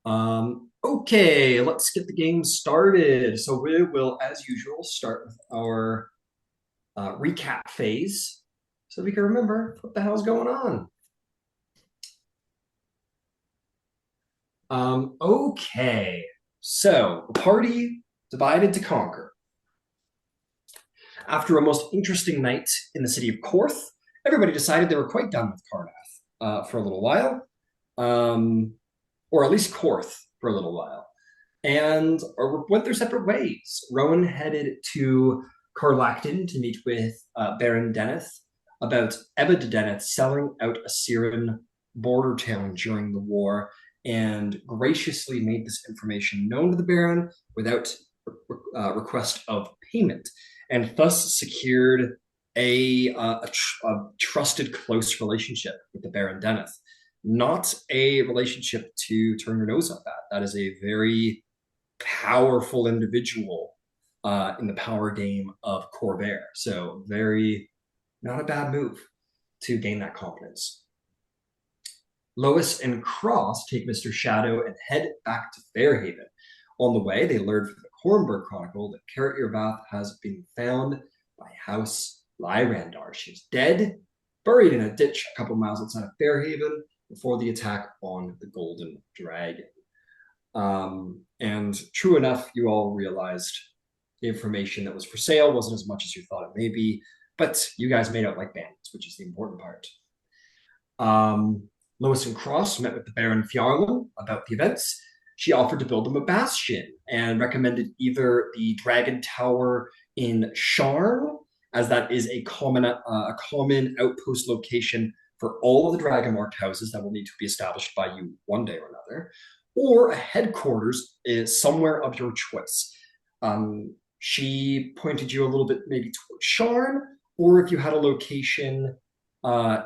Okay, let's get the game started. So we will, as usual, start with our recap phase so we can remember what the hell's going on. Okay, so the party divided to conquer. After a most interesting night in the city of Korth, everybody decided they were quite done with Karnath for a little while, um, or at least Korth for a little while, and went their separate ways. Rowan headed to Carlacton to meet with Baron Deneth about Deneth selling out a Syrian border town during the war, and graciously made this information known to the Baron without request of payment, and thus secured a trusted, close relationship with the Baron Deneth. Not a relationship to turn your nose up at. That is a very powerful individual in the power game of Corvair. So very not a bad move to gain that confidence. Lois and Cross take Mr. Shadow and head back to Fairhaven. On the way, they learn from the Kornberg Chronicle that Carrot Irvath has been found by House Lyrandar. She is dead, buried in a ditch a couple miles outside of Fairhaven before the attack on the Golden Dragon. And true enough, you all realized the information that was for sale wasn't as much as you thought it may be, but you guys made out like bandits, which is the important part. Lois and Cross met with the Baron Fjarlin about the events. She offered to build them a bastion and recommended either the Dragon Tower in Sharn, as that is a common outpost location for all of the dragon-marked houses that will need to be established by you one day or another, or a headquarters is somewhere of your choice. She pointed you a little bit maybe towards Sharn, or if you had a location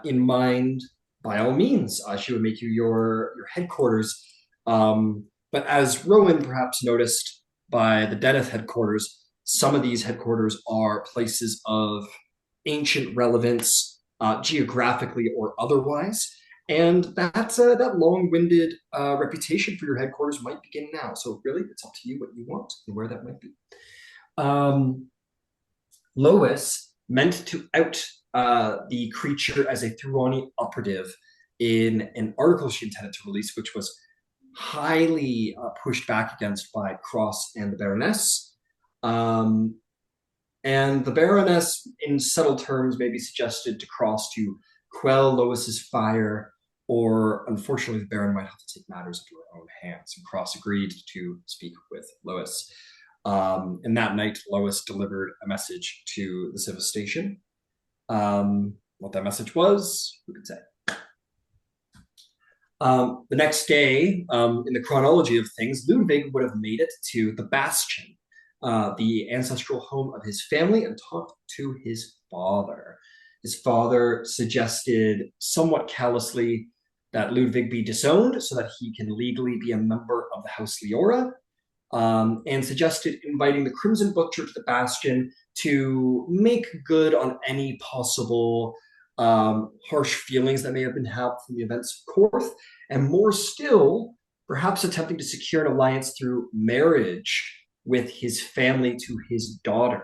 in mind, by all means, she would make you your headquarters. But as Rowan perhaps noticed by the Deneth headquarters, some of these headquarters are places of ancient relevance, geographically or otherwise. And that long-winded reputation for your headquarters might begin now. So really, it's up to you what you want and where that might be. Lois meant to out the creature as a Thurani operative in an article she intended to release, which was highly pushed back against by Cross and the Baroness. And the Baroness, in subtle terms, maybe suggested to Cross to quell Lois's fire, or unfortunately, the Baron might have to take matters into her own hands. And Cross agreed to speak with Lois. And that night, Lois delivered a message to the Civis Station. What that message was, who could say? The next day, in the chronology of things, Ludvig would have made it to the Bastion, the ancestral home of his family, and talked to his father. His father suggested somewhat callously that Ludvig be disowned so that he can legally be a member of the House Leora, and suggested inviting the Crimson Butcher to the Bastion to make good on any possible harsh feelings that may have been had from the events of Korth, and more still, perhaps attempting to secure an alliance through marriage with his family to his daughter,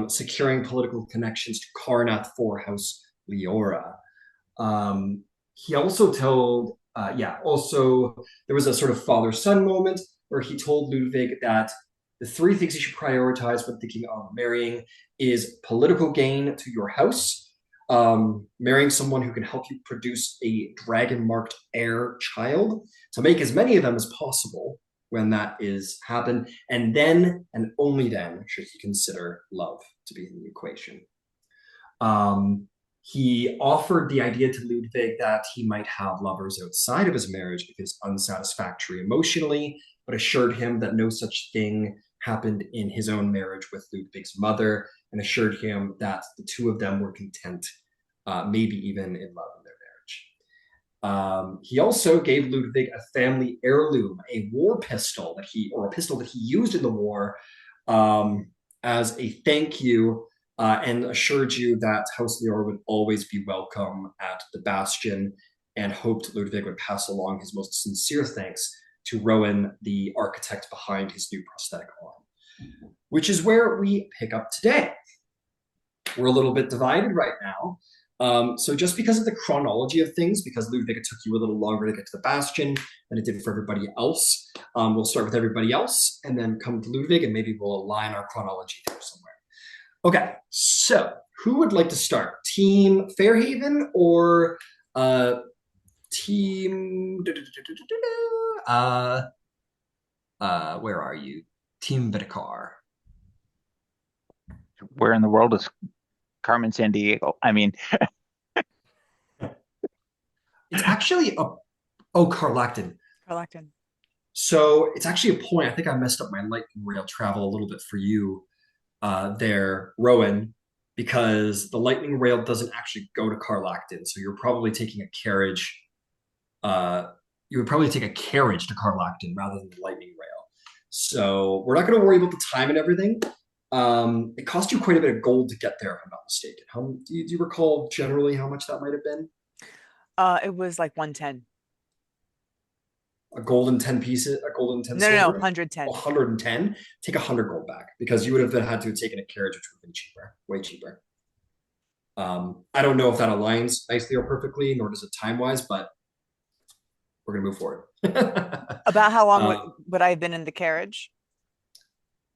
securing political connections to Karnath for House Leora. He also told, also there was a sort of father-son moment where he told Ludvig that the three things he should prioritize when thinking of marrying is political gain to your house, marrying someone who can help you produce a dragon-marked heir child, to make as many of them as possible when that is happen, and then, and only then, should he consider love to be in the equation. He offered the idea to Ludvig that he might have lovers outside of his marriage if it's unsatisfactory emotionally, but assured him that no such thing happened in his own marriage with Ludvig's mother, and assured him that the two of them were content, maybe even in love in their marriage. He also gave Ludvig a family heirloom, a war pistol a pistol that he used in the war, as a thank you, and assured you that House Leora would always be welcome at the Bastion, and hoped Ludvig would pass along his most sincere thanks to Rowen, the architect behind his new prosthetic arm, which is where we pick up today. We're a little bit divided right now. So just because of the chronology of things, because Ludwig, it took you a little longer to get to the Bastion than it did for everybody else, we'll start with everybody else and then come to Ludwig, and maybe we'll align our chronology there somewhere. Okay, so who would like to start? Team Fairhaven or team? Where are you? Team Vidakar. Where in the world is Carmen Sandiego? I mean, It's actually a oh Carlactin. Prolactin. So it's actually a point. I think I messed up my lightning rail travel a little bit for you there, Rowen, because the lightning rail doesn't actually go to Carlactin. So you're probably taking a carriage. Uh, you would probably take a carriage to Carlactin rather than the lightning rail. So we're not going to worry about the time and everything. It cost you quite a bit of gold to get there, if I'm not mistaken. Do you recall generally how much that might have been? It was like 110. A golden 10 pieces, a golden 10 No, silver? 110. 110? Take 100 gold back because you would have had to have taken a carriage, which would have been cheaper, way cheaper. I don't know if that aligns nicely or perfectly, nor does it time wise, but we're going to move forward. About how long uh, would I have been in the carriage?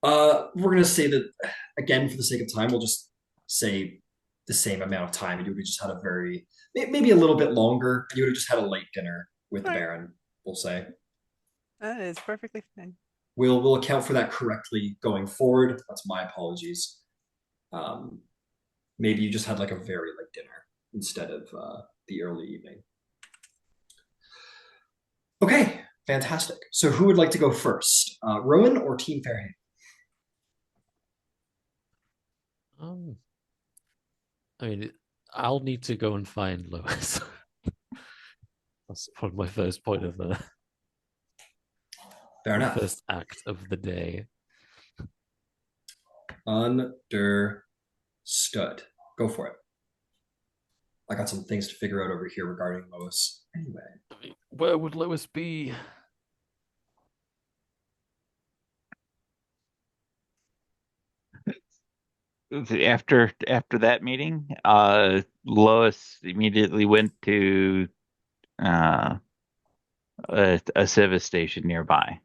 we're going to say that, again, for the sake of time, we'll just say the same amount of time. And you would have just had a maybe a little bit longer. You would have just had a late dinner with the All right. Baron, we'll say. That is perfectly fine. We'll account for that correctly going forward. That's my apologies. Um, maybe you just had like a very late dinner instead of the early evening. Okay, fantastic. So who would like to go first, Rowan or Team Fairhaven? Um, I mean, I'll need to go and find Lois. That's probably my first point of Fair the enough. first act of the day. Understood. Go for it. I got some things to figure out over here regarding Lois. Anyway, I mean, where would Lois be? after that meeting, Lois immediately went to uh, a civis station nearby.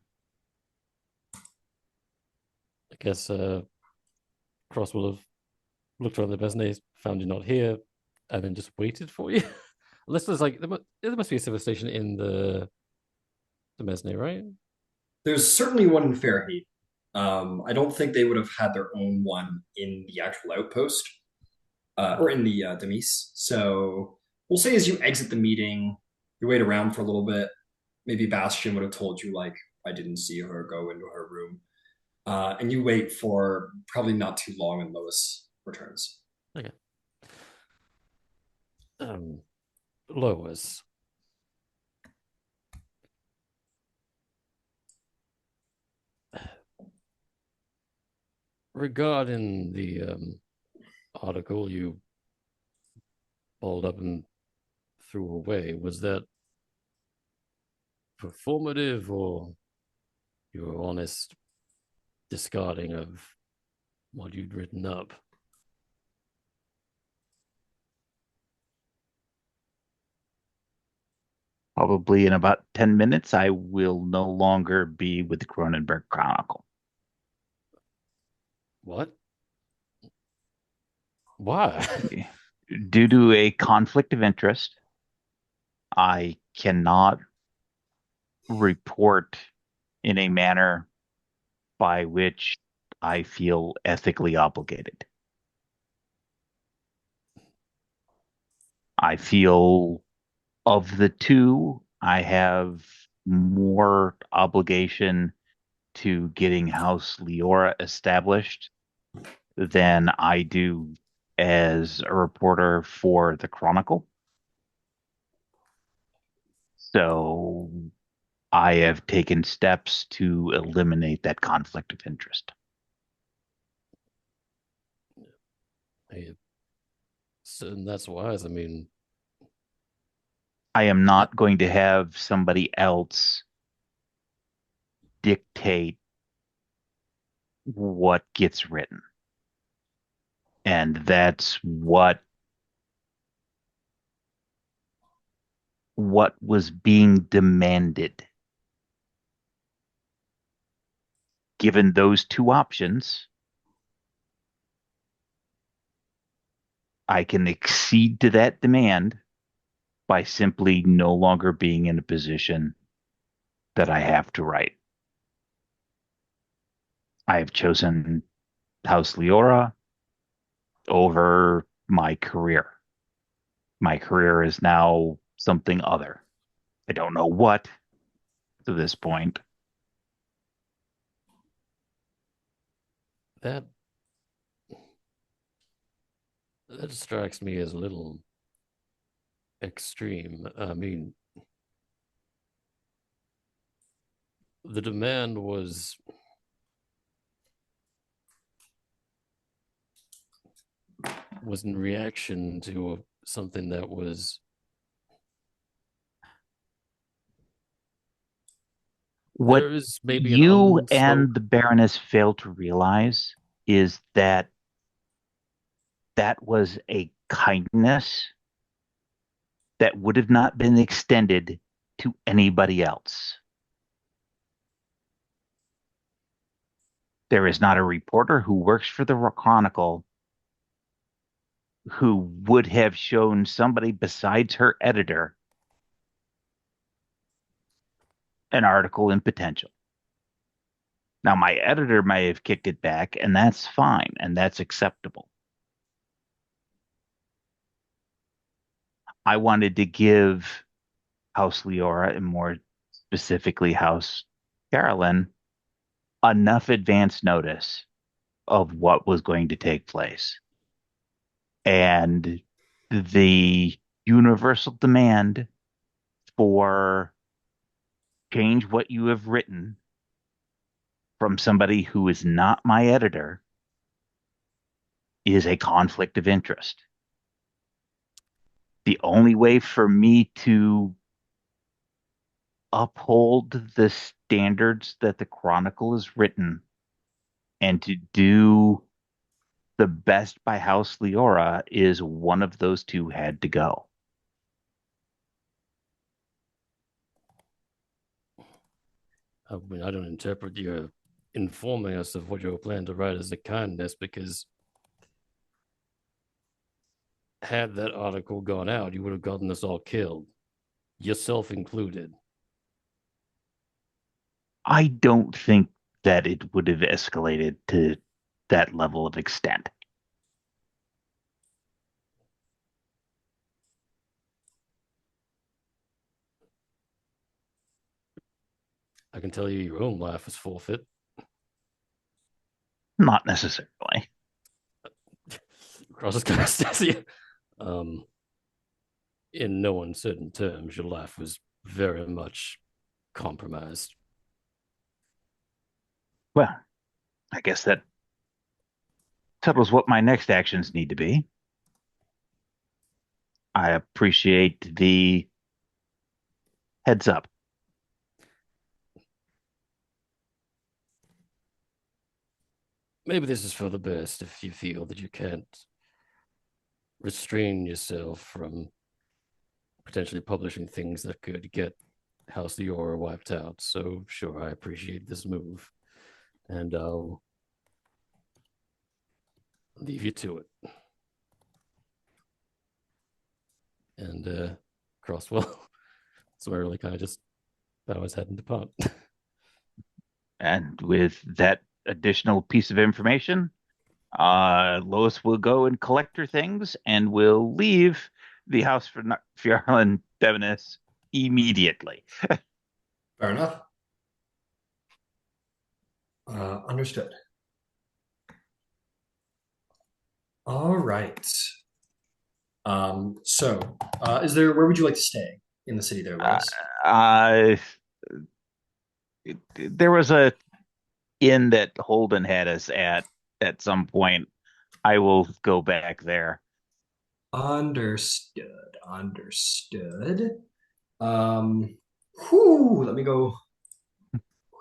I guess Cross will have looked around the business, found you not here, and then just waited for you. Unless there's like there must be a civil station in the Mesne, right? there's certainly one in Fairhaven. I don't think they would have had their own one in the actual outpost or in the Demise. So we'll say as you exit the meeting, you wait around for a little bit. Maybe Bastion would have told you like, I didn't see her go into her room. And you wait for probably not too long, and Lois returns. Okay. Lois. Regarding the article you pulled up and threw away, was that performative or your honest discarding of what you'd written up? Probably in about 10 minutes, I will no longer be with the Cronenberg Chronicle. What? Why? Due to a conflict of interest, I cannot report in a manner by which I feel ethically obligated. I feel of the two, I have more obligation to getting House Leora established than I do as a reporter for the Chronicle. So I have taken steps to eliminate that conflict of interest. So that's wise. I mean, I am not going to have somebody else dictate what gets written. And that's what was being demanded. Given those two options, I can accede to that demand by simply no longer being in a position that I have to write. I have chosen House Leora over my career. My career is now something other. I don't know what to this point. That that strikes me as a little extreme. I mean, the demand was in reaction to something that was What there is maybe an you unspoken. and the Baroness fail to realize is that that was a kindness that would have not been extended to anybody else. There is not a reporter who works for the Chronicle who would have shown somebody besides her editor an article in potential. Now, my editor may have kicked it back, and that's fine, and that's acceptable. I wanted to give House Leora, and more specifically House Carolyn, enough advance notice of what was going to take place. And the universal demand for change what you have written from somebody who is not my editor is a conflict of interest. The only way for me to uphold the standards that the Chronicle has written and to do the best by House Leora is one of those two had to go. I mean, I don't interpret your informing us of what you were planning to write as a kindness, because had that article gone out, you would have gotten us all killed, yourself included. I don't think that it would have escalated to that level of extent. I can tell you your own life is forfeit. Not necessarily. Crosses Anastasia. In no uncertain terms, your life was very much compromised. Well, I guess that settles what my next actions need to be. I appreciate the heads up. Maybe this is for the best if you feel that you can't restrain yourself from potentially publishing things that could get House Leora wiped out. So, sure, I appreciate this move. And I'll leave you to it. And Crosswell swearily kind of just bow his head and depart. And with that additional piece of information, Lois will go and collect her things and will leave the house for Fjarlin Demeness immediately. Fair enough. Understood. All right. Where would you like to stay in the city there, Lois? There was a inn that Holden had us at some point. I will go back there. Understood. Understood. Let me go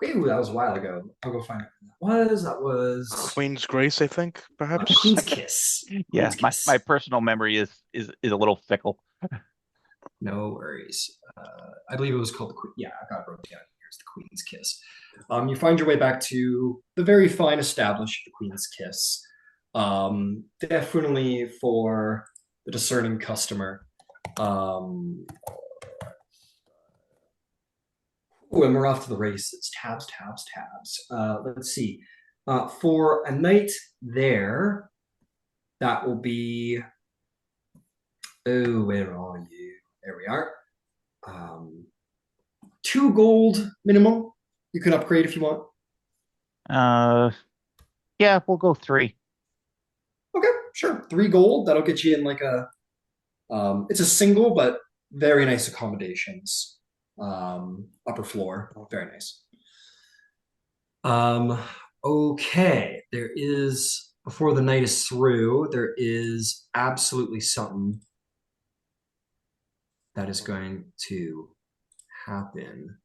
Ooh, that was a while ago. I'll go find out when that was. That was Queen's Grace, I think, perhaps. Queen's Kiss. Yeah, Queen's Kiss. my personal memory is a little fickle. No worries. I believe it was called the Queen. Yeah, I got it wrote down. Here's the Queen's Kiss. You find your way back to the very fine established the Queen's Kiss. Definitely for the discerning customer. And we're off to the races. Tabs, tabs, tabs. Let's see. For a night there, that will be. Oh, where are you? There we are. 2 gold minimum. You can upgrade if you want. Yeah, we'll go 3. Okay, sure. 3 gold. That'll get you in like a. It's a single, but very nice accommodations. Upper floor. Very nice. Okay. There is, before the night is through, there is absolutely something that is going to happen.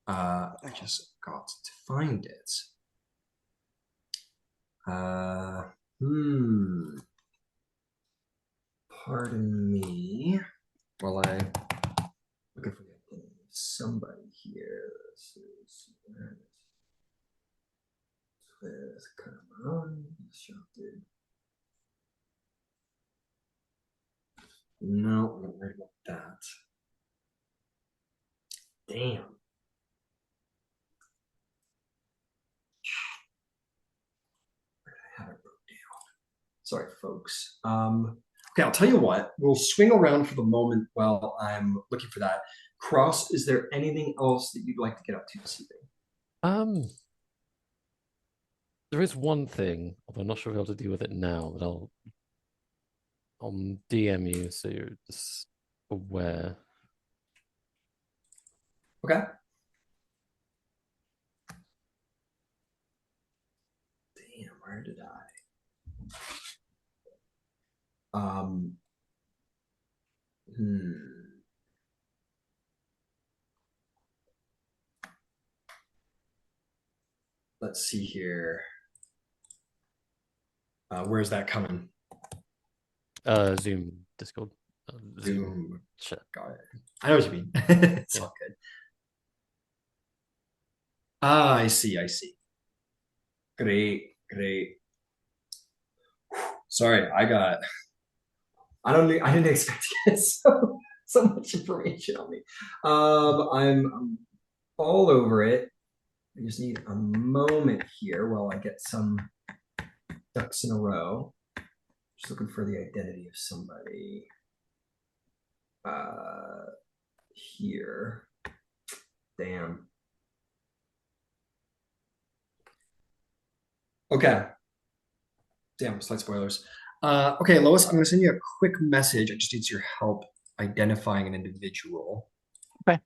I just got to find it. Pardon me while I looking for somebody here. This is come on, disrupted. No, I'm not worried about that. Damn. I have it broke down. Sorry, folks. Okay, I'll tell you what. We'll swing around for the moment while I'm looking for that. Cross, is there anything else that you'd like to get up to this evening? There is one thing, although I'm not sure if I'll have to deal with it now, but I'll DM you so you're just aware. Okay. Damn, where did I? Let's see here. Where's that coming? Zoom, Discord. Zoom. Chat. Got it. I know what you mean. It's all good. I see. Great. Sorry, I didn't expect to get so much information on me. I'm all over it. I just need a moment here while I get some ducks in a row. Just looking for the identity of somebody. Here. Damn. Okay. Damn, slight spoilers. Okay, Lois, I'm going to send you a quick message. I just need your help identifying an individual. Okay.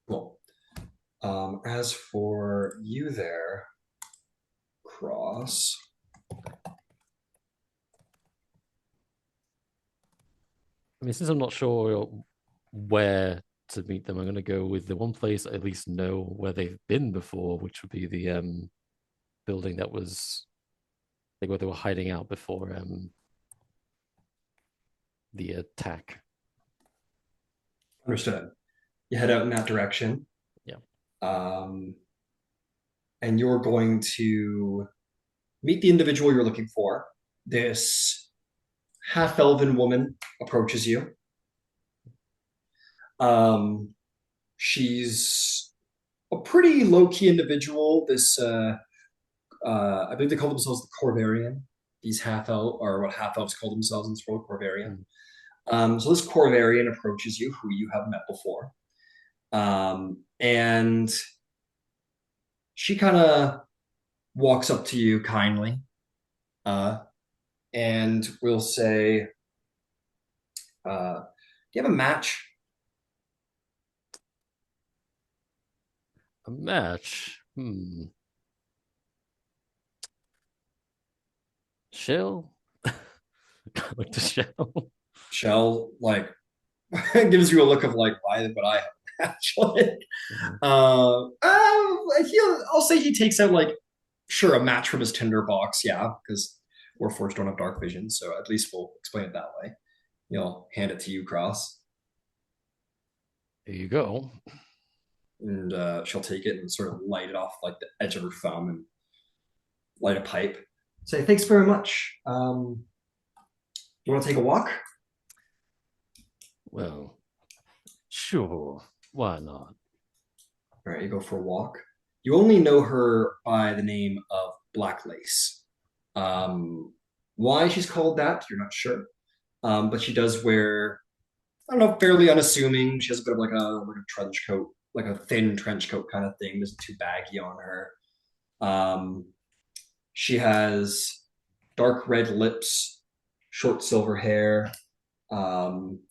Cool. As for you there, Cross. I mean, since I'm not sure where to meet them, I'm going to go with the one place I at least know where they've been before, which would be the building that was like where they were hiding out before the attack. Understood. You head out in that direction. Yeah. And you're going to meet the individual you're looking for. This half-elven woman approaches you. She's a pretty low-key individual. This, I believe they call themselves the Corvarian. These half-elf, or what half-elves call themselves in this world, Corvarian. So this Corvarian approaches you, who you have met before. And she kind of walks up to you kindly, uh, and will say, "Do you have a match?" A match. Shell? Like the shell. Shell like gives you a look of like, why would I have a match? Like, Mhm. I'll say he takes out like, sure, a match from his tinder box, yeah, because Warforged don't have dark vision, so at least we'll explain it that way. He'll hand it to you, Cross, Here you go. and she'll take it and sort of light it off like the edge of her thumb and light a pipe. Say, thanks very much. You want to take a walk? Well, sure. Why not? All right, you go for a walk. You only know her by the name of Black Lace. Why she's called that, you're not sure. But she does wear, I don't know, fairly unassuming. She has a bit of like a trench coat, like a thin trench coat kind of thing. Isn't too baggy on her. Um, she has dark red lips, short silver hair.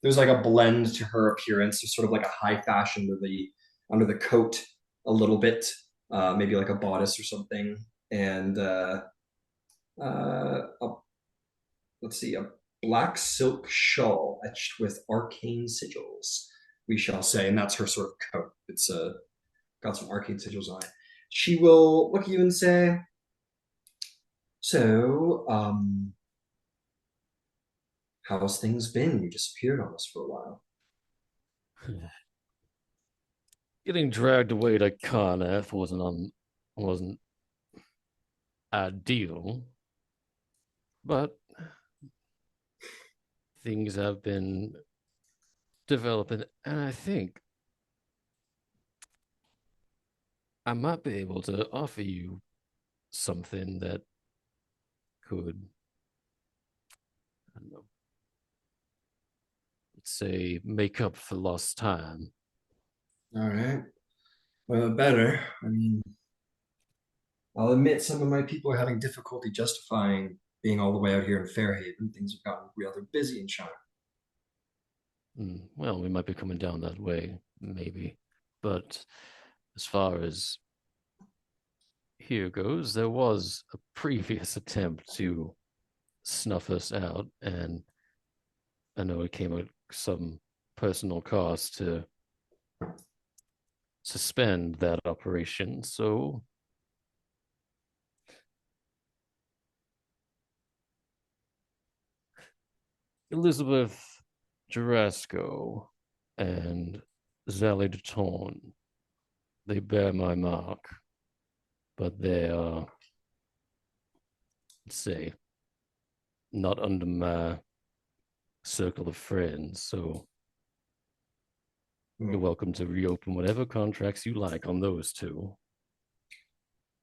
There's like a blend to her appearance. There's sort of like a high fashion under the coat a little bit, maybe like a bodice or something, and a, let's see, a black silk shawl etched with arcane sigils, we shall say, and that's her sort of coat. It's got some arcane sigils on it. She will look at you and say, "So, how's things been? You disappeared on us for a while." Getting dragged away to Karnath wasn't ideal, but things have been developing, and I think I might be able to offer you something that could, I don't know, let's say, make up for lost time. All right. Well, better. I mean, I'll admit some of my people are having difficulty justifying being all the way out here in Fairhaven. Things have gotten rather busy in China. Well, we might be coming down that way, maybe. But as far as here goes, there was a previous attempt to snuff us out, and I know it came at some personal cost to suspend that operation. So Elizabeth Jarasco and Zally de Torn, they bear my mark, but they are, let's say, not under my circle of friends. So you're welcome to reopen whatever contracts you like on those two.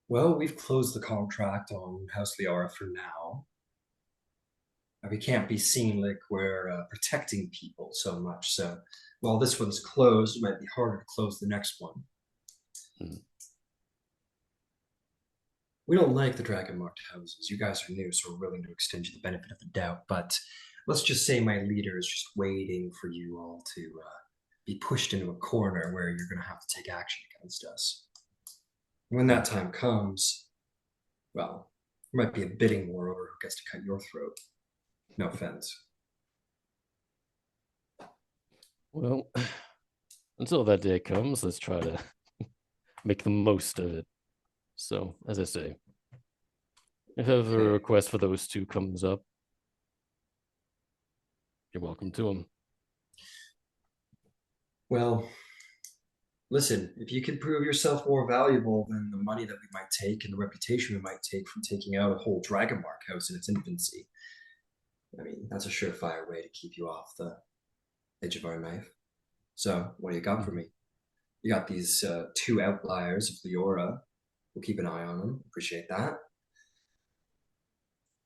Well, we've closed the contract on House Liara for now. We can't be seen like we're protecting people so much. So while this one's closed, it might be harder to close the next one. Hmm. We don't like the dragon marked houses. You guys are new, so we're willing to extend you the benefit of the doubt. But let's just say my leader is just waiting for you all to be pushed into a corner where you're going to have to take action against us. When that time comes, well, there might be a bidding war over who gets to cut your throat. No offense. Well, until that day comes, let's try to make the most of it. So, as I say, if ever a request for those two comes up, you're welcome to them. Well, listen, if you can prove yourself more valuable than the money that we might take and the reputation we might take from taking out a whole Dragonmark house in its infancy, I mean, that's a surefire way to keep you off the edge of our knife. So, what do you got for me? You got these two outliers of Leora. We'll keep an eye on them. Appreciate that.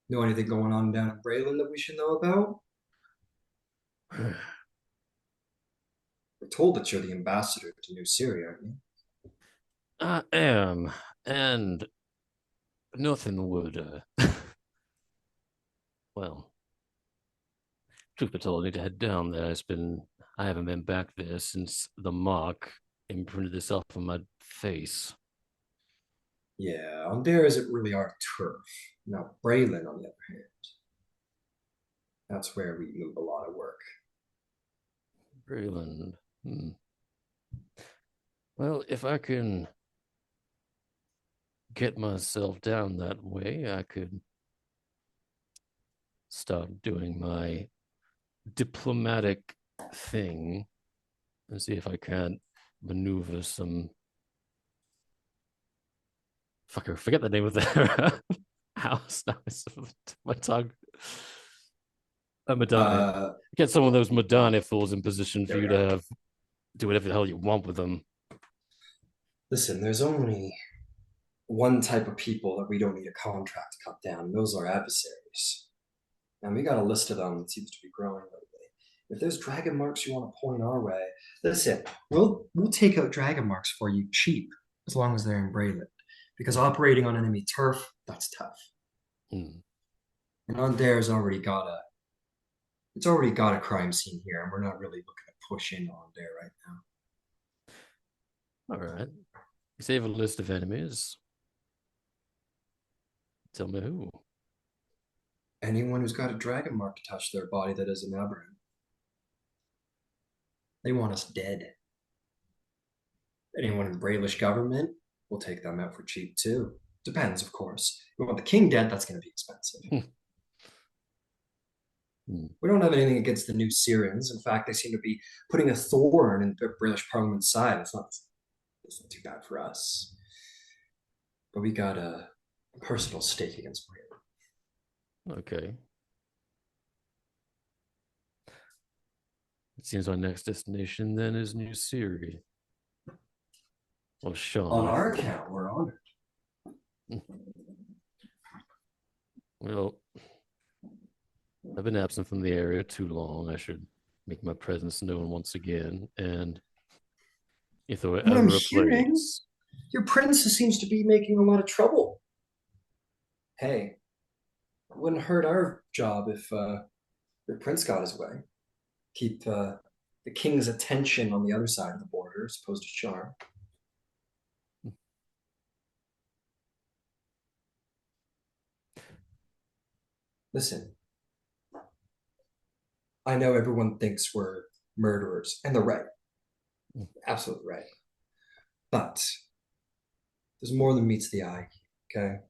Know anything going on down in Braylon that we should know about? We're told that you're the ambassador to New Syria, aren't you? I am. And nothing would, well, truth be told, I need to head down there. I haven't been back there since the mark imprinted itself on my face. Yeah, on there isn't really our turf. Now, Braylon, on the other hand, that's where we move a lot of work. Breland. Hmm. Well, if I can get myself down that way, I could start doing my diplomatic thing and see if I can't maneuver some. Fuck, I forget the name of their house now. It's my tongue. A Madonna. Get some of those Madonna fools in position for There we you to go. do whatever the hell you want with them. Listen, there's only one type of people that we don't need a contract to cut down, and those are adversaries. And we got a list of them that seems to be growing lately. If there's dragon marks you want to point our way, listen, we'll take out dragon marks for you cheap, as long as they're in Braylon. Because operating on enemy turf, that's tough. Hmm. And Undare's already got a crime scene here, and we're not really looking to push in on there right now. All right. You say you have a list of enemies. Tell me who. Anyone who's got a dragon mark to touch their body that is an Eberron. They want us dead. Anyone in Braylish government, we'll take them out for cheap too. Depends, of course. If we want the king dead, that's going to be expensive. We don't have anything against the new Syrians. In fact, they seem to be putting a thorn in the British Parliament's side. It's not too bad for us. But we got a personal stake against Britain. Okay. It seems our next destination then is New Syria. Well, Sean. On our account, we're honored. Well, I've been absent from the area too long. I should make my presence known once again. And if there were What I'm ever a hearing, place, your prince seems to be making a lot of trouble. Hey, it wouldn't hurt our job if your prince got his way. Keep the king's attention on the other side of the border as opposed to Charm. Listen, I know everyone thinks we're murderers, and they're right. Absolutely right. But there's more than meets the eye, okay?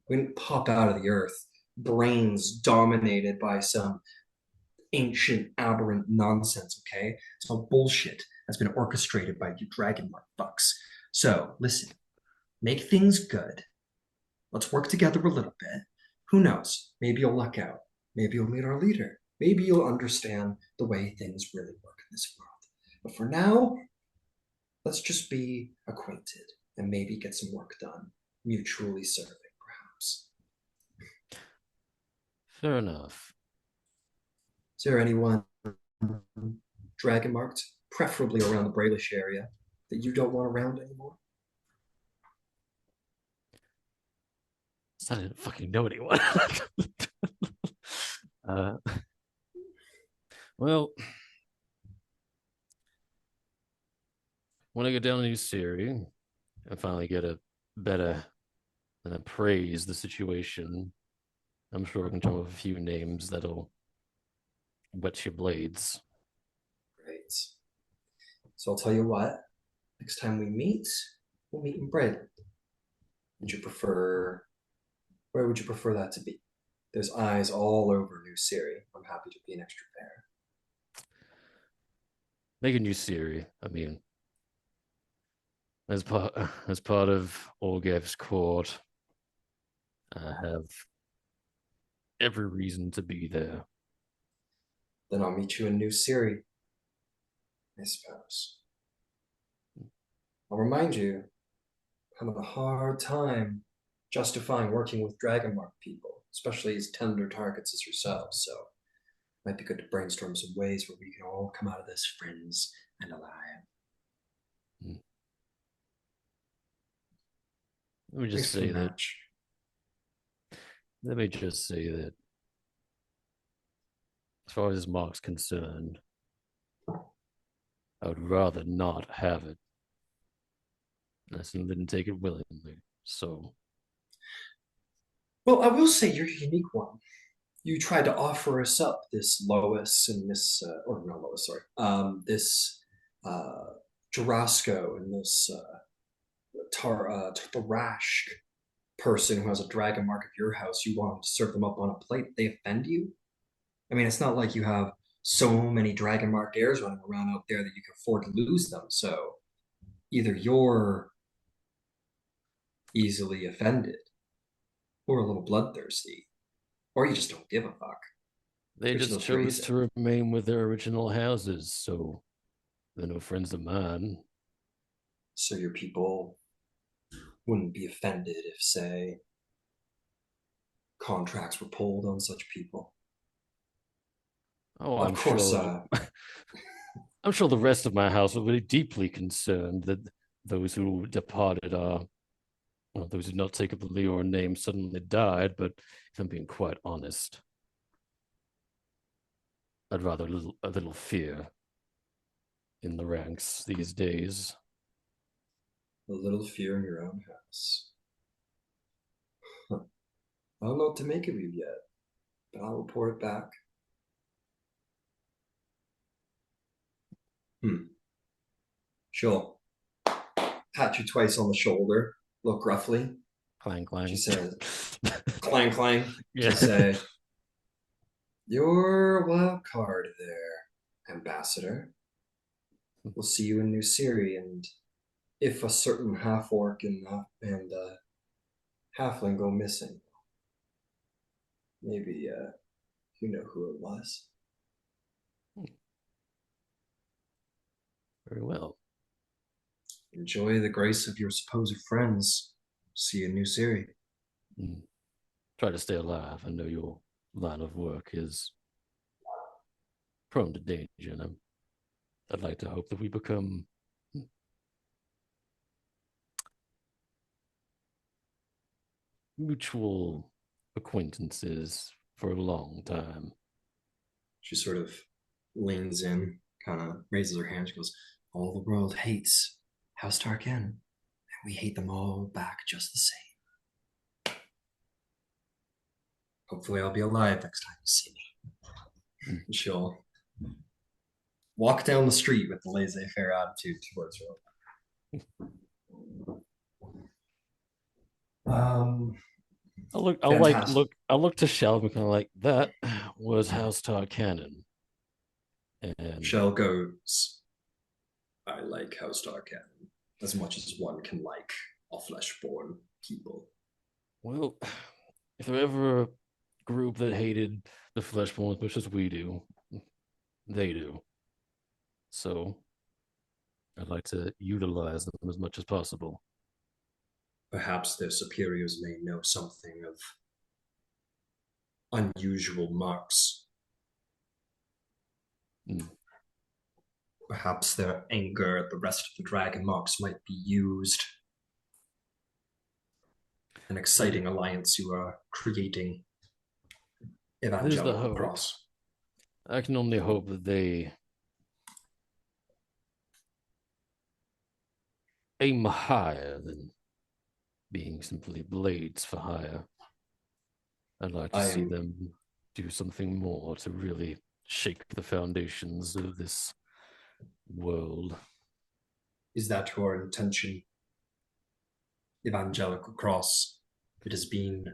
We didn't pop out of the earth, brains dominated by some ancient aberrant nonsense, okay? It's all bullshit that's been orchestrated by you Dragonmark fucks. So, listen, make things good. Let's work together a little bit. Who knows? Maybe you'll luck out. Maybe you'll meet our leader. Maybe you'll understand the way things really work in this world. But for now, let's just be acquainted and maybe get some work done, mutually serving, perhaps. fair enough. Is there anyone dragon marked, preferably around the Braylish area, that you don't want around anymore? I didn't fucking know anyone. Well, when I get down to New Syria and finally get a better and appraise the situation, I'm sure I can come up with a few names that'll wet your blades. Great. So I'll tell you what, next time we meet, we'll meet in Braylon. Where would you prefer that to be? There's eyes all over New Syria. I'm happy to be an extra pair. Make a New Syria. I mean, as part of Orgev's court, I have every reason to be there. Then I'll meet you in New Syria, I suppose. I'll remind you, I'm having a hard time justifying working with Dragonmark people, especially as tender targets as yourselves, so it might be good to brainstorm some ways where we can all come out of this friends and alive. Let me Thanks just for the say that. match. Let me just say that, as far as Mark's concerned, I would rather not have it. I certainly didn't take it willingly. So, Well, I will say you're a unique one. You tried to offer us up this Lois and this, or not Lois, sorry, this Jarasco and this Tarashk person who has a dragon mark of your house. You want to serve them up on a plate. They offend you? I mean, it's not like you have so many dragon mark heirs running around out there that you can afford to lose them. So either you're easily offended or a little bloodthirsty, or you just don't give a fuck. they Which of just those three chose is it? to remain with their original houses, so they're no friends of mine. So your people wouldn't be offended if, say, contracts were pulled on such people. Oh, Of course, I'm sure the rest of my house will be deeply concerned that those who departed are, well, those who did not take up the Leor name suddenly died, but if I'm being quite honest, I'd rather a little fear in the ranks these days. a little fear in your own house. Huh. I don't know what to make of you yet, but I'll report it back. She'll pat you twice on the shoulder, look gruffly. Clang, clang. She says, clang, clang. Yeah. She'll say, you're a wild card there, Ambassador. We'll see you in New Siri, and if a certain half orc and halfling go missing, maybe you know who it was. Very well. Enjoy the grace of your supposed friends. See you in New Siri. Try to stay alive. I know your line of work is prone to danger, and I'd like to hope that we become mutual acquaintances for a long time. She sort of leans in, kind of raises her hand. She goes, all the world hates House Tarkin, and we hate them all back just the same. Hopefully I'll be alive next time you see me. And she'll walk down the street with a laissez-faire attitude towards her. Fantastic. I'll look to Shelby kind of like that was House Tarkanon. And Shell goes, I like House Tarkin as much as one can like a flesh-born people. well, if there ever a group that hated the Fleshborn as much as we do, they do. So I'd like to utilize them as much as possible. Perhaps their superiors may know something of unusual marks. Perhaps their anger at the rest of the dragon marks might be used. An exciting alliance you are creating. There's the Evangelical hope. Cross. I can only hope that they aim higher than being simply blades for hire. I'd like to see them do something more to really shake the foundations of this world. Is that your intention? Evangelical Cross. It has been.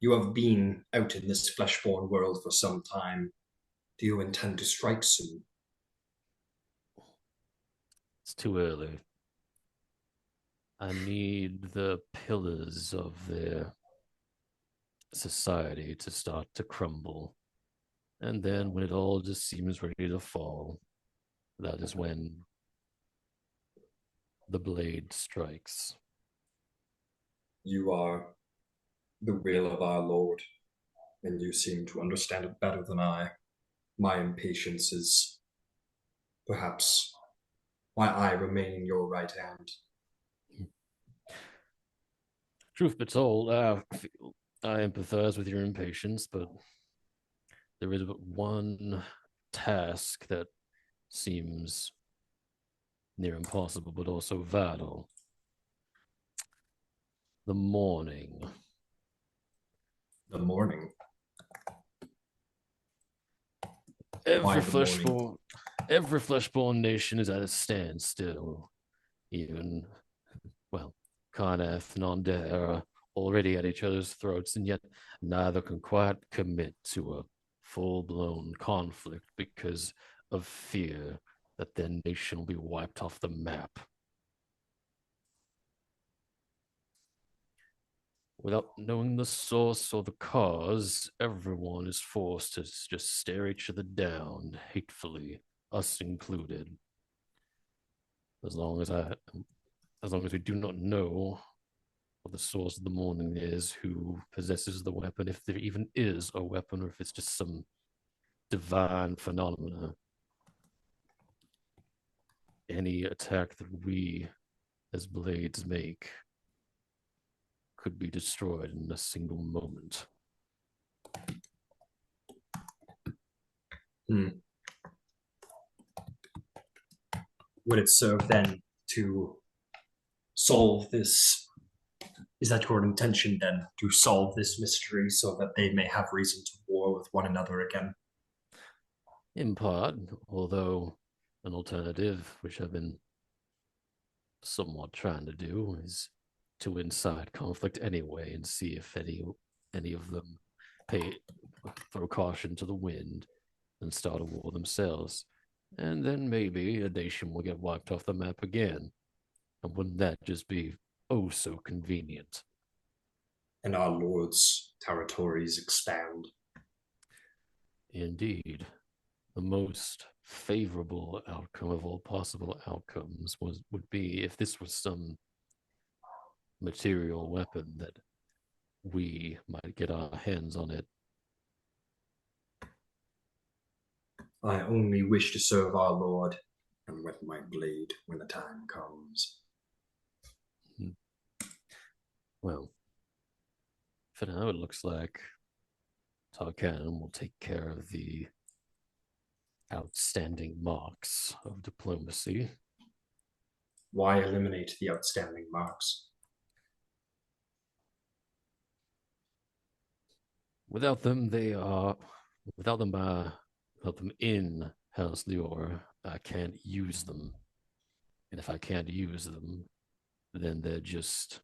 You have been out in this flesh-born world for some time. Do you intend to strike soon? It's too early. I need the pillars of their society to start to crumble. And then when it all just seems ready to fall, that is when the blade strikes. You are the will of our Lord, and you seem to understand it better than I. My impatience is perhaps why I remain in your right hand. Truth be told, I empathize with your impatience, but there is but one task that seems near impossible, but also vital. The mourning. The morning. Why Every the mourning? fleshborn nation is at a standstill. Even, well, Karnath and Heir are already at each other's throats, and yet neither can quite commit to a full-blown conflict because of fear that their nation will be wiped off the map. Without knowing the source or the cause, everyone is forced to just stare each other down hatefully, us included. As long as we do not know what the source of the mourning is, who possesses the weapon, if there even is a weapon, or if it's just some divine phenomena, any attack that we as blades make could be destroyed in a single moment. Would it serve then to solve this? Is that your intention then, to solve this mystery so that they may have reason to war with one another again? In part, although an alternative, which I've been somewhat trying to do, is to incite conflict anyway and see if any of them throw caution to the wind and start a war themselves. And then maybe a nation will get wiped off the map again. And wouldn't that just be oh so convenient? And our lord's territories expand. Indeed. The most favorable outcome of all possible outcomes would be if this was some material weapon that we might get our hands on it. I only wish to serve our lord, and with my blade when the time comes. Well, for now it looks like Tarkan will take care of the outstanding marks of diplomacy. Why eliminate the outstanding marks? Without them in House Lior, I can't use them. And if I can't use them, then they're just,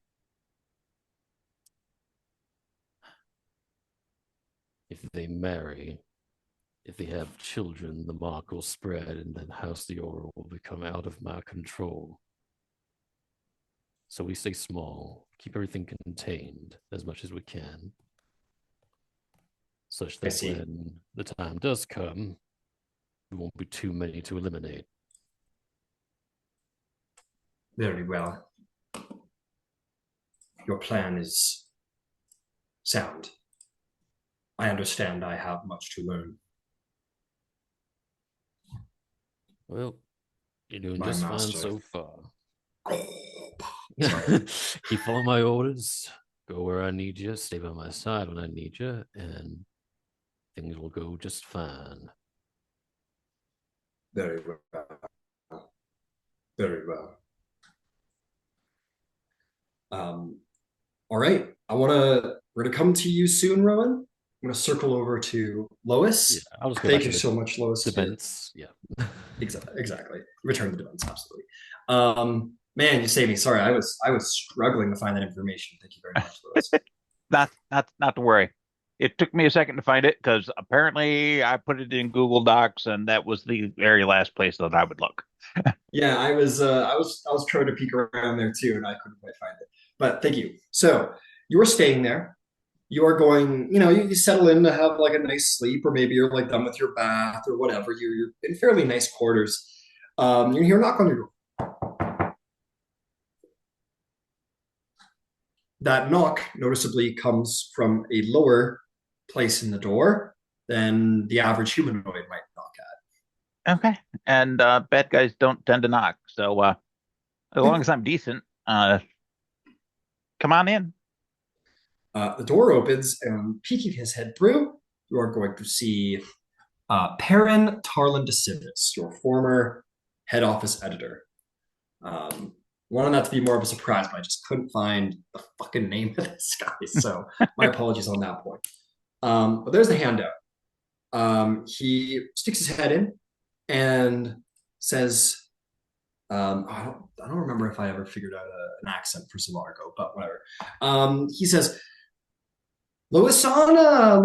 if they marry, if they have children, the mark will spread, and then House Lior will become out of my control. So we stay small, keep everything contained as much as we can, such that when the time does come, there won't be too many to eliminate. Very well. Your plan is sound. I understand I have much to learn. Well, you're doing just fine so far. Sorry. Keep following my orders. Go where I need you. Stay by my side when I need you, and things will go just fine. Very well. Very well. All right. We're gonna come to you soon, Rowan. I'm gonna circle over to Lois. Yeah, I'll just go Thank back you to so much, Lois. Demense. Yeah. Exactly. Return to Demense, absolutely. Man, you saved me. Sorry, I was struggling to find that information. Thank you very much, Lois. Not to worry. It took me a second to find it because apparently I put it in Google Docs and that was the very last place that I would look. Yeah, I was trying to peek around there too, and I couldn't quite find it. But thank you. So you were staying there. You are going, you settle in to have like a nice sleep, or maybe you're like done with your bath or whatever. You're in fairly nice quarters. You hear a knock on your door. That knock noticeably comes from a lower place in the door than the average humanoid might knock at. Okay. And bad guys don't tend to knock. So as long as I'm decent, come on in. The door opens, and peeking his head through, you are going to see Perrin Tarlin de Civis, your former head office editor. Wanted that to be more of a surprise, but I just couldn't find the fucking name of this guy. So my apologies on that point. But there's the handout. He sticks his head in and says, I don't remember if I ever figured out an accent for Solargo, but whatever. He says, Loisana,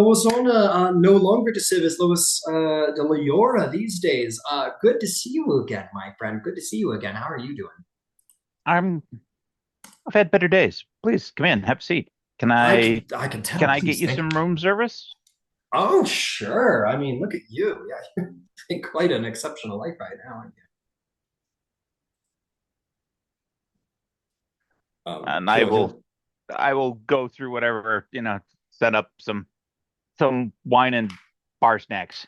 no longer de Civis, Lois de Leora these days. Good to see you again, my friend. Good to see you again. How are you doing? I've had better days. Please come in, have a seat. I can tell. Can I Please, get you thank some room service? Oh, sure. I mean, look at you. Yeah, you're living quite an exceptional life right now, aren't you? And He'll I will go through whatever, set up some wine and bar snacks.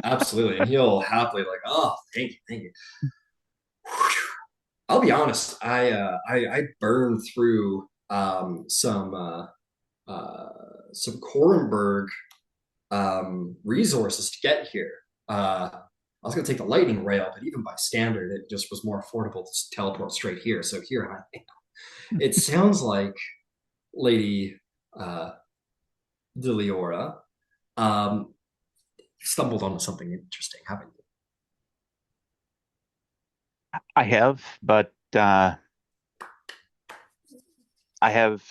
absolutely, and he'll happily like, oh, thank you. I'll be honest. I burned through some Korenberg resources to get here. I was going to take the lightning rail, but even by standard, it just was more affordable to teleport straight here. So here I am. It sounds like Lady De Leora stumbled onto something interesting, haven't you? I have, but I have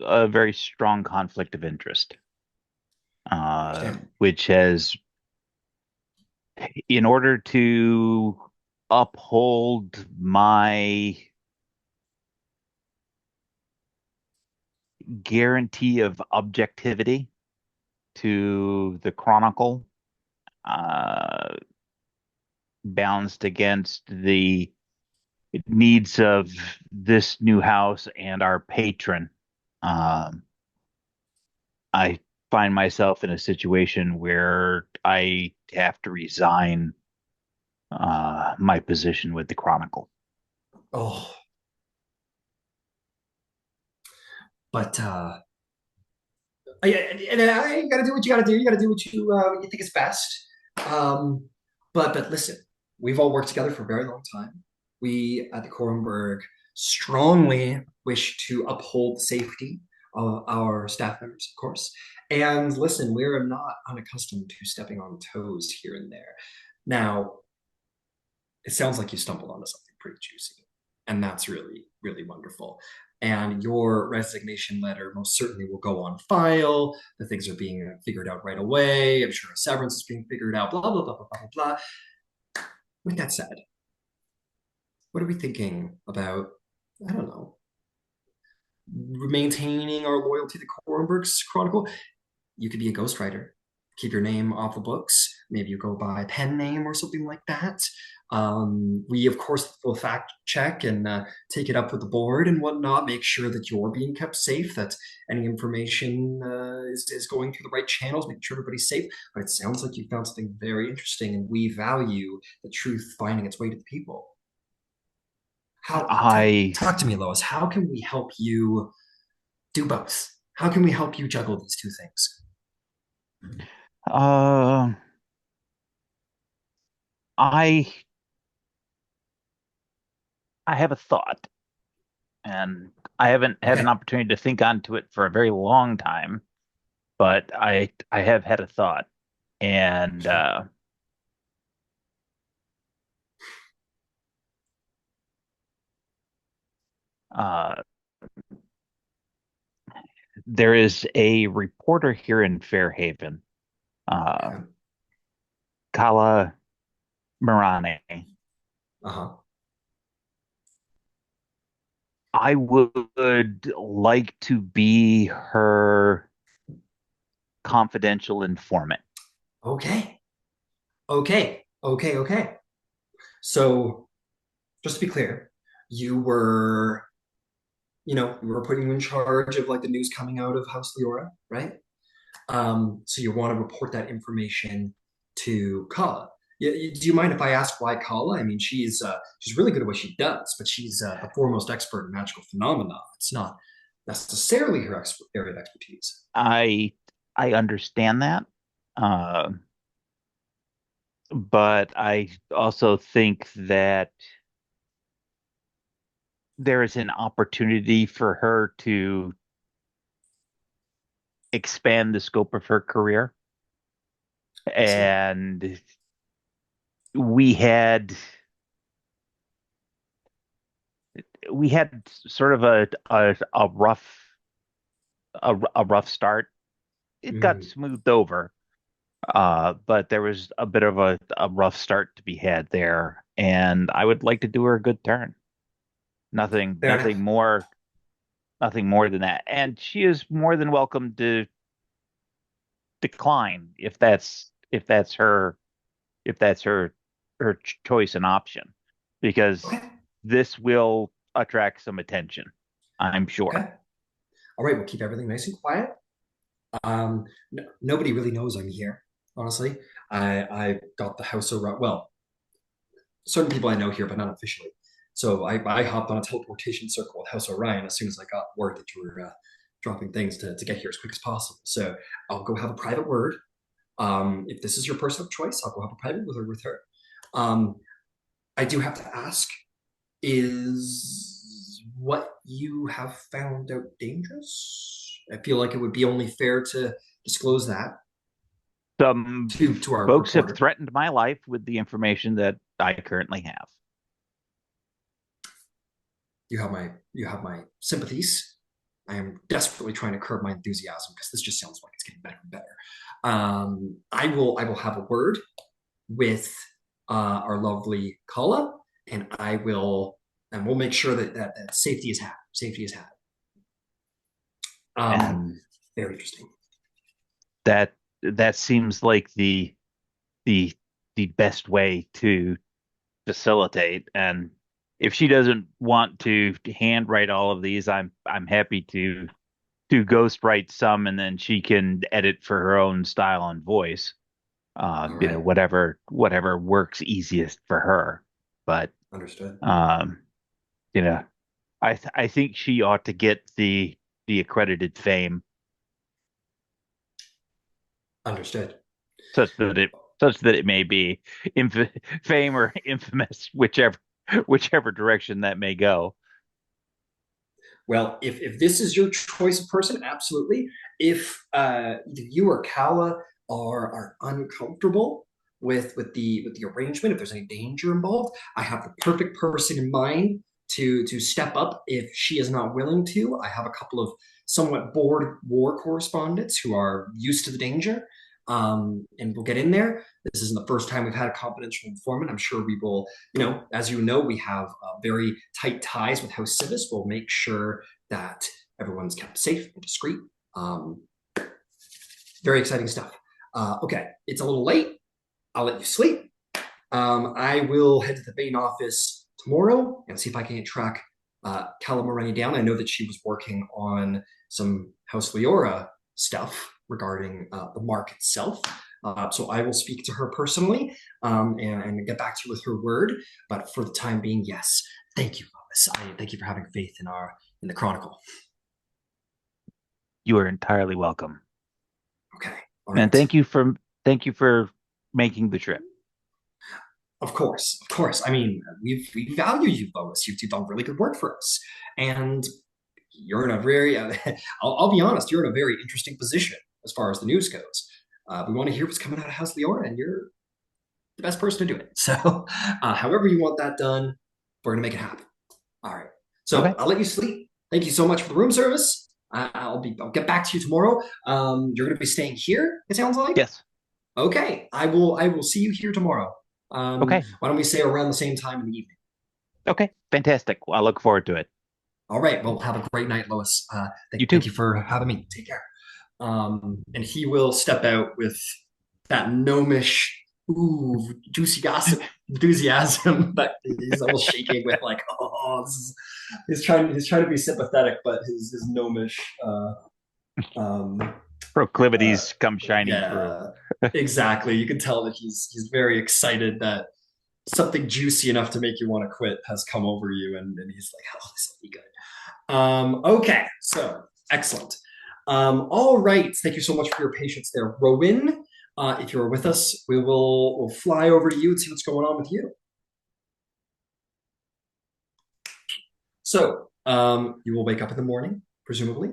a very strong conflict of interest, which has, in order to uphold my guarantee of objectivity to the Chronicle, balanced against the needs of this new house and our patron. I find myself in a situation where I have to resign my position with the Chronicle. Oh, but you got to do what you got to do. You got to do what you think is best. But listen, we've all worked together for a very long time. We at the Korenberg strongly wish to uphold the safety of our staff members, of course. And listen, we're not unaccustomed to stepping on toes here and there. Now, it sounds like you stumbled onto something pretty juicy, and that's really, really wonderful. And your resignation letter most certainly will go on file. The things are being figured out right away. I'm sure a severance is being figured out, blah, blah, blah, blah, blah, blah. With that said, what are we thinking about? I don't know. Maintaining our loyalty to Korenberg's Chronicle. You could be a ghostwriter, keep your name off the books. Maybe you go by a pen name or something like that. We, of course, will fact check and take it up with the board and whatnot, make sure that you're being kept safe, that any information is going through the right channels, making sure everybody's safe. But it sounds like you found something very interesting, and we value the truth finding its way to the people. Talk to me, Lois. How can we help you do both? How can we help you juggle these two things? I have a thought, and I haven't had an opportunity to think onto it for a very long time, but I have had a thought, and there is a reporter here in Fairhaven, Kala Marane. Uh-huh. I would like to be her confidential informant. Okay. So, just to be clear, you were putting you in charge of like the news coming out of House Leora, right? So you want to report that information to Kala. Do you mind if I ask why Kala? I mean, she's really good at what she does, but she's the foremost expert in magical phenomena. necessarily her area of expertise. I understand that, uh, but I also think that there is an opportunity for her to expand the scope of her career. I see. And we had we had sort of a rough start. It got Mm, smoothed over, but there was a bit of a rough start to be had there, and I would like to do her a good turn. Nothing, fair enough. nothing more than that. And she is more than welcome to decline if that's her choice and option, because Okay. this will attract some attention, I'm sure. Okay. All right. We'll keep everything nice and quiet. Nobody really knows I'm here. Honestly, I got the house around. Well, certain people I know here, but not officially. So I hopped on a teleportation circle with House Orion as soon as I got word that you were dropping things to get here as quick as possible. So I'll go have a private word. If this is your person of choice, I'll go have a private with her. Um, I do have to ask, is what you have found out dangerous? I feel like it would be only fair to disclose that Some to our folks have reporter. threatened my life with the information that I currently have. You have my sympathies. I am desperately trying to curb my enthusiasm because this just sounds like it's getting better and better. I will have a word with our lovely Kala, and we'll make sure that safety is had. Safety is had. And Very interesting. that seems like the the best way to facilitate. And if she doesn't want to handwrite all of these, I'm happy to ghostwrite some, and then she can edit for her own style and voice. All right, Whatever works easiest for her. But understood. um, you know, I think she ought to get the accredited fame, Understood. such that it may be inf fame or infamous, whichever direction that may go. Well, if this is your choice of person, absolutely. If either you or Kala are uncomfortable with the arrangement, if there's any danger involved, I have the perfect person in mind to step up if she is not willing to. I have a couple of somewhat bored war correspondents who are used to the danger, and we'll get in there. This isn't the first time we've had a confidential informant. I'm sure we will, as you know, we have very tight ties with House Civis. We'll make sure that everyone's kept safe and discreet. Um, very exciting stuff. Okay, it's a little late. I'll let you sleep. I will head to the Bain office tomorrow and see if I can track Calamoreni down. I know that she was working on some House Leora stuff regarding the mark itself. So I will speak to her personally and get back to you with her word. But for the time being, yes, thank you, Lois. Thank you for having faith in the Chronicle. You are entirely welcome. Okay, all And right. thank you for making the trip. Of course, of course. I mean, we value you, Lois. You've done really good work for us, and you're in a very. I'll be honest. You're in a very interesting position as far as the news goes. We want to hear what's coming out of House Leora, and you're the best person to do it. So, however you want that done, we're gonna make it happen. All right. So Okay. I'll let you sleep. Thank you so much for the room service. I'll get back to you tomorrow. You're gonna be staying here. It sounds like. Yes. Okay. I will see you here tomorrow. Okay. Why don't we say around the same time in the evening? Okay. Fantastic. Well, I look forward to it. All right. Well, have a great night, Lois. You Thank too. you for having me. Take care. And he will step out with that gnomish, juicy gossip enthusiasm, but he's almost shaking with like, he's trying to be sympathetic, but his gnomish, um, Proclivities come shining through. yeah, exactly. You can tell that he's very excited that something juicy enough to make you want to quit has come over you, and he's like, oh, this will be good. Okay, so excellent. All right, thank you so much for your patience there, Rowan. If you're with us, we'll fly over to you and see what's going on with you. So, you will wake up in the morning, presumably.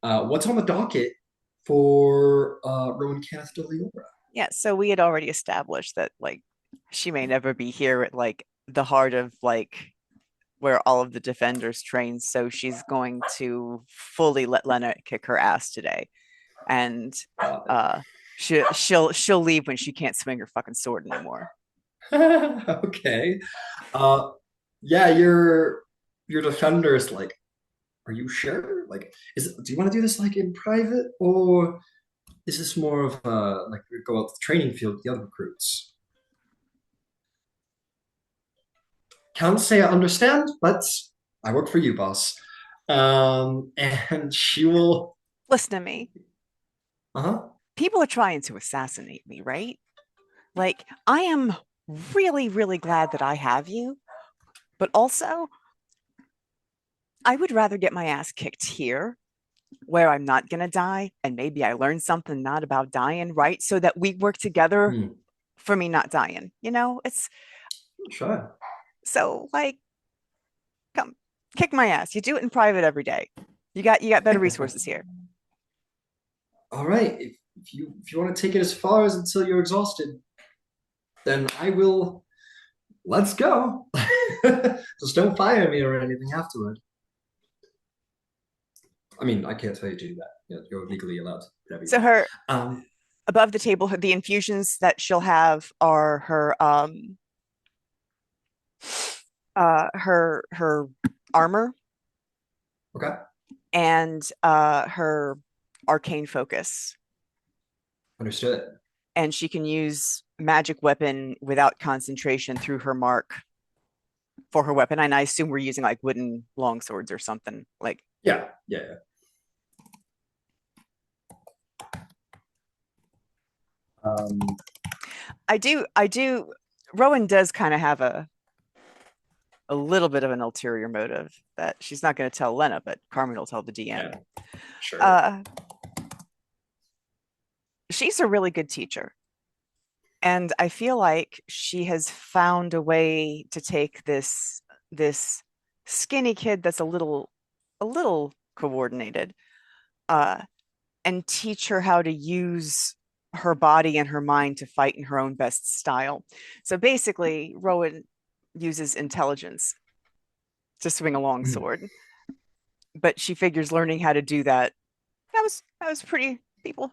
What's on the docket for Rowan Karnath de Leora? Yeah, so we had already established that like she may never be here at like the heart of like where all of the defenders train, so she's going to fully let Lena kick her ass today. And uh she'll leave when she can't swing her fucking sword anymore. Okay. Uh, yeah, your defender is like, are you sure? Like, do you want to do this like in private, or is this more of like we go out to the training field with the other recruits? Can't say I understand, but I work for you, boss. And she will. Listen to me. Uh-huh. People are trying to assassinate me, right? Like, I am really, really glad that I have you, but also I would rather get my ass kicked here where I'm not gonna die, and maybe I learn something not about dying, right? So that we work together Hmm. for me not dying. It's Sure. so like, come kick my ass. You do it in private every day. You got better resources here. All right. If you want to take it as far as until you're exhausted, then I will. Let's go. Just don't fire me or anything afterward. I mean, I can't tell you to do that. You're legally allowed to do whatever you So want. her Um, above the table, the infusions that she'll have are her armor okay, and her arcane focus. understood. And she can use magic weapon without concentration through her mark for her weapon. And I assume we're using like wooden longswords or something. Like, Yeah, yeah. Um, I do. Rowan does kind of have a little bit of an ulterior motive that she's not going to tell Lena, but Carmen will tell the DM. yeah, sure. She's a really good teacher. And I feel like she has found a way to take this skinny kid that's a little coordinated, uh, and teach her how to use her body and her mind to fight in her own best style. So basically, Rowan uses intelligence to swing a long Mhm. sword, but she figures learning how to do that was pretty people.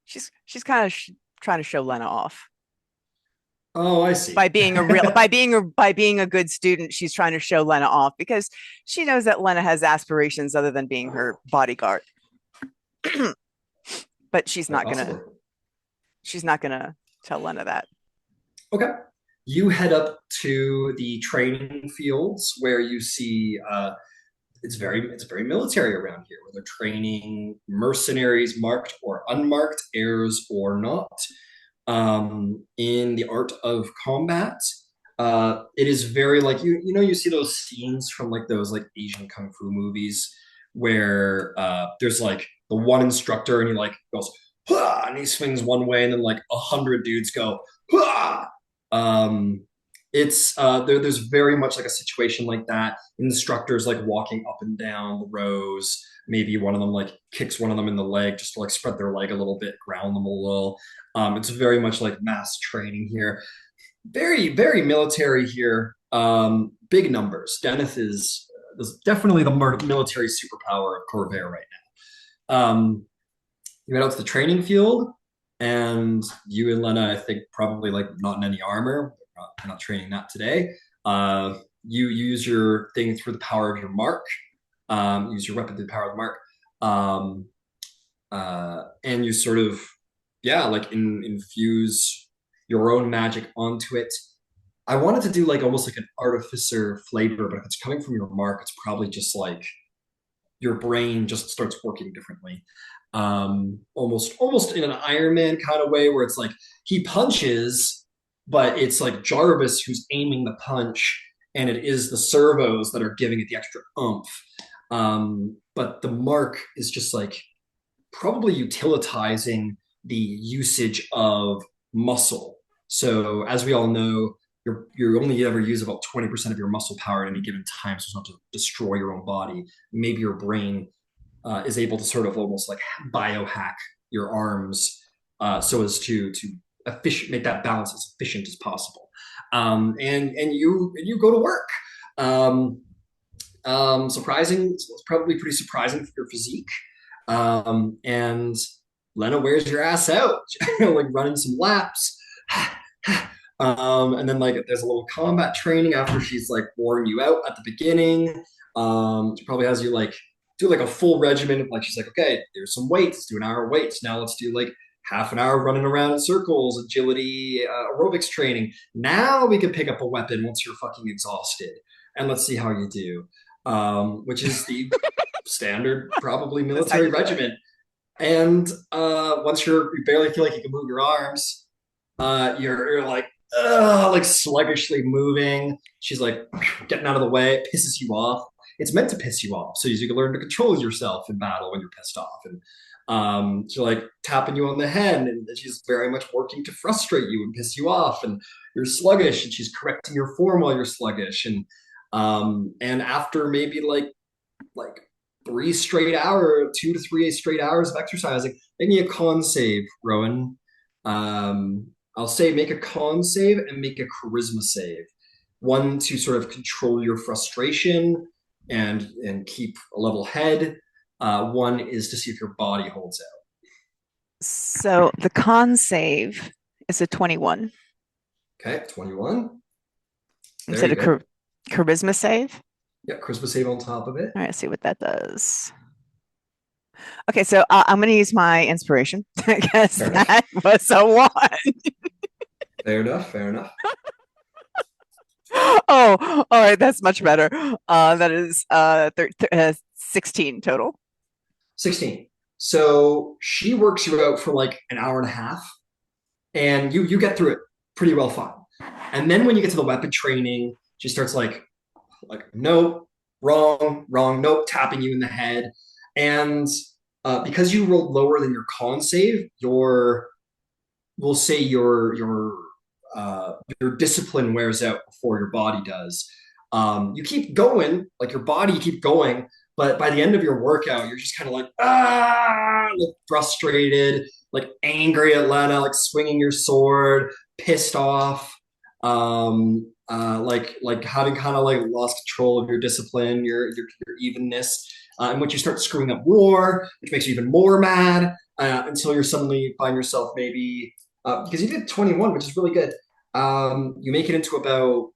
She's kind of trying to show Lena off Oh, I see. by being a real by being a good student. She's trying to show Lena off because she knows that Lena has aspirations other than being her bodyguard. But she's Quite not possibly. gonna tell Lena that. Okay. You head up to the training fields where you see it's very military around here, where they're training mercenaries, marked or unmarked, heirs or not, in the art of combat. It is very like you see those scenes from like those like Asian kung fu movies where there's like the one instructor and he like goes "Hua!" and he swings one way and then like 100 dudes go "Hua!" Um, there's very much like a situation like that. Instructors like walking up and down the rows. Maybe one of them like kicks one of them in the leg just to like spread their leg a little bit, ground them a little. It's very much like mass training here. Very, very military here. Big numbers. Deneth is definitely the military superpower of Corvair right now. You head out to the training field, and you and Lena, I think, probably like not in any armor. We're not training that today. You use your thing through the power of your mark. Use your weapon through the power of the mark. And you sort of, yeah, like infuse your own magic onto it. I wanted to do like almost like an artificer flavor, but if it's coming from your mark, it's probably just like your brain just starts working differently. Almost in an Iron Man kind of way, where it's like he punches, but it's like Jarvis who's aiming the punch, and it is the servos that are giving it the extra oomph. But the mark is just like probably utilitizing the usage of muscle. So as we all know, you only ever use about 20% of your muscle power at any given time, so it's not to destroy your own body. Maybe your brain is able to sort of almost like biohack your arms so as to make that balance as efficient as possible. And you go to work. Surprising, it's probably pretty surprising for your physique. And Lena wears your ass out, like running some laps. And then like there's a little combat training after she's like worn you out at the beginning. She probably has you like do like a full regimen of like she's like, okay, there's some weights, let's do an hour of weights. Now let's do like half an hour running around in circles, agility, aerobics training. Now we can pick up a weapon once you're fucking exhausted. And let's see how you do. Which is the standard, probably military regimen. And once you barely feel like you can move your arms, you're like sluggishly moving. She's like getting out of the way. It pisses you off. It's meant to piss you off, so you can learn to control yourself in battle when you're pissed off. And she's like tapping you on the head, and she's very much working to frustrate you and piss you off. And you're sluggish, and she's correcting your form while you're sluggish. And after maybe like 2 to 3 straight hours of exercising, make me a con save, Rowan. I'll say make a con save and make a charisma save. One to sort of control your frustration and keep a level head. One is to see if your body holds out. So the con save is a 21. Okay, 21. Instead of charisma save? Yeah, charisma save on top of it. All right, let's see what that does. Okay, so I'm going to use my inspiration. I guess that was a 1. Fair enough. Oh, all right, that's much better. That is 16 total. 16. So she works you out for like an hour and a half, and you get through it pretty well fine. And then when you get to the weapon training, she starts like nope, wrong, nope, tapping you in the head. And because you rolled lower than your con save, your discipline wears out before your body does. You keep going, like your body, you keep going, but by the end of your workout, you're just kind of like frustrated, like angry at Lena, like swinging your sword, pissed off, like having kind of like lost control of your discipline, your evenness. And once you start screwing up war, which makes you even more mad, until you suddenly find yourself maybe because you did 21, which is really good. You make it into about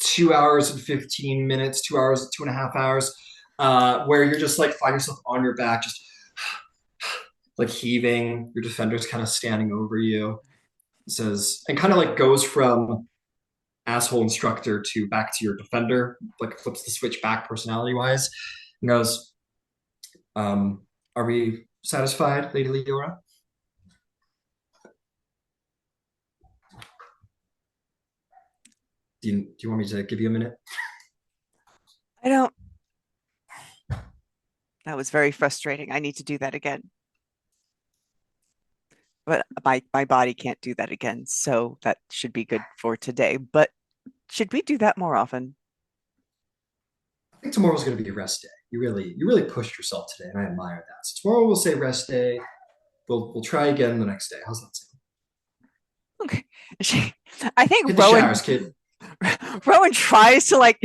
2 hours and 15 minutes, 2 hours, 2.5 hours, where you're just like find yourself on your back, just like heaving. Your defender's kind of standing over you. It says, and kind of like goes from asshole instructor to back to your defender, like flips the switch back personality wise, and goes, are we satisfied, Lady Leora? Do you want me to give you a minute? I don't. That was very frustrating. I need to do that again. But my body can't do that again, so that should be good for today. But should we do that more often? I think tomorrow's going to be a rest day. You really pushed yourself today, and I admire that. So tomorrow we'll say rest day. We'll try again the next day. How's that sound? Okay. I think Hit the showers, kid. Rowan tries to like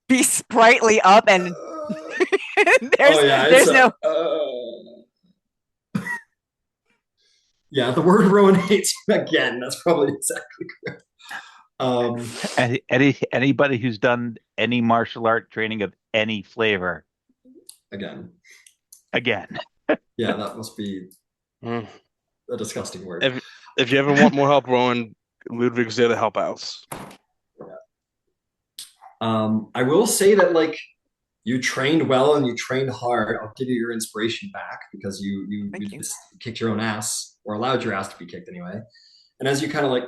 be sprightly up, and there's no. Yeah, the word Rowan hates again. That's probably exactly correct. Anybody who's done any martial art training of any flavor. Again. Yeah, that must be a disgusting word. If you ever want more help, Rowan, Ludvig's there to help out. I will say that like you trained well and you trained hard. I'll give you your inspiration back because you just kicked your own ass, or allowed your ass to be kicked anyway. And as you kind of like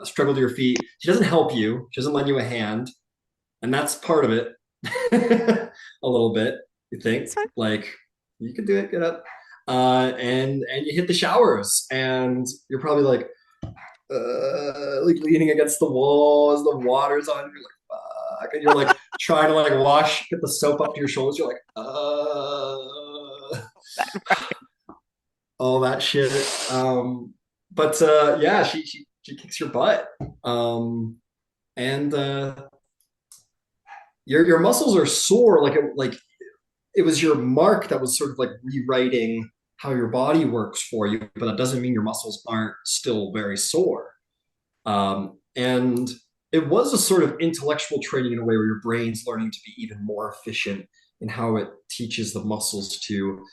struggle to your feet, she doesn't help you. She doesn't lend you a hand, and that's part of it. a little bit. You think It's fine. like you can do it, get up, and you hit the showers, and you're probably like leaning against the wall as the water's on. You're like, fuck, and you're like trying to like wash, get the soap up to your shoulders. You're like, all that shit. But yeah, she kicks your butt. And your muscles are sore, it was your mark that was sort of like rewriting how your body works for you, but that doesn't mean your muscles aren't still very sore. And it was a sort of intellectual training in a way where your brain's learning to be even more efficient in how it teaches the muscles to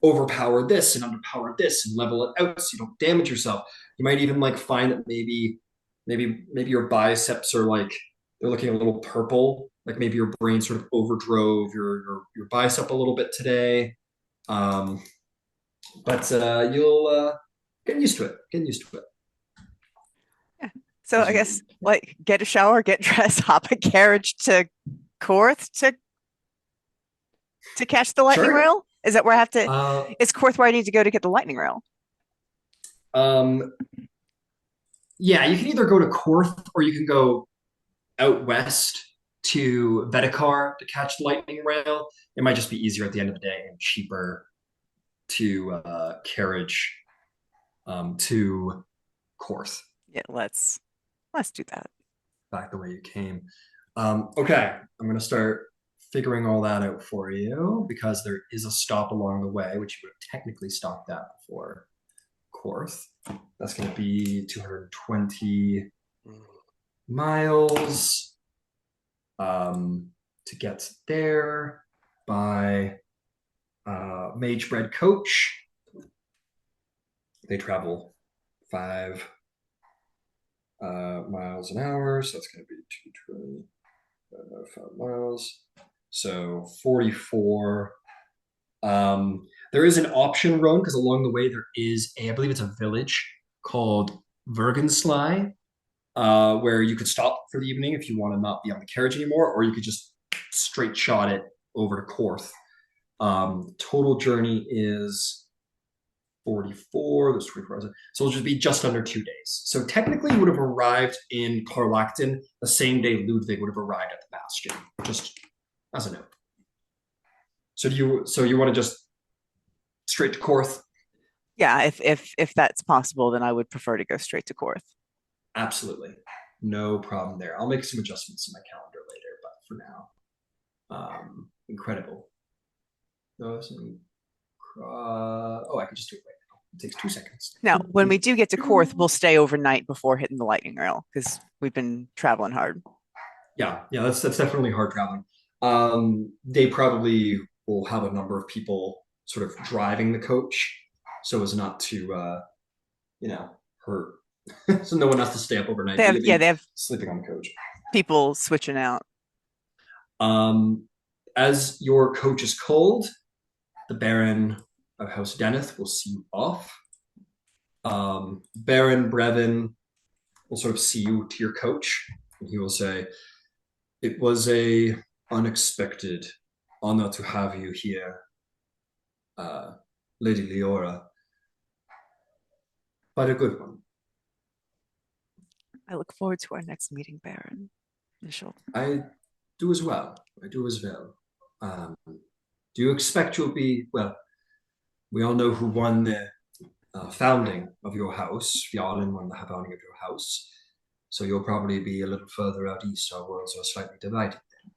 overpower this and underpower this and level it out so you don't damage yourself. You might even like find that maybe your biceps are like they're looking a little purple. Like maybe your brain sort of overdrove your bicep a little bit today. Um, but you'll get used to it. Get used to it. So I guess like get a shower, get dressed, hop a carriage to Korth to catch the lightning Sure. rail. Is that where I have to? Uh, Is Korth where I need to go to get the lightning rail? um, yeah, you can either go to Korth or you can go out west to Vedekar to catch the lightning rail. It might just be easier at the end of the day and cheaper to carriage to Korth Yeah, let's do that. back the way you came. Okay, I'm gonna start figuring all that out for you because there is a stop along the way, which you would have technically stopped at before Korth. That's gonna be 220 miles to get there by Mage Bread coach. They travel 5 miles an hour, so that's going to be 220 5 miles. So 44. There is an option, Roan, because along the way there is I believe it's a village called Vergensly, where you could stop for the evening if you want to not be on the carriage anymore, or you could just straight shot it over to Korth. Total journey is 44. There's 24 hours. So it'll just be just under 2 days. So technically, you would have arrived in Karlakten the same day Ludvig would have arrived at the Bastion. Just as a note. So you want to just straight to Korth? Yeah, if that's possible, then I would prefer to go straight to Korth. Absolutely. No problem there. I'll make some adjustments in my calendar later, but for now, incredible. I can just do it right now. It takes 2 seconds. Now, when we do get to Korth, we'll stay overnight before hitting the lightning rail because we've been traveling hard. Yeah, that's definitely hard traveling. They probably will have a number of people sort of driving the coach so as not to hurt. So no one has to stay up overnight. They have sleeping on the coach. People switching out. As your coach is called, the Baron of House Deneth will see you off. Baron Brevin will sort of see you to your coach, and he will say, "It was a unexpected honor to have you here, Lady Leora, but a good one." I look forward to our next meeting, Baron. Initial. I do as well. Do you expect you'll be, well, we all know who won the founding of your house. Fjallen won the founding of your house. So you'll probably be a little further out east. Our worlds are slightly divided then,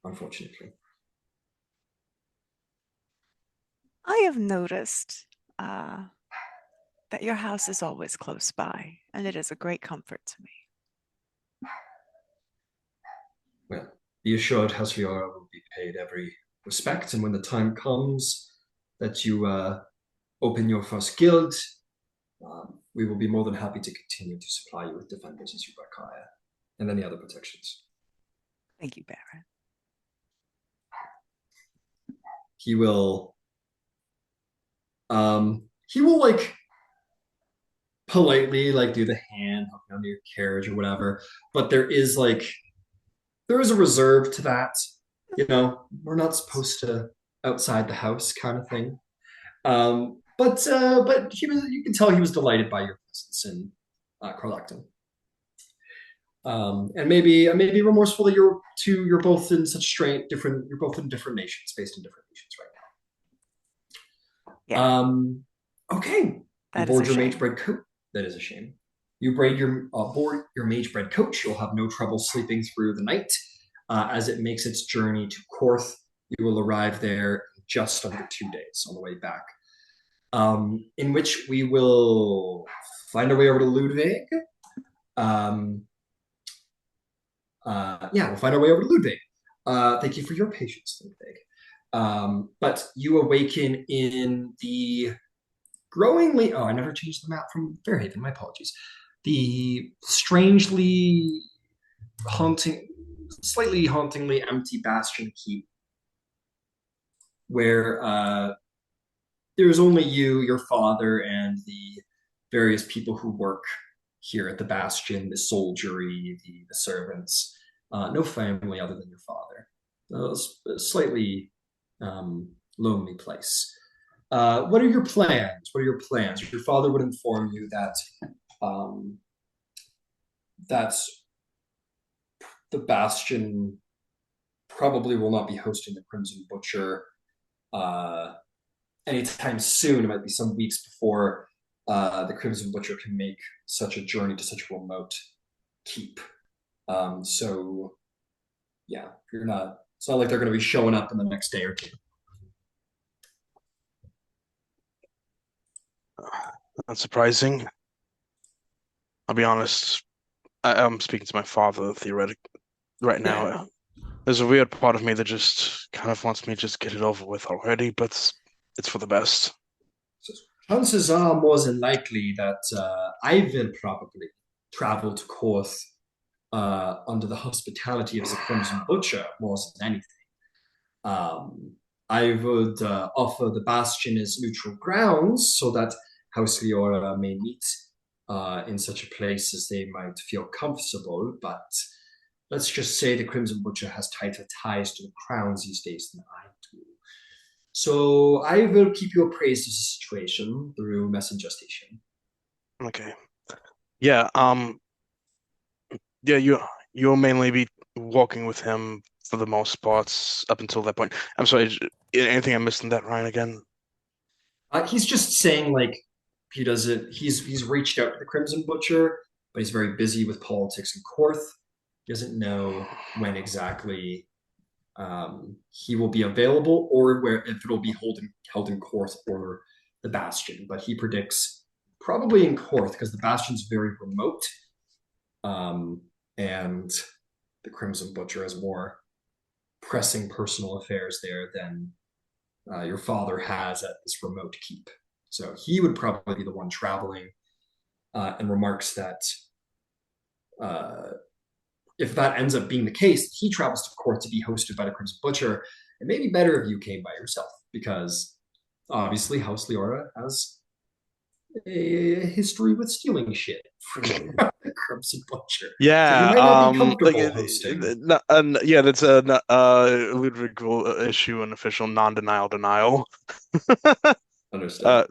unfortunately. I have noticed that your house is always close by, and it is a great comfort to me. Well, be assured House Leora will be paid every respect, and when the time comes that you open your first guild, we will be more than happy to continue to supply you with defenders as you require, and any other protections. Thank you, Baron. He will like politely like do the hand hooking onto your carriage or whatever, but there is a reserve to that. we're not supposed to outside the house kind of thing. But you can tell he was delighted by your presence in Carlecton. And maybe remorseful that you're both in such you're both in different nations, based in different nations right Yeah, now. Okay. You that is a board your mage shame. bread coat. That is a shame. You board your mage bread coach. You'll have no trouble sleeping through the night. As it makes its journey to Korth, you will arrive there in just under 2 days on the way back. In which we will find our way over to Ludwig. We'll find our way over to Ludwig. Thank you for your patience, Ludwig. But you awaken in the growingly. Oh, I never changed the map from Fairhaven. My apologies. The strangely slightly hauntingly empty Bastion Keep, where there's only you, your father, and the various people who work here at the Bastion, the soldiery, the servants. No family other than your father. A slightly lonely place. What are your plans? What are your plans? Your father would inform you that that's the Bastion probably will not be hosting the Crimson Butcher anytime soon. It might be some weeks before the Crimson Butcher can make such a journey to such a remote keep. So, yeah, you're not. It's not like they're going to be showing up in the next day or two. Not surprising. I'll be honest. I'm speaking to my father theoretically right now. There's a weird part of me that just kind of wants me to just get it over with already, but it's for the best. So chances are more than likely that I will probably travel to Korth under the hospitality of the Crimson Butcher more than anything. I would offer the Bastion as neutral grounds so that House Leora may meet in such a place as they might feel comfortable, but let's just say the Crimson Butcher has tighter ties to the crowns these days than I do. So I will keep you appraised of the situation through messenger station. Okay. Yeah, yeah, you'll mainly be walking with him for the most parts up until that point. I'm sorry, anything I missed in that, Ryan, again? He's just saying like he doesn't. He's reached out to the Crimson Butcher, but he's very busy with politics in Korth. He doesn't know when exactly he will be available or where if it'll be held in Korth or the Bastion. But he predicts probably in Korth because the Bastion's very remote, and the Crimson Butcher has more pressing personal affairs there than your father has at this remote keep. So he would probably be the one traveling, and remarks that uh, if that ends up being the case, he travels to court to be hosted by the Crimson Butcher. It may be better if you came by yourself because obviously House Leora has a history with stealing shit from the Crimson Butcher. So he Yeah, might not be comfortable hosting. yeah, that's a Ludwig will issue an official non-denial denial. Understood.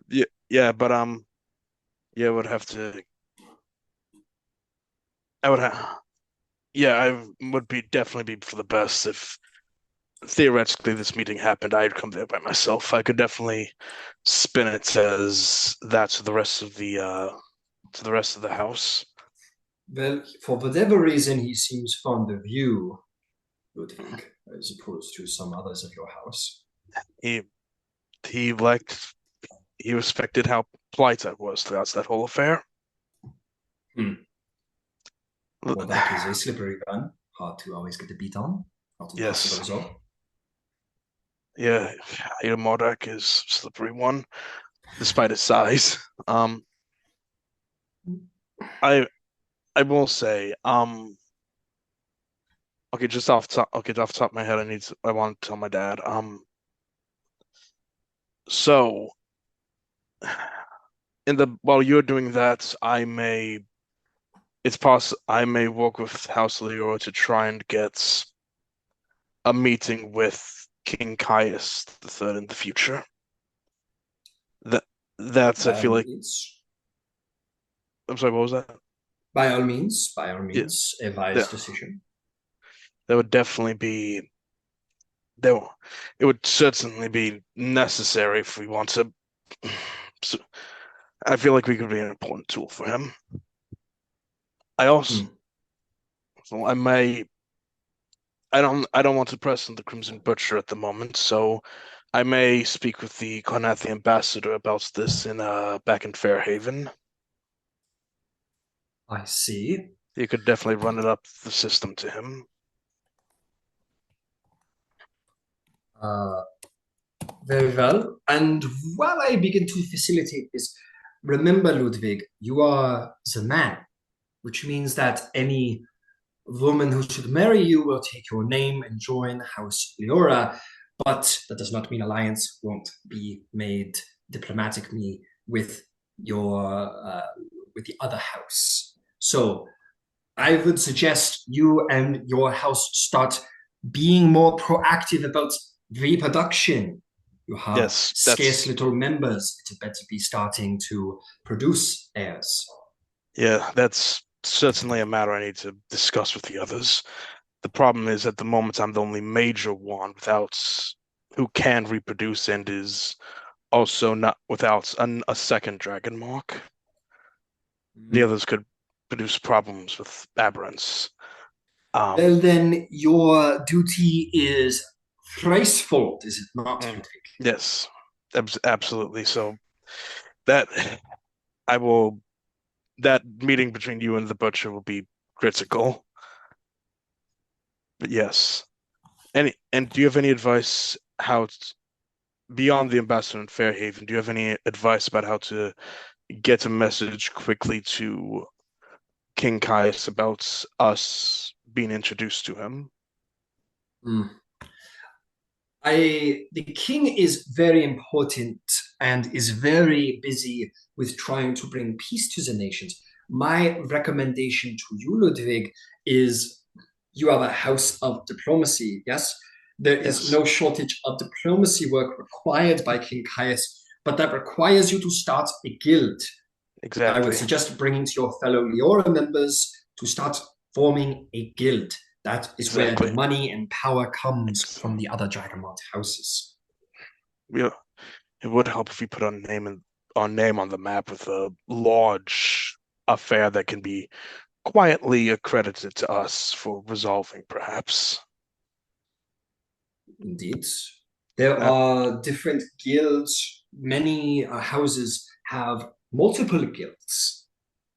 Yeah, but yeah, I would have, yeah, I would be definitely be for the best if theoretically this meeting happened. I'd come there by myself. I could definitely spin it as that to the rest of the house. Well, for whatever reason, he seems fond of you, Ludwig, as opposed to some others of your house. He he liked he respected how polite I was throughout that whole affair. Hmm. Well, that is a slippery gun. Hard to always get a beat on. Not impossible Yes. as well. Yeah, Heir Mordek is a slippery one, despite his size. I I will say, okay, off the top of my head, I want to tell my dad. So while you're doing that, I may work with House Leo to try and get a meeting with King Caius the Third in the future. That that's I By all feel like means. I'm sorry, what was that? By all Yeah, means, a wise yeah. decision. That would definitely be there. It would certainly be necessary if we want to. So, I feel like we could be an important tool for him. I also, Hmm. so I may, I don't want to press on the Crimson Butcher at the moment, so I may speak with the Karnath ambassador about this in back in Fairhaven. I see. You could definitely run it up the system to him. Uh, Very well. And while I begin to facilitate this, remember, Ludwig, you are the man, which means that any woman who should marry you will take your name and join House Leora, but that does not mean alliance won't be made diplomatically with your with the other house. So I would suggest you and your house start being more proactive about reproduction. You have Yes, scarce that's little members. It better be starting to produce heirs. yeah, that's certainly a matter I need to discuss with the others. The problem is at the moment I'm the only major one without who can reproduce and is also not without a second dragon mark. The others could produce problems with aberrants. Well, Um, then your duty is thricefold, is it not, mm, Ludwig? yes, absolutely. So that I will that meeting between you and the butcher will be critical. But yes. And do you have any advice beyond the ambassador in Fairhaven, do you have any advice about how to get a message quickly to King Caius about us being introduced to him? Mm. The king is very important and is very busy with trying to bring peace to the nations. My recommendation to you, Ludwig, is you are a house of diplomacy. Yes, there is Yes, no shortage of diplomacy work required by King Caius, but that requires you to start a guild. I would exactly. suggest bringing to your fellow Leora members to start forming a guild. That is where the Exactly. money and power comes Ex- from the other Dragonmart houses. Yeah, it would help if we put our name on the map with a large affair that can be quietly accredited to us for resolving, perhaps. Indeed. There Uh, are different guilds. Many houses have multiple guilds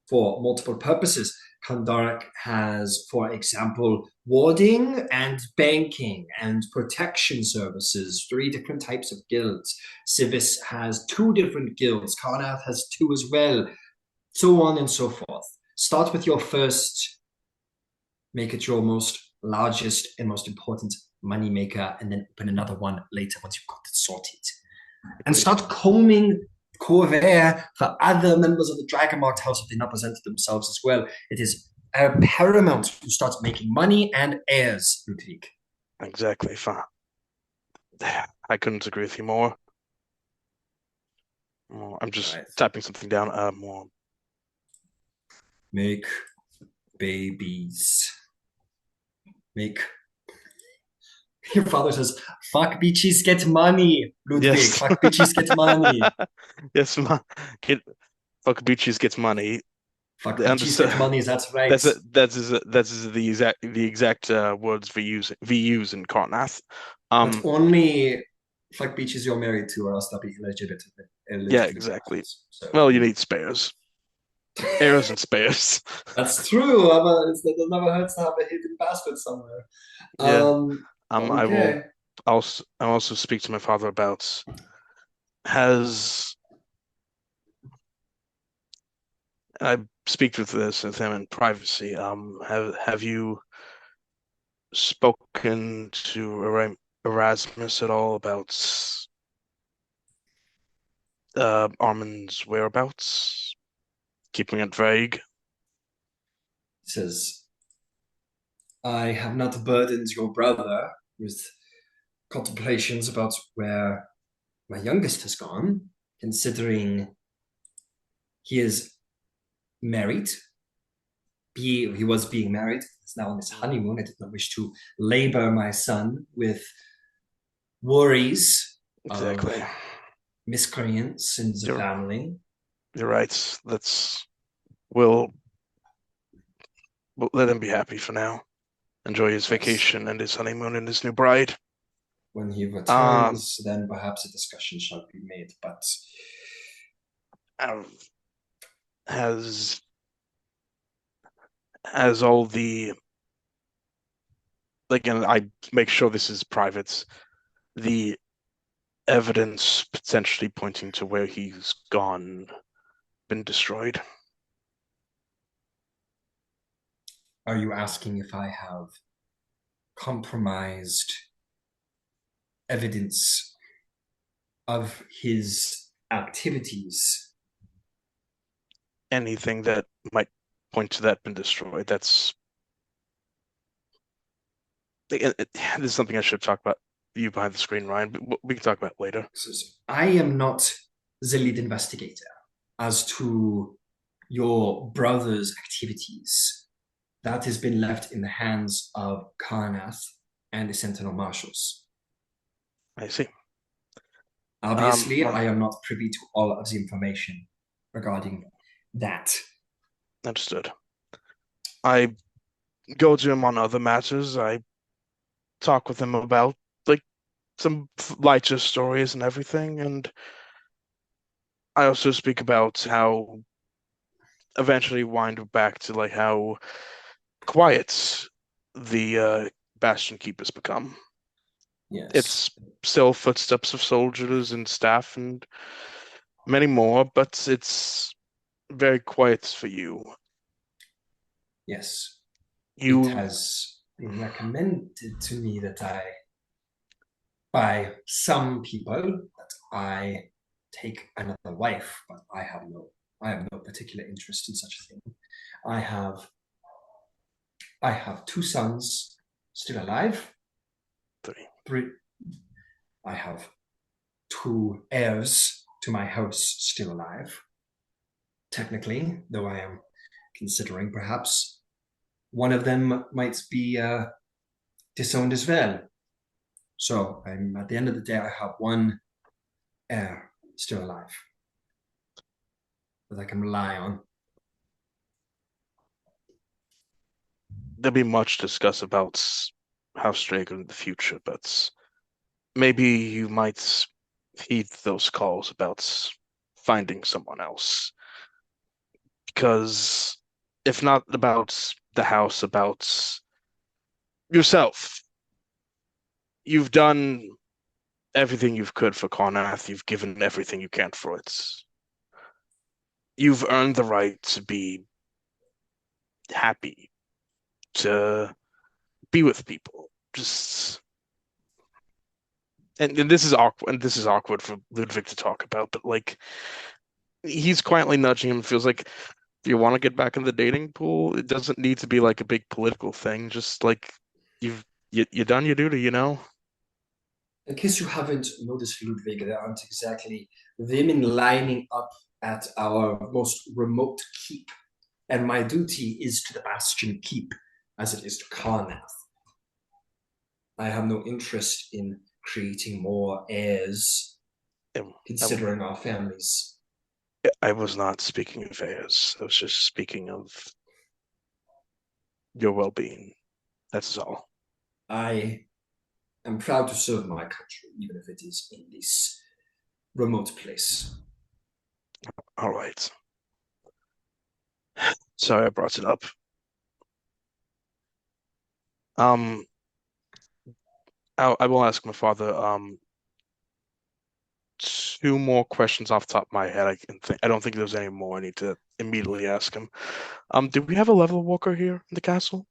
for multiple purposes. Kandarak has, for example, warding and banking and protection services, three different types of guilds. Civis has two different guilds. Karnath has two as well, so on and so forth. Start with your first, make it your most largest and most important money maker, and then open another one later once you've got it sorted. And agreed. start combing Corvair for other members of the Dragonmarked house if they not presented themselves as well. It is paramount to start making money and heirs, Ludwig. Exactly. Fine. I couldn't agree with you more. I'm just Right. typing something down. More. Make babies. Make. Your father says, fuck bitches, get money, Ludwig. Yes. Fuck bitches, get money. Yes, get Fukabuchi's gets money. Fuck They bitches, get understand. money. That's right. That is the exact words we use in Karnath. But Um, only fuck bitches you're married to, or else they'll be yeah, illegitimate exactly. wives. So, Well, you you know. need spares, heirs and spares. That's true. It never hurts to have a hidden bastard somewhere. Yeah. I will. Okay. I'll also speak to my father about has I speak with this with him in privacy. Have you spoken to Erasmus at all about Armin's whereabouts? Keeping it vague. He says, I have not burdened your brother with contemplations about where my youngest has gone, considering he is married. He was being married. He's now on his honeymoon. I did not wish to labor my son with worries Exactly. of miscreants in the You're- family. You're right. We'll let him be happy for now. Enjoy his vacation and his honeymoon and his new bride. When he returns, then perhaps a discussion shall be made. But has all the, again, I make sure this is private, the evidence potentially pointing to where he's gone been destroyed? are you asking if I have compromised evidence of his activities? Anything that might point to that been destroyed. This is something I should talk about you behind the screen, Ryan, but we can talk about it later. I am not the lead investigator as to your brother's activities. That has been left in the hands of Karnath and the Sentinel Marshals. I see. Obviously, Well, I am not privy to all of the information regarding that. Understood. I go to him on other matters. I talk with him about some lighter stories and everything, and I also speak about how eventually wind back to how quiet the Bastion Keep has become. Yes. It's still footsteps of soldiers and staff and many more, but it's very quiet for you. Yes. You It has been recommended to me that by some people, that I take another wife, but I have no particular interest in such a thing. I have two sons still alive. Three. I have two heirs to my house still alive. Technically, though I am considering perhaps one of them might be disowned as well. So at the end of the day, I have one heir still alive that I can rely on. There'll be much discuss about House Dragon in the future, but maybe you might heed those calls about finding someone else. Because if not about the house, about yourself. You've done everything you could for Karnath. You've given everything you can for it. You've earned the right to be happy, to be with people. Just and this is awkward. And this is awkward for Ludvig to talk about. But he's quietly nudging him. Feels like if you want to get back in the dating pool, it doesn't need to be a big political thing. Just you done your duty, In case you haven't noticed, Ludwig, there aren't exactly women lining up at our most remote keep. And my duty is to the Bastion Keep, as it is to Karnath. I have no interest in creating more heirs, considering our families. I was not speaking of heirs. I was just speaking of your well-being. That's all. I am proud to serve my country, even if it is in this remote place. All right. Sorry I brought it up. I will ask my father two more questions off the top of my head. I don't think there's any more I need to immediately ask him. Do we have a leather walker here in the castle?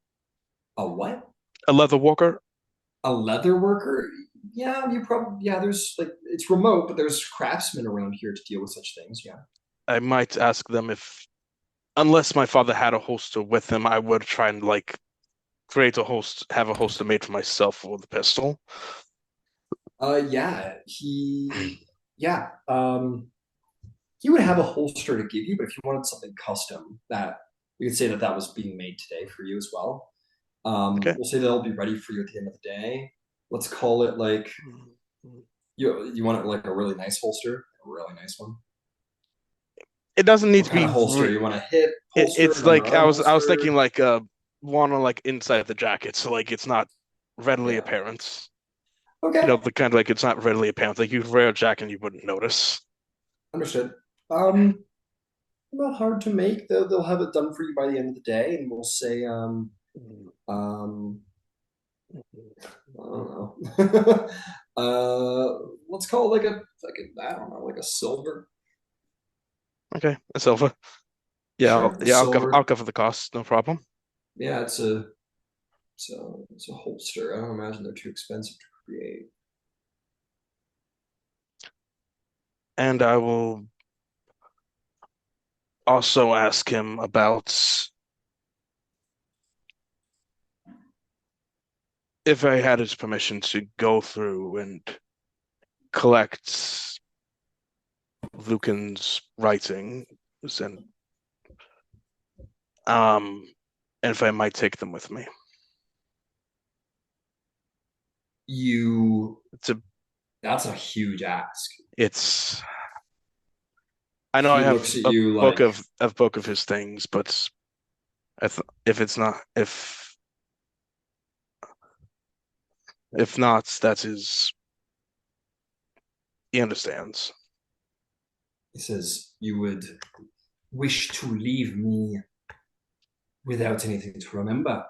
A what? A leather walker? A leather worker? Yeah, there's it's remote, but there's craftsmen around here to deal with such things, yeah. I might ask them if, unless my father had a holster with him, I would try and have a holster made for myself for the pistol? Yeah, yeah. He would have a holster to give you, but if you wanted something custom, that you could say that that was being made today for you as well. Okay. We'll say they'll be ready for you at the end of the day. Let's call it like you want it like a really nice holster, a really nice one. It doesn't need What to kind be. of holster? You want a hip holster, It's an like underarm I was thinking holster? like one on like inside the jacket, so like it's not readily Yeah. apparent. Okay, The kind of like it's not readily apparent. Like you'd wear a jacket and you wouldn't notice. understood. Not hard to make. They'll have it done for you by the end of the day, and we'll say um I don't know. Let's call it like a I don't know, like a silver. Okay, a silver. Sure, a I'll silver. cover the cost, no problem. Yeah, it's a holster. I don't imagine they're too expensive to create. And I will also ask him about if I had his permission to go through and collect Lucan's writings and um and if I might take them with me. You It's a That's a huge ask. it's I know I He have looks at you like, a book of his things, but if it's not if not, that is he understands. he says, you would wish to leave me without anything to remember,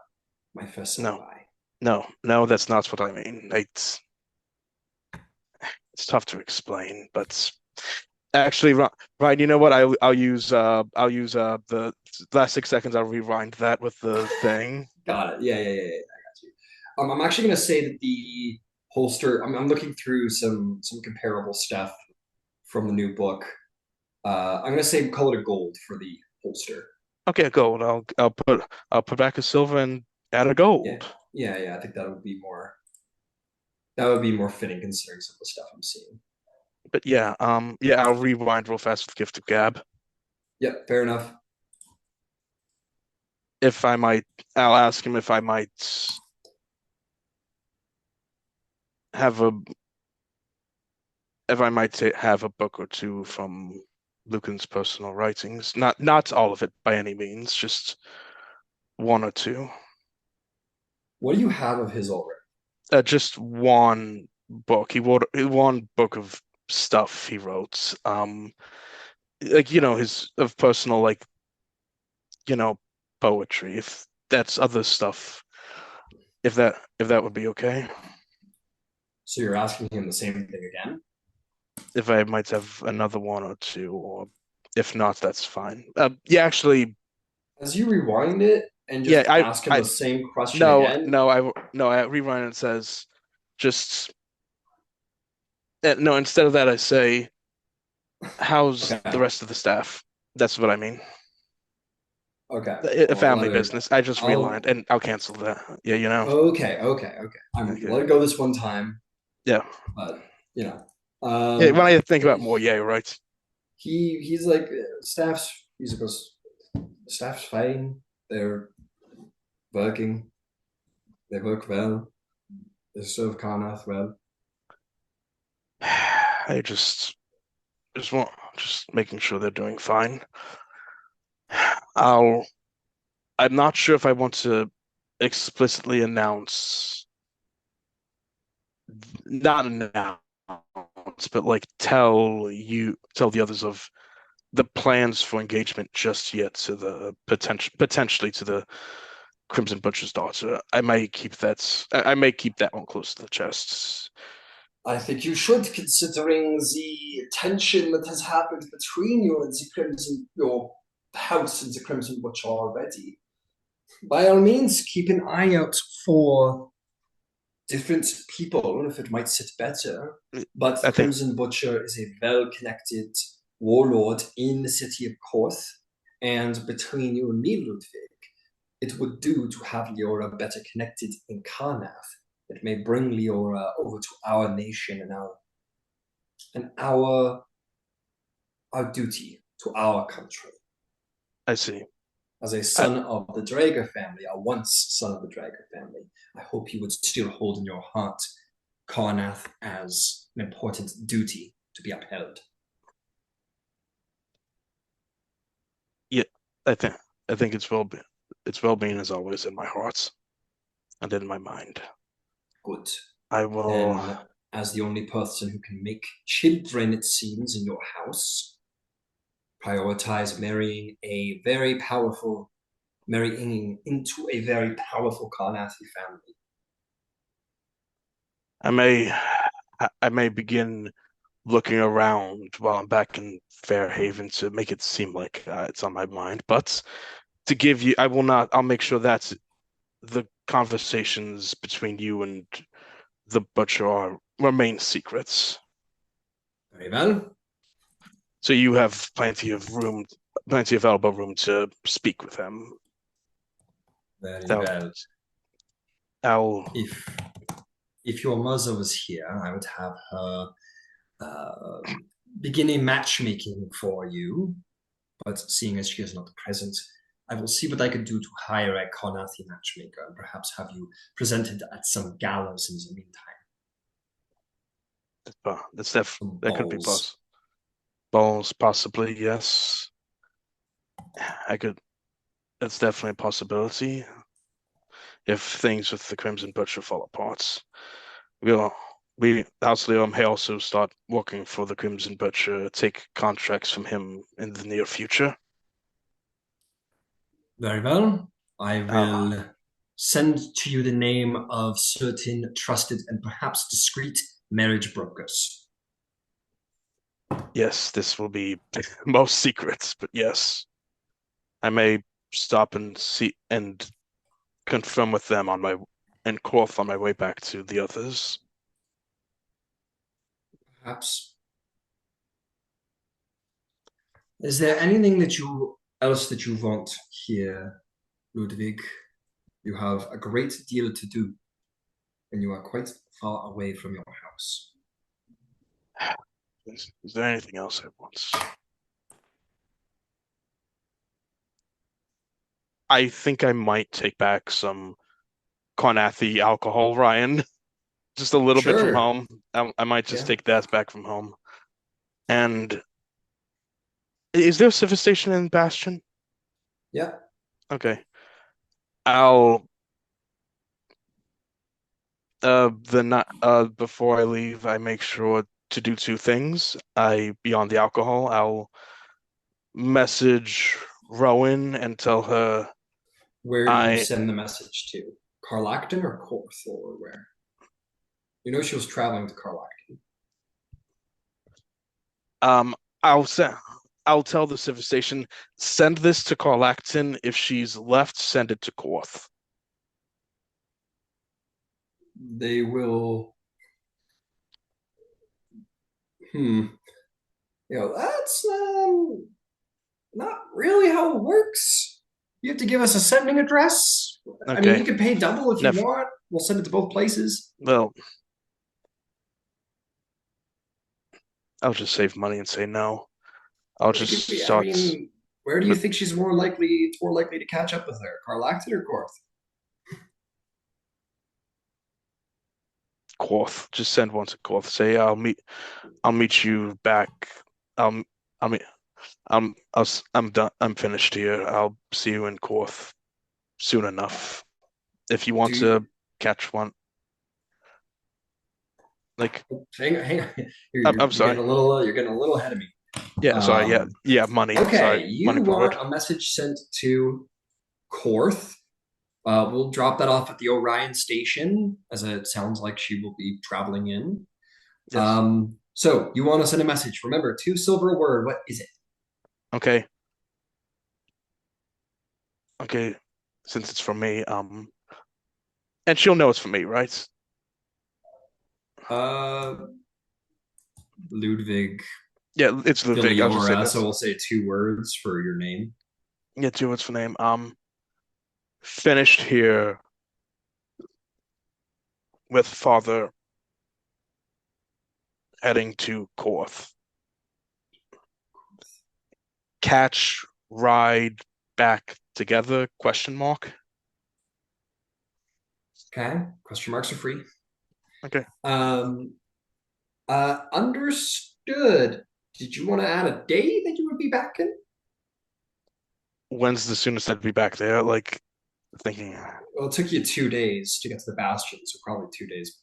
my first No, samurai. no, that's not what I mean. It's tough to explain, but actually, Ryan, you know what? I'll use the last 6 seconds. I'll rewind that with the thing. Got it. Yeah. I got you. I'm actually going to say that the holster. I'm looking through some comparable stuff from the new book. I'm going to say call it a gold for the holster. Okay, gold. I'll put back a silver and add a Yeah, gold. yeah. I think that would be more fitting considering some of the stuff I'm seeing. But yeah, I'll rewind real fast with gift of gab. Yep, fair enough. If I might, I'll ask him if I might have a have a book or two from Lucan's personal writings. Not all of it by any means, just one or two. What do you have of his already? Just one book. He wrote one book of stuff he wrote. Like his of personal you know poetry. If that's other stuff, if that would be okay. So you're asking him the same thing again? If I might have another one or two, or if not, that's fine. Yeah, actually, As you rewind it and yeah, just ask him the same question no, again. I rewind it says just no. Instead of that, I say, "How's the Okay. rest of the staff?" That's what I mean. Okay. A Well, I'll family let it. business. I just realigned, I'll. and I'll cancel that. Yeah, Okay. I'm Okay. let it go this one time, Yeah. but you know, Yeah, when I think about more, he, yeah, right. he's like staff's. He goes, staff's fine. They're working. They work well. They serve Karnath well. I just want just making sure they're doing fine. I'll I'm not sure if I want to explicitly announce, not announce, but like tell the others of the plans for engagement just yet to the potentially to the Crimson Butcher's daughter. I may keep that one close to the chest. I think you should, considering the tension that has happened between you and the Crimson, your house and the Crimson Butcher already. By all means, keep an eye out for different people, if it might sit better. But the I think Crimson Butcher is a well-connected warlord in the city of Korth, and between you and me, Ludwig, it would do to have Leora better connected in Karnath. It may bring Leora over to our nation and our duty to our country. I see. As a son of the Drager family, a once son of the Drager family, I hope you would still hold in your heart Karnath as an important duty to be upheld. Yeah, I think its well-being is always in my heart and in my mind. Good. I will. Then, as the only person who can make children, it seems, in your house, prioritize marrying into a very powerful Karnathi family. I may begin looking around while I'm back in Fairhaven to make it seem like it's on my mind. But to give you, I will not. I'll make sure that the conversations between you and the butcher remain secrets. Very well. So you have plenty of elbow room to speak with him. Very Now, well. I'll. If your mother was here, I would have her begin a matchmaking for you. But seeing as she is not present, I will see what I can do to hire a Karnathi matchmaker and perhaps have you presented at some galas in the meantime. That could be possible. Balls, possibly, yes. I could. That's definitely a possibility. If things with the Crimson Butcher fall apart, House Leo may also start working for the Crimson Butcher, take contracts from him in the near future. Very well. I will send to you the name of certain trusted and perhaps discreet marriage brokers. Yes, this will be most secrets, but yes. I may stop and see and confirm with them on my way back to the others. Perhaps. Is there anything else that you want here, Ludwig? You have a great deal to do, and you are quite far away from your house. Is there anything else I want? I think I might take back some Karnathi alcohol, Ryan. Just a little bit from home. I might just take that back from home. And is there a civic station in Bastion? Yeah. Okay. I'll before I leave, I make sure to do two things. Beyond the alcohol, I'll message Rowan and tell her. Where do you send the message to? Carlacton or Corth or where? You know she was traveling to Carlacton. I'll tell the civic station, send this to Carlacton. If she's left, send it to Corth. They will. That's not really how it works. You have to give us a sending address. Okay. I mean, you can pay double if you want. We'll send it to both places. Well, I'll just save money and say no. I'll just start. I mean, where do you think she's more likely to catch up with her? Carlacton or Corth? Corth. Just send one to Corth. Say I'll meet you back. I'm done. I'm finished here. I'll see you in Corth soon enough. If you want to catch one. Like, hang on. I'm sorry. You're getting a little ahead of me. Yeah, sorry. Yeah, money. Okay, sorry, you money want a message sent to Corth. We'll drop that off at the Orion station, as it sounds like she will be traveling in. Yes. So you want to send a message. Remember, 2 silver a word. What is it? Okay. Okay. Since it's from me, and she'll know it's from me, right? Ludvig. Yeah, it's Ludvig. I was just saying so we'll say 2 words for your name. Yeah, 2 words for name. finished here with father heading to Korth. Catch, ride back together? Question mark. Okay. Question marks are free. Okay. Understood. Did you want to add a day that you would be back in? When's the soonest I'd be back there? Like thinking. Well, it took you 2 days to get to the bastion, so probably 2 days.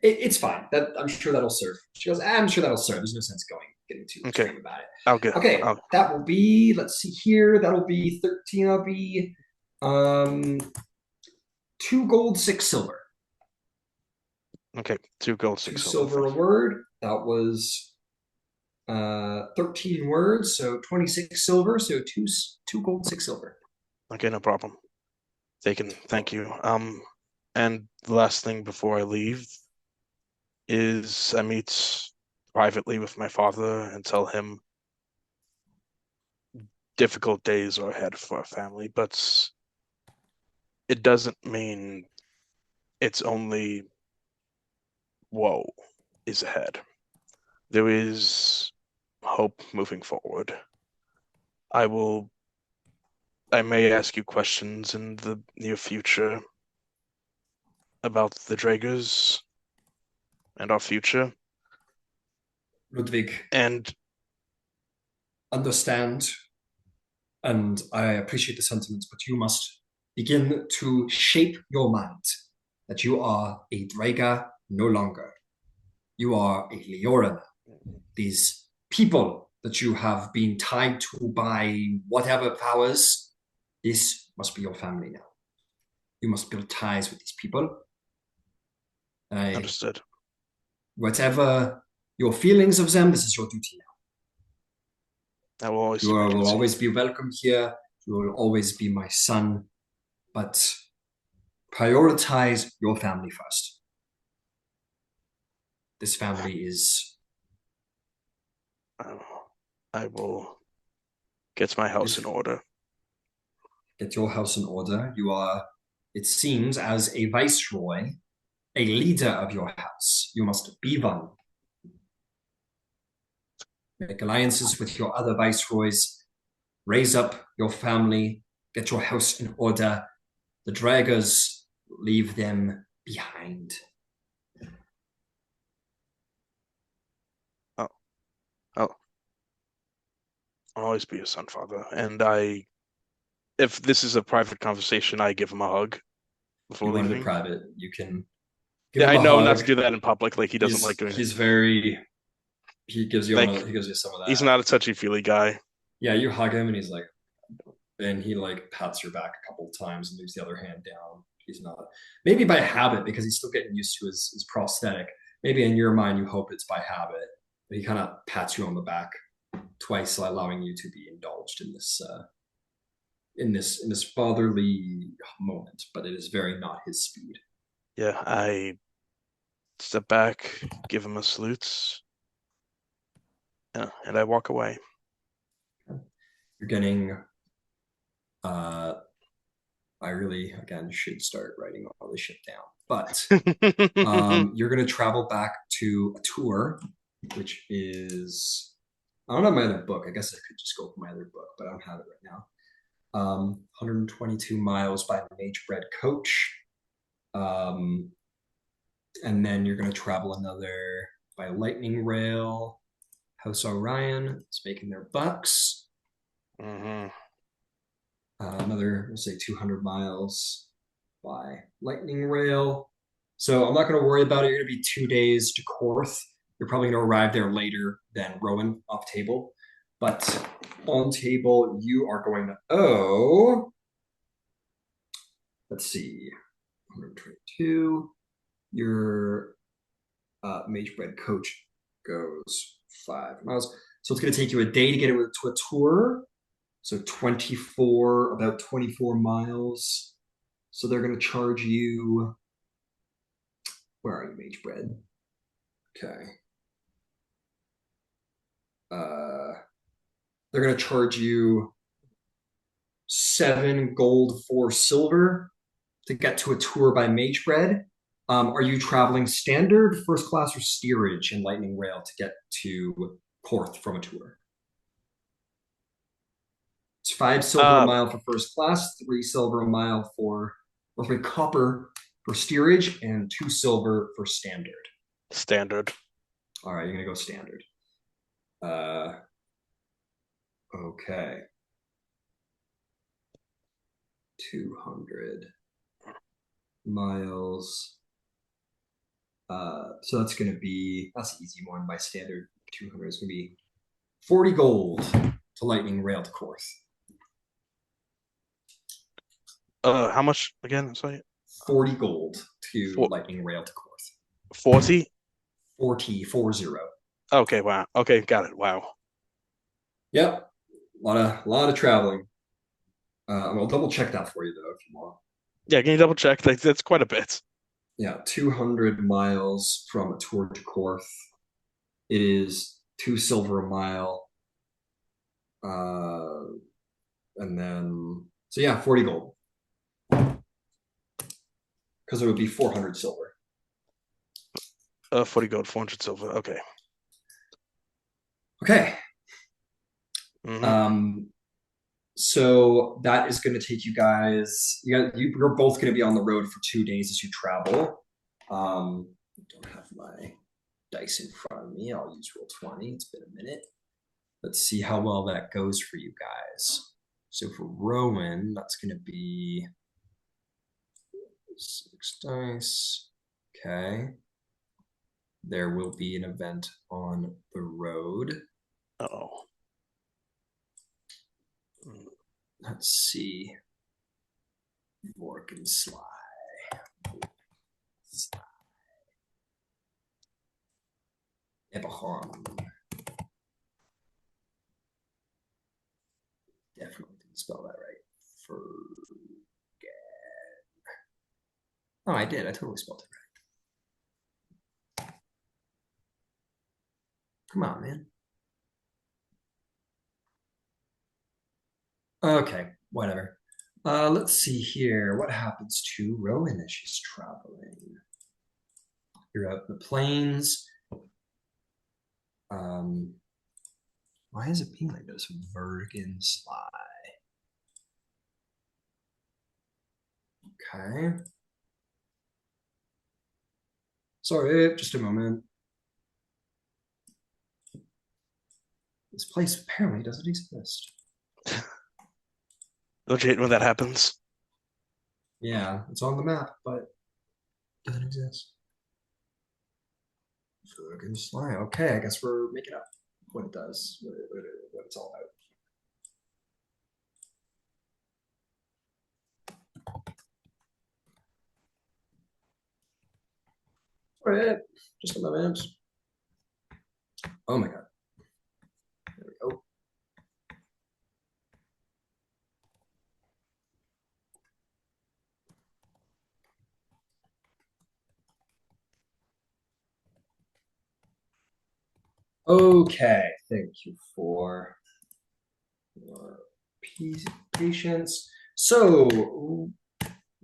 It's fine. That I'm sure that'll serve. She goes, I'm sure that'll serve. There's no sense getting too Okay. extreme about it. I'll get. Okay, that will be. Let's see here. That'll be 13. I'll be 2 gold, 6 silver. Okay, 2 gold, 2 6 silver a word. That was 13 words, so 26 silver. So 2 gold, 6 silver. Okay, no problem. Taken. Thank you. And the last thing before I leave is I meet privately with my father and tell him difficult days are ahead for our family, but it doesn't mean it's only woe is ahead. There is hope moving forward. I may ask you questions in the near future about the Dragers and our future. Ludvig, And understand, and I appreciate the sentiments, but you must begin to shape your mind that you are a Draga no longer. You are a Leoran. These people that you have been tied to by whatever powers, this must be your family now. You must build ties with these people. understood. Whatever your feelings of them, this is your duty now. I will always You see my will duty. always be welcome here. You will always be my son. But prioritize your family first. This family is. I will get my house in order. Get your house in order. You are, it seems, as a viceroy, a leader of your house. You must be one. Make alliances with your other viceroys. Raise up your family. Get your house in order. The Draggers, leave them behind. I'll always be a son, father. And if this is a private conversation, I give him a hug before You wanted leaving. it private. You can give Yeah, him I a know hug. not to do that in public. Like he doesn't like doing it. He's very. He gives you Like, he gives you some of that. He's not a touchy-feely guy. Yeah, you hug him and he's like, and he like pats your back a couple of times and leaves the other hand down. He's not, maybe by habit because he's still getting used to his prosthetic. Maybe in your mind you hope it's by habit, but he kind of pats you on the back twice, allowing you to be indulged in this fatherly moment. But it is very not his speed. Yeah, I step back, give him a salute, and I walk away. You're getting. I really, again, should start writing all this shit down. But you're going to travel back to a tour, which is, I don't have my other book. I guess I could just go for my other book, but I don't have it right now. 122 miles by mage bread coach. And then you're going to travel another by lightning rail. House Orion is making their bucks. Mm-hmm. Another, we'll say 200 miles by lightning rail. So I'm not going to worry about it. You're going to be 2 days to Korth. You're probably going to arrive there later than Rowan off table. But on table, you are going to owe, let's see, 122. Your mage bread coach goes 5 miles. So it's going to take you a day to get it to a tour. So about 24 miles. So they're going to charge you. Where are you, mage bread? Okay. They're going to charge you 7 gold, 4 silver to get to a tour by Magebread. Are you traveling standard, first class, or steerage in Lightning Rail to get to Korth from a tour? It's 5 silver a mile for first class, 3 silver a mile for, or 3 copper for steerage, and 2 silver for standard. Standard. All right, you're gonna go standard. Okay. 200 miles. So that's an easy one by standard. 200 is gonna be 40 gold to Lightning Rail to Korth. How much again? Sorry. 40 gold to Lightning Rail to Korth. 40? 40. Okay, wow. Okay, got it. Wow. Yep. A lot of traveling. I'll double check that for you though, if you want. Yeah, can you double check? That's quite a bit. Yeah, 200 miles from a tour to Korth. It is 2 silver a mile. And then, so yeah, 40 gold. Because it would be 400 silver. 40 gold, 400 silver. Okay. Okay. Mm-hmm. So that is going to take you guys. You're both going to be on the road for 2 days as you travel. I don't have my dice in front of me. I'll use Roll20. It's been a minute. Let's see how well that goes for you guys. So for Rowan, that's going to be 6 dice. Okay. There will be an event on the road. Uh-oh. Let's see. Vork and Sly. Eberron. Definitely didn't spell that right. Forget. Oh, I did. I totally spelled it right. Come on, man. Okay, whatever. Let's see here. What happens to Rowan as she's traveling? You're out in the plains. Why is it being like this? Vergen Sly. Okay. Sorry, just a moment. This place apparently doesn't exist. Don't you hate when that happens? Yeah, it's on the map, but it doesn't exist. Vergen Sly. Okay, I guess we're making up what it does, what it's all about. All right, just a moment. Oh my god. There we go. Okay, thank you for your patience. So,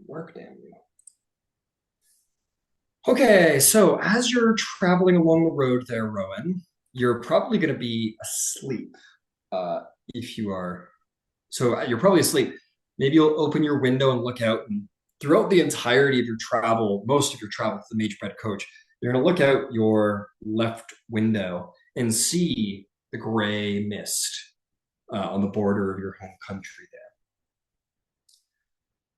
work damn you. Okay, so as you're traveling along the road there, Rowan, you're probably going to be asleep. If you are, so you're probably asleep. Maybe you'll open your window and look out, and throughout the entirety of your travel, most of your travel with the Magebread coach, you're going to look out your left window and see the gray mist on the border of your home country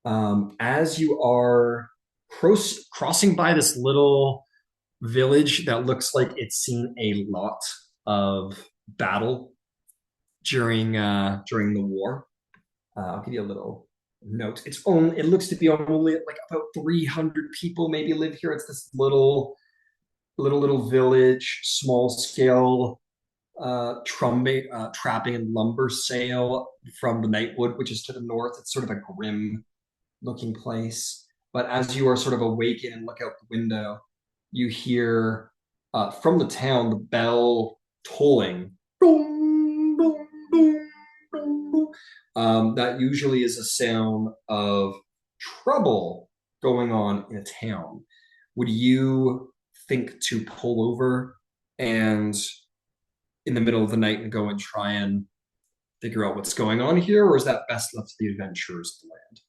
there. As you are crossing by this little village that looks like it's seen a lot of battle during the war. I'll give you a little note. It looks to be only like about 300 people maybe live here. It's this little village, small scale trapping and lumber sale from the Nightwood, which is to the north. It's sort of a grim looking place. But as you are sort of awakened and look out the window, you hear from the town the bell tolling. Dong, dong, dong, dong, dong. That usually is a sound of trouble going on in a town. Would you think to pull over and in the middle of the night and go and try and figure out what's going on here, or is that best left to the adventurers of the land?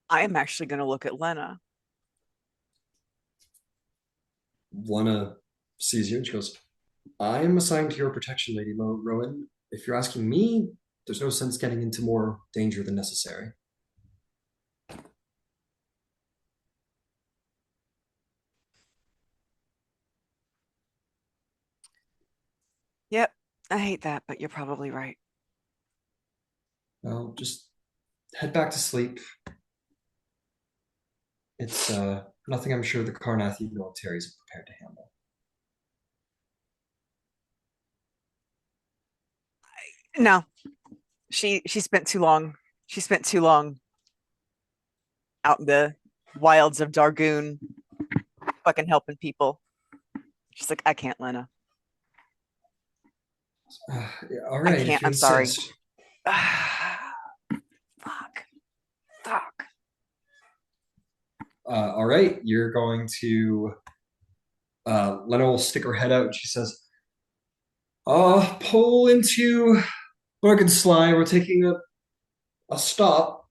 I am actually going to look at Lena. Lena sees you and she goes, I am assigned to your protection, Lady Rowan. If you're asking me, there's no sense getting into more danger than necessary. Yep, I hate that, but you're probably right. Well, just head back to sleep. It's nothing I'm sure the Karnathi military is prepared to handle. No, she spent too long. She spent too long out in the wilds of Dargoon, fucking helping people. She's like, I can't, Lena. All right, I can't. if you I'm sorry. insist. Fuck. All right, you're going to. Lena will stick her head out and she says, pull into Bergensley. We're taking a stop.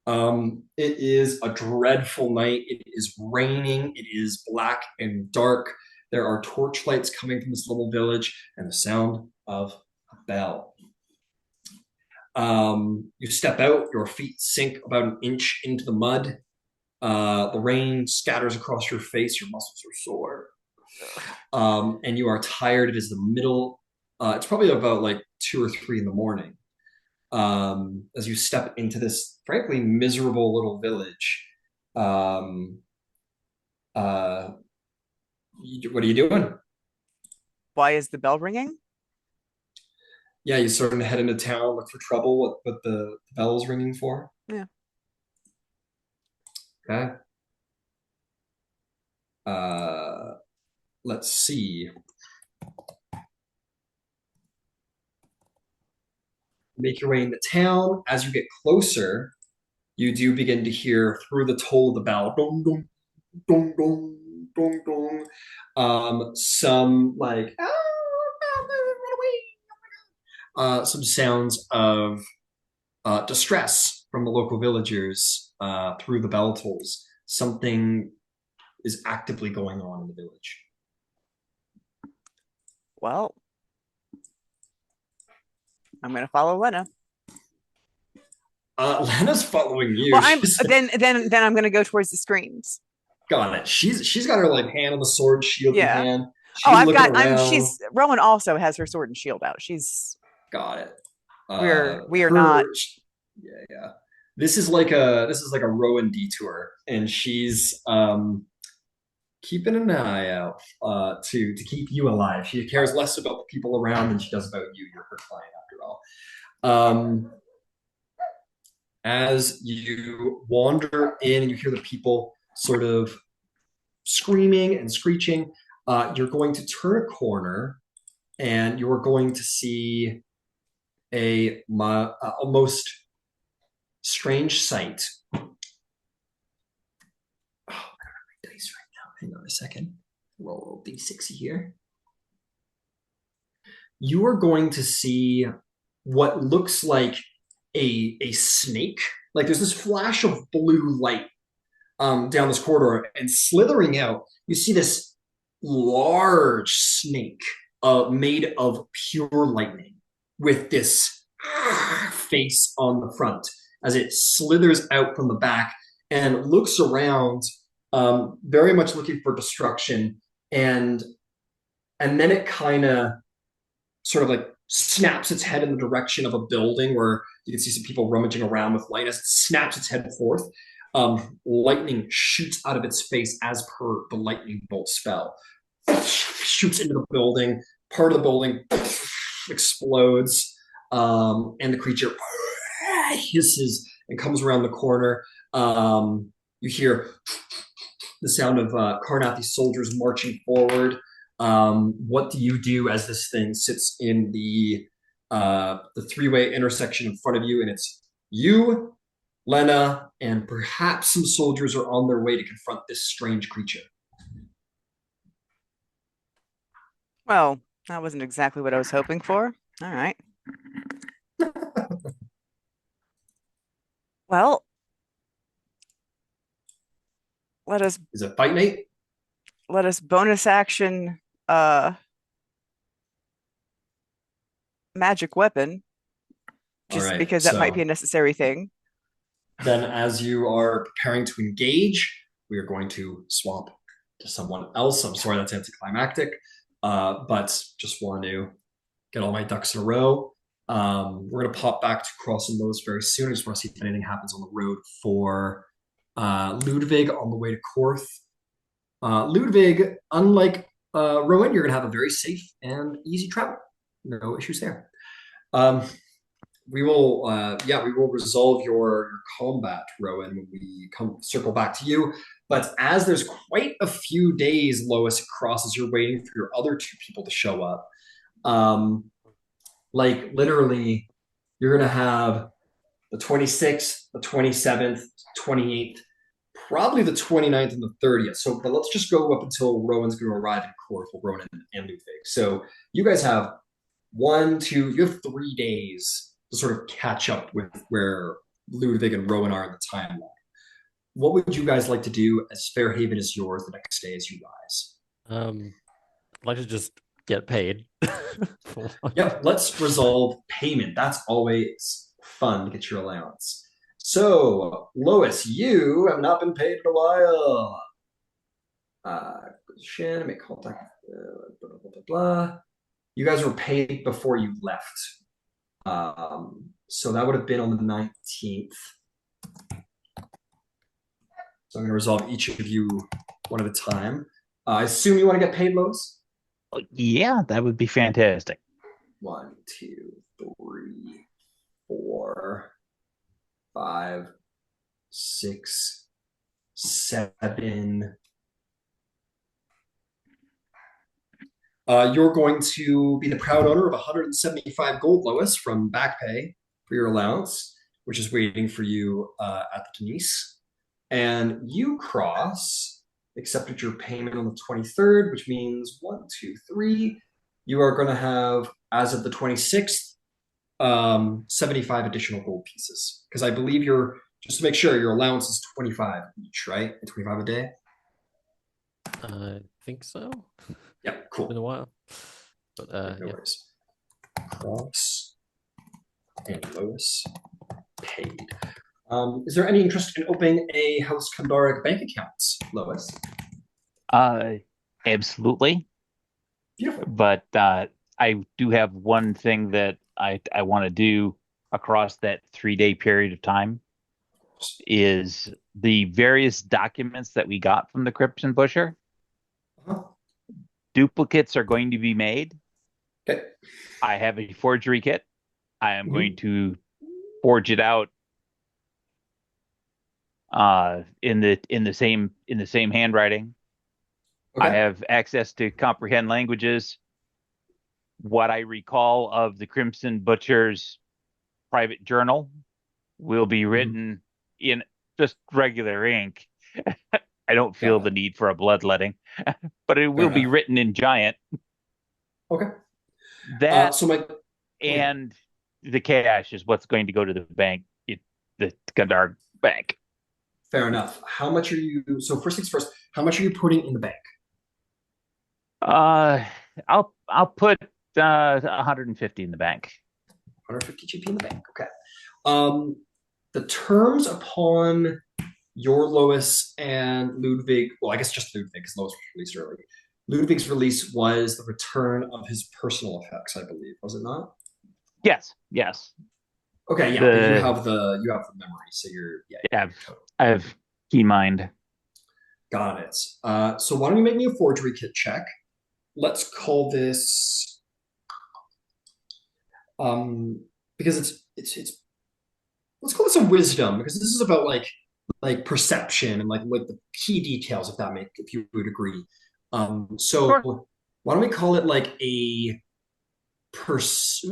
It is a dreadful night. It is raining. It is black and dark. There are torchlights coming from this little village and the sound of a bell. You step out, your feet sink about an inch into the mud. The rain scatters across your face. Your muscles are sore. And you are tired. It is the middle. It's probably about like 2 or 3 in the morning. As you step into this, frankly, miserable little village. What are you doing? Why is the bell ringing? Yeah, you starting to head into town, look for trouble. What the bell's ringing for? Yeah. Okay. Let's see. Make your way into town. As you get closer, you do begin to hear through the toll of the bell, dong dong dong dong dong dong. Some like run away. Some sounds of distress from the local villagers through the bell tolls. Something is actively going on in the village. Well, I'm going to follow Lena. Lena's following you. Well, then I'm going to go towards the screens. Got it. She's got her like hand on the sword, shield in hand. Rowan also has her sword and shield out. She's got it. We are not. Yeah. This is like a Rowan detour, and she's keeping an eye out to keep you alive. She cares less about the people around than she does about you. You're her client after all. As you wander in and you hear the people sort of screaming and screeching, you're going to turn a corner and you're going to see a most strange sight. Oh, I don't have my dice right now. Hang on a second. Roll D6 here. You are going to see what looks like a snake. Like there's this flash of blue light down this corridor, and slithering out, you see this large snake made of pure lightning with this face on the front as it slithers out from the back and looks around, very much looking for destruction, and then it kind of sort of like snaps its head in the direction of a building where you can see some people rummaging around with light. As it snaps its head forth, lightning shoots out of its face as per the lightning bolt spell. Shoots into the building. Part of the building explodes, and the creature hisses and comes around the corner. You hear the sound of Karnathi soldiers marching forward. What do you do as this thing sits in the three-way intersection in front of you, and it's you, Lena, and perhaps some soldiers are on their way to confront this strange creature. Well, that wasn't exactly what I was hoping for. All right. Well, let us Is it fight night? bonus action magic weapon, All just right. because that might be So a necessary thing. then, as you are preparing to engage, we are going to swap to someone else. I'm sorry that's anticlimactic, but just want to get all my ducks in a row. We're going to pop back to Cross and Lowe's very soon. I just want to see if anything happens on the road for Ludvig on the way to Korth. Ludvig, unlike Rowan, you're going to have a very safe and easy travel. No issues there. We will resolve your combat, Rowan, when we circle back to you. But as there's quite a few days, Lois, across as you're waiting for your other two people to show up, like literally, you're gonna have the 26th, the 27th, 28th, probably the 29th and the 30th. So, but let's just go up until Rowan's going to arrive in Korth, Rowan and Ludvig. So you guys have you have 3 days to sort of catch up with where Ludvig and Rowan are in the timeline. What would you guys like to do as Fairhaven is yours the next day as you rise? I'd like to just get paid. Yep, let's resolve payment. That's always fun to get your allowance. So, Lois, you have not been paid in a while. Shannon, make contact. Blah, blah, blah, blah. You guys were paid before you left. So that would have been on the 19th. So I'm going to resolve each of you one at a time. I assume you want to get paid, Lois? Yeah, that would be fantastic. 1, 2, 3, 4, 5, 6, 7. You're going to be the proud owner of 175 gold, Lois, from back pay for your allowance, which is waiting for you at the Denise. And you, Cross, accepted your payment on the 23rd, which means 1, 2, 3. You are going to have, as of the 26th, 75 additional gold pieces. Because I believe just to make sure, your allowance is 25 each, right? And 25 a day? I think so. Yeah, cool. It's been a while. But no yeah. worries. Cross and Lois paid. Is there any interest in opening a House Kandaric bank account, Lois? Absolutely. Beautiful. But I do have one thing that I want to do across that 3-day period of time is the various documents that we got from the Crimson Busher. Uh-huh. Duplicates are going to be made. Okay. I have a forgery kit. I am going to forge it out in the same handwriting. Okay. I have access to comprehend languages. What I recall of the Crimson Butcher's private journal will be written in just regular ink. I don't feel the need for a bloodletting, but it will be written in giant. Okay. That and the cash is what's going to go to the bank, the Kandar bank. Fair enough. How much are you? So first things first. How much are you putting in the bank? I'll put 150 in the bank. 150 GP in the bank. Okay. The terms upon your Lois and Ludvig. Well, I guess just Ludvig because Lois was released early. Ludvig's release was the return of his personal effects, I believe. Was it not? Yes. Okay, yeah. You have the memory, so you're I have key mind. Got it. So why don't you make me a forgery kit check? Let's call this because it's let's call it some wisdom because this is about like perception and like the key details if you would agree. Sure. So why don't we call it like a pers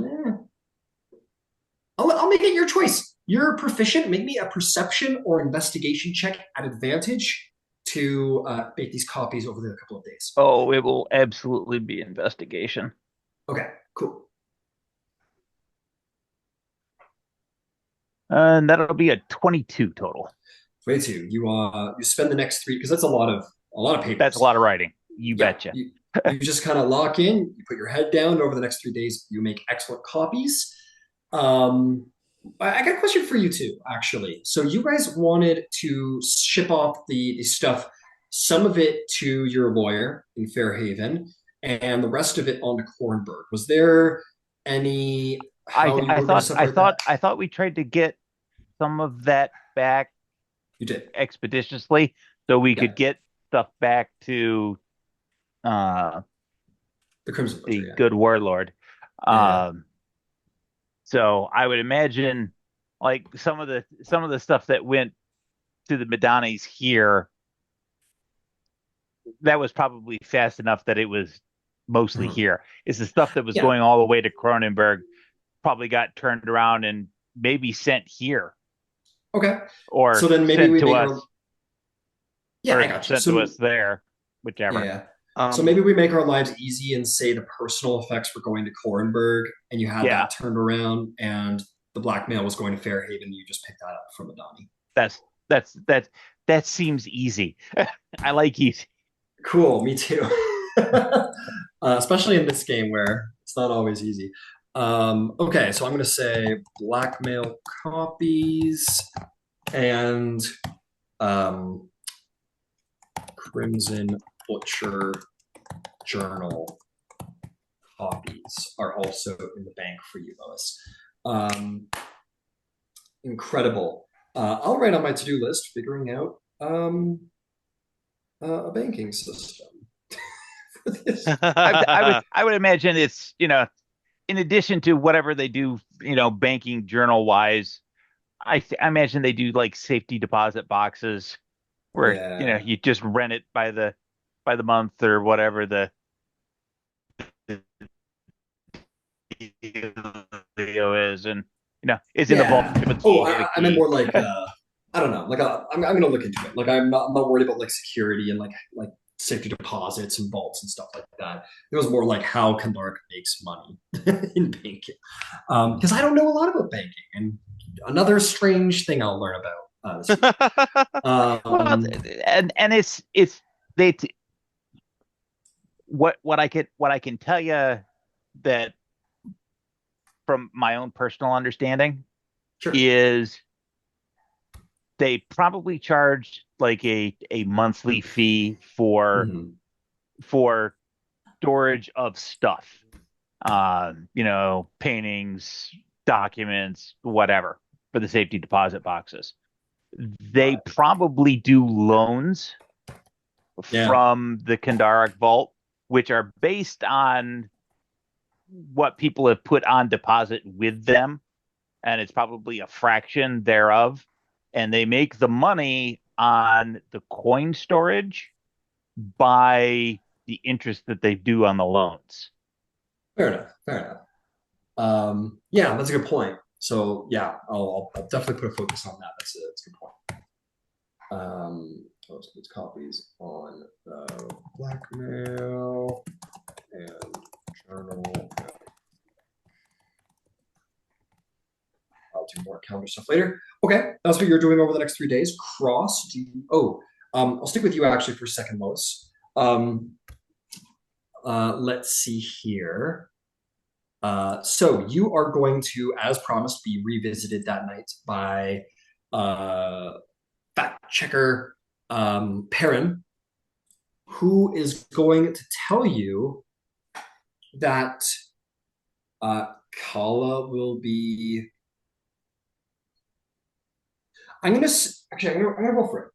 I'll make it your choice. You're proficient. Make me a perception or investigation check at advantage to make these copies over the couple of days. Oh, it will absolutely be investigation. Okay, cool. And that'll be a 22 total. 22. You spend the next three because that's a lot of papers. That's a lot of writing. You betcha. You just kind of lock in. You put your head down. Over the next 3 days, you make excellent copies. I got a question for you too, actually. So you guys wanted to ship off the stuff, some of it to your lawyer in Fairhaven, and the rest of it on to Kornberg. Was there any how you were going to separate that? I thought we tried to get some of that back You did. expeditiously so we Yeah. could get stuff back to The Crimson Butcher, the yeah. good warlord. Yeah. So I would imagine like some of the stuff that went to the Madani's here, that was probably fast enough that it was mostly Mhm. here. It's the stuff that was Yeah. going all the way to Cronenberg probably got turned around and maybe sent here Okay. or So then maybe sent we to make us our Yeah, or I got you. sent to us there, whichever. Yeah. So Um, maybe we make our lives easy and say the personal effects were going to Korenberg and you had Yeah, that turned around and the blackmail was going to Fairhaven. You just picked that up from Adani. that's that seems easy. I like easy. Cool, me too. Especially in this game where it's not always easy. Okay, so I'm going to say blackmail copies and um, Crimson Butcher journal copies are also in the bank for you, Lois. Incredible. I'll write on my to-do list figuring out a banking system for this. I would imagine it's, in addition to whatever they do, banking journal wise, I imagine they do like safety deposit boxes where, Yeah. you just rent it by the month or whatever the deal is, and it's in the vault Yeah. with Oh, the I meant key. more like I don't know. Like I'm gonna look into it. Like I'm not worried about like security and like safety deposits and vaults and stuff like that. It was more like how Kandark makes money in banking. Because I don't know a lot about banking, and another strange thing I'll learn about this week. Well, and it's they what I can tell you that from my own personal understanding Sure. is they probably charged like a monthly fee Mhm. for storage of stuff, paintings, documents, whatever, for the safety deposit boxes. They probably do loans Yeah. from the Kandarak vault, which are based on what people have put on deposit with them, and it's probably a fraction thereof. And they make the money on the coin storage by the interest that they do on the loans. Fair enough. Fair enough. Yeah, that's a good point. So yeah, I'll definitely put a focus on that. That's a good point. Those copies on the blackmail and journal. I'll do more calendar stuff later. Okay, that's what you're doing over the next 3 days. Cross. I'll stick with you actually for a second, Lois. Let's see here. So you are going to, as promised, be revisited that night by fact checker Perrin, who is going to tell you that Kala will be. I'm gonna actually. I'm gonna roll for it.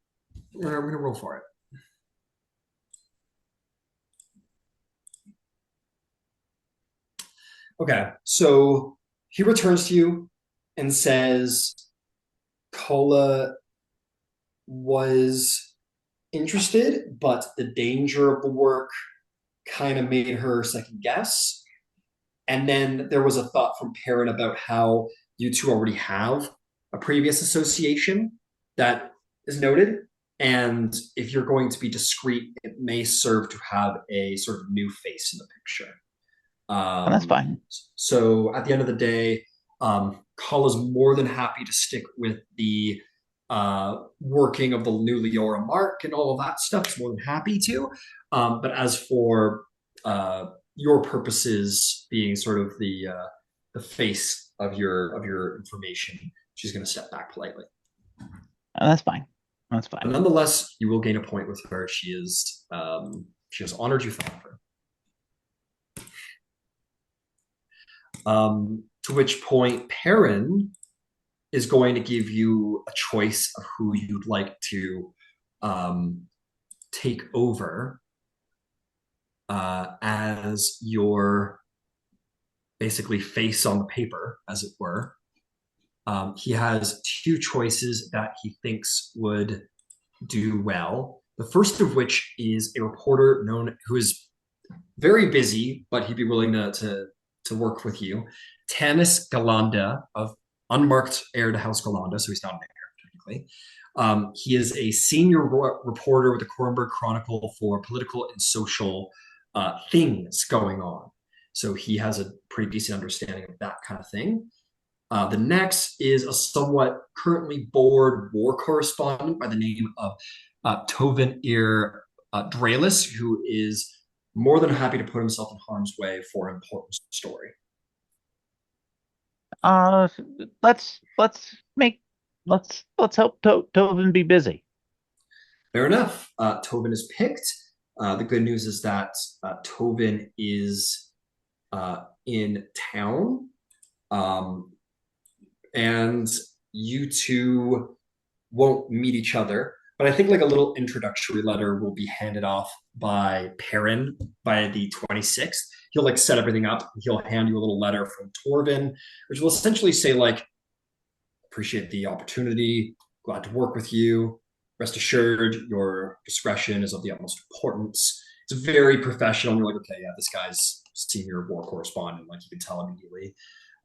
We're gonna roll for it. Okay, so he returns to you and says, Cola was interested, but the danger of the work kind of made her second guess. And then there was a thought from Perrin about how you two already have a previous association that is noted. And if you're going to be discreet, it may serve to have a sort of new face in the picture. And that's fine. So at the end of the day, Kala's more than happy to stick with the working of the new Leora mark and all of that stuff. He's more than happy to. But as for your purposes being sort of the face of your information, she's going to step back politely. And that's fine. That's But fine. nonetheless, you will gain a point with her. She has honored you thought of her. To which point Perrin is going to give you a choice of who you'd like to take over as your basically face on the paper, as it were. He has two choices that he thinks would do well. The first of which is a reporter known who is very busy, but he'd be willing to work with you. Tanis Galanda of unmarked heir to House Galanda, so he's not an heir technically. He is a senior reporter with the Corenberg Chronicle for political and social things going on. So he has a pretty decent understanding of that kind of thing. The next is a somewhat currently bored war correspondent by the name of Tovin Ir Draelis, who is more than happy to put himself in harm's way for an important story. Let's help Tobin be busy. Fair enough. Tovin is picked. The good news is that Tovin is in town, and you two won't meet each other. But I think like a little introductory letter will be handed off by Perrin by the 26th. He'll like set everything up. He'll hand you a little letter from Torvin, which will essentially say like, appreciate the opportunity, glad to work with you. Rest assured, your discretion is of the utmost importance. It's very professional. You're like, okay, yeah, this guy's senior war correspondent. Like you can tell immediately.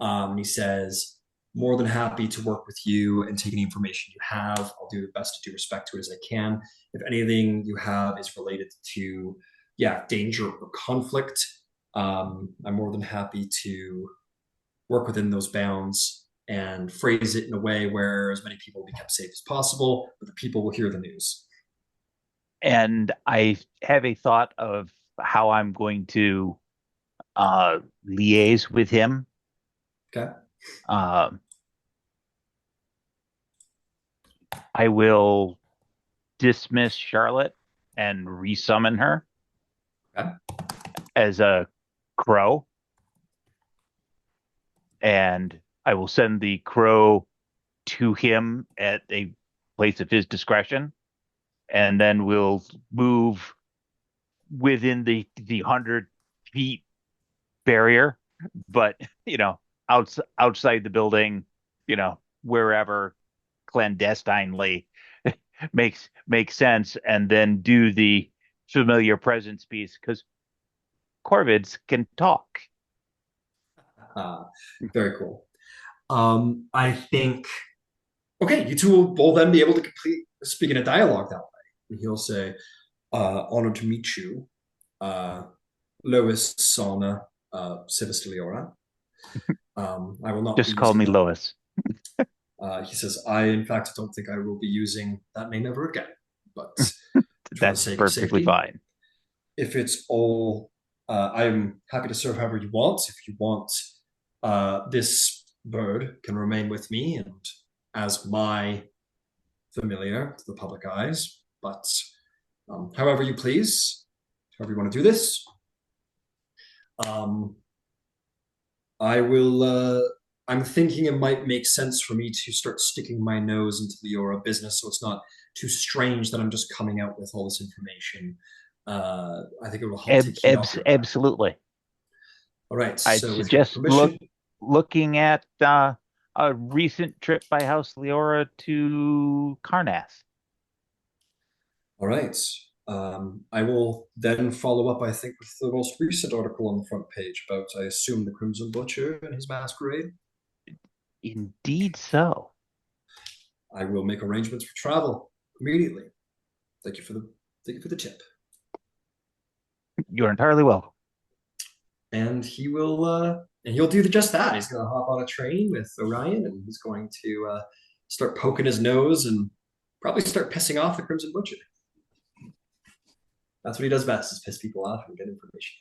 And he says, more than happy to work with you and take any information you have. I'll do the best to do respect to it as I can. If anything you have is related to, danger or conflict, I'm more than happy to work within those bounds and phrase it in a way where as many people will be kept safe as possible, but the people will hear the news. And I have a thought of how I'm going to liaise with him. Okay. I will dismiss Charlotte and resummon her as a crow. And I will send the crow to him at a place of his discretion. And then we'll move within the 100 feet barrier, but outside the building, wherever clandestinely makes sense, and then do the familiar presence piece because corvids can talk. Very cool. I think, okay, you two will then be able to speak in a dialogue that way. And he'll say, honored to meet you, Lois Sana Civis de Leora. I will not just call me Lois. He says, I, in fact, don't think I will be using that name ever again. But that's perfectly fine. If it's all, I'm happy to serve however you want. If you want, this bird can remain with me and as my familiar to the public eyes. But however you please, however you want to do this, I will. I'm thinking it might make sense for me to start sticking my nose into the Leora business, so it's not too strange that I'm just coming out with all this information. I think it will help take you off your back. Absolutely. All right. I'd so suggest looking at a recent trip by House Leora to Karnath. All right. I will then follow up, I think, with the most recent article on the front page about, I assume, the Crimson Butcher and his masquerade. Indeed so. I will make arrangements for travel immediately. Thank you for the tip. You're entirely welcome. And he'll do just that. He's going to hop on a train with Orion, and he's going to start poking his nose and probably start pissing off the Crimson Butcher. That's what he does best, is piss people off and get information.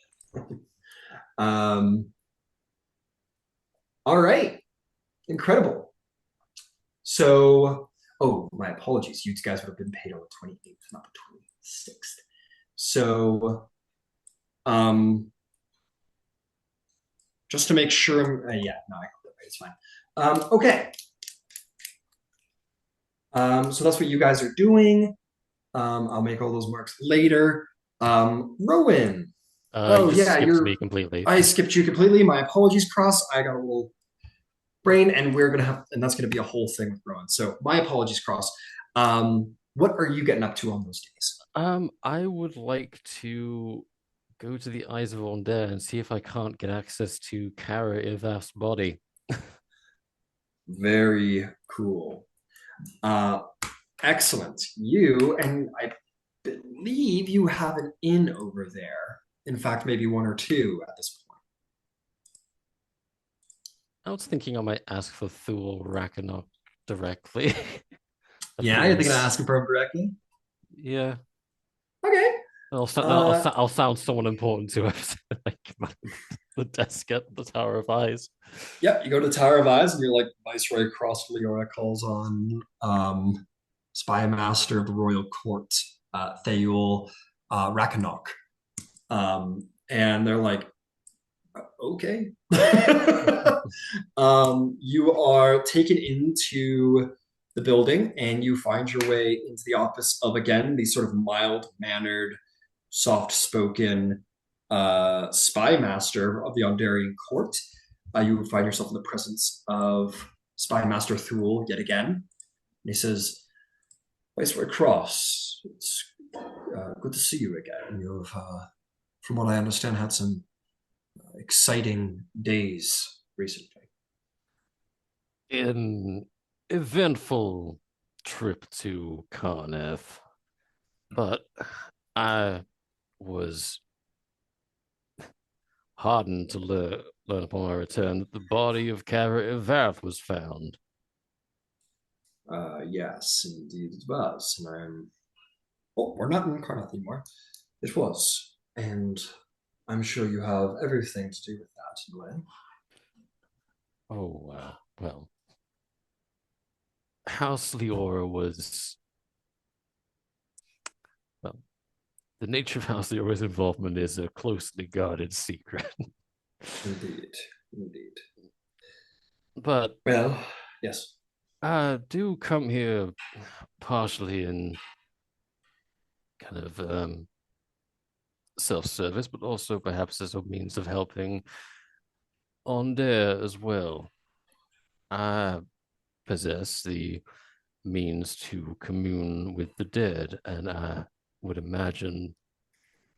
All right. Incredible. So, my apologies. You guys would have been paid on the 28th, not the 26th. So, just to make sure, I got that right. It's fine. Okay. So that's what you guys are doing. I'll make all those marks later. Rowan. You skipped me completely. I skipped you completely. My apologies, Cross. I got a little brain, and that's gonna be a whole thing with Rowan. So my apologies, Cross. What are you getting up to on those days? I would like to go to the Eyes of Onder and see if I can't get access to Kara Ivaf's body. Very cool. Excellent. You, and I believe you have an inn over there. In fact, maybe one or two at this point. I was thinking I might ask for Thule Ragnarok directly. Yeah, you're thinking of asking for him directly? Yeah. Okay. I'll sound someone important to us, like the desk at the Tower of Eyes. Yep, you go to the Tower of Eyes, and you're like, Viceroy Cross Leora calls on Spy Master of the Royal Court, Thayul Rakanok. And they're like, okay. You are taken into the building, and you find your way into the office of, again, the sort of mild-mannered, soft-spoken spy master of the Ondarian court. You would find yourself in the presence of Spy Master Thule yet again. And he says, Viceroy Cross, it's good to see you again. You've, from what I understand, had some exciting days recently. An eventful trip to Karnath, but I was heartened to learn upon my return that the body of Kara Ivarth was found. Yes, indeed it was. And we're not in Karnath anymore. It was. And I'm sure you have everything to do with that in a way. Oh, well. House Leora was... Well, the nature of House Leora's involvement is a closely guarded secret. Indeed. But... Well, yes. I do come here partially in kind of self-service, but also perhaps as a means of helping Onder as well. I possess the means to commune with the dead, and I would imagine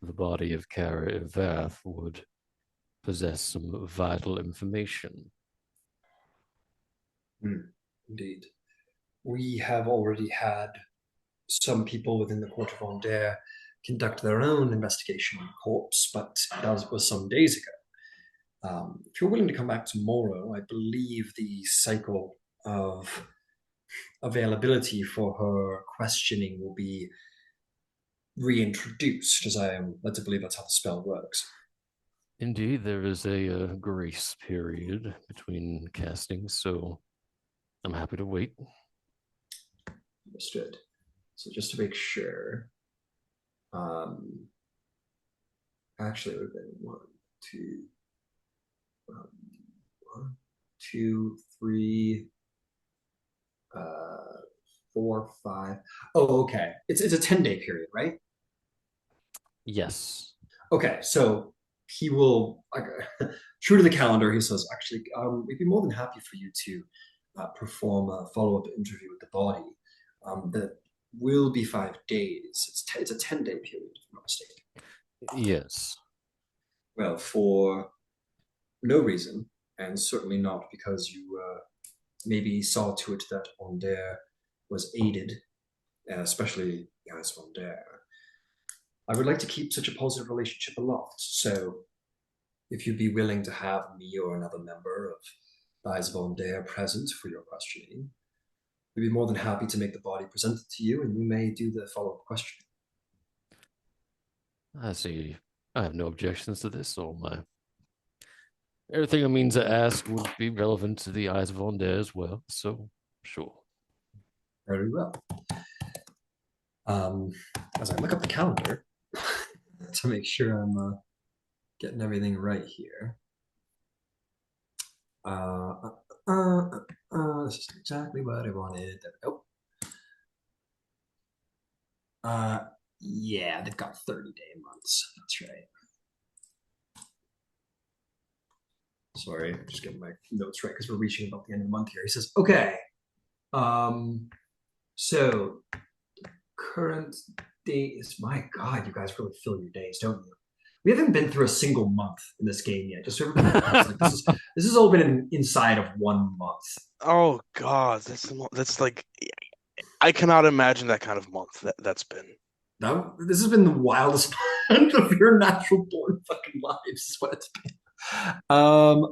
the body of Kara Ivarth would possess some vital information. Indeed. We have already had some people within the court of Onder conduct their own investigation on the corpse, but that was some days ago. If you're willing to come back tomorrow, I believe the cycle of availability for her questioning will be reintroduced, as I am led to believe that's how the spell works. Indeed, there is a grace period between castings, so I'm happy to wait. Understood. So just to make sure, actually it would have been 1, 2, 3, 4, 5. Oh, okay. It's a 10-day period, right? Yes. Okay, so he will, true to the calendar, he says, actually, we'd be more than happy for you to perform a follow-up interview with the body. That will be 5 days. It's a 10-day period, if I'm not mistaken. Yes. Well, for no reason, and certainly not because you maybe saw to it that Onder was aided, especially as Onder. I would like to keep such a positive relationship aloft, so if you'd be willing to have me or another member of the Eyes of Onder present for your questioning, we'd be more than happy to make the body presented to you, and you may do the follow-up questioning. I see. I have no objections to this, or my everything I mean to ask would be relevant to the Eyes of Onder as well. So, sure. Very well. As I look up the calendar to make sure I'm getting everything right here. This is exactly what I wanted. Oh. Yeah, they've got 30-day months. That's right. Sorry, I'm just getting my notes right because we're reaching about the end of the month here. He says, okay. So current date is, my God, you guys really fill your days, don't you? We haven't been through a single month in this game yet. Just so everybody knows, like, this has all been inside of 1 month. Oh God, that's like I cannot imagine that kind of month that's been. No, this has been the wildest month of your natural born fucking lives. Is what it's been.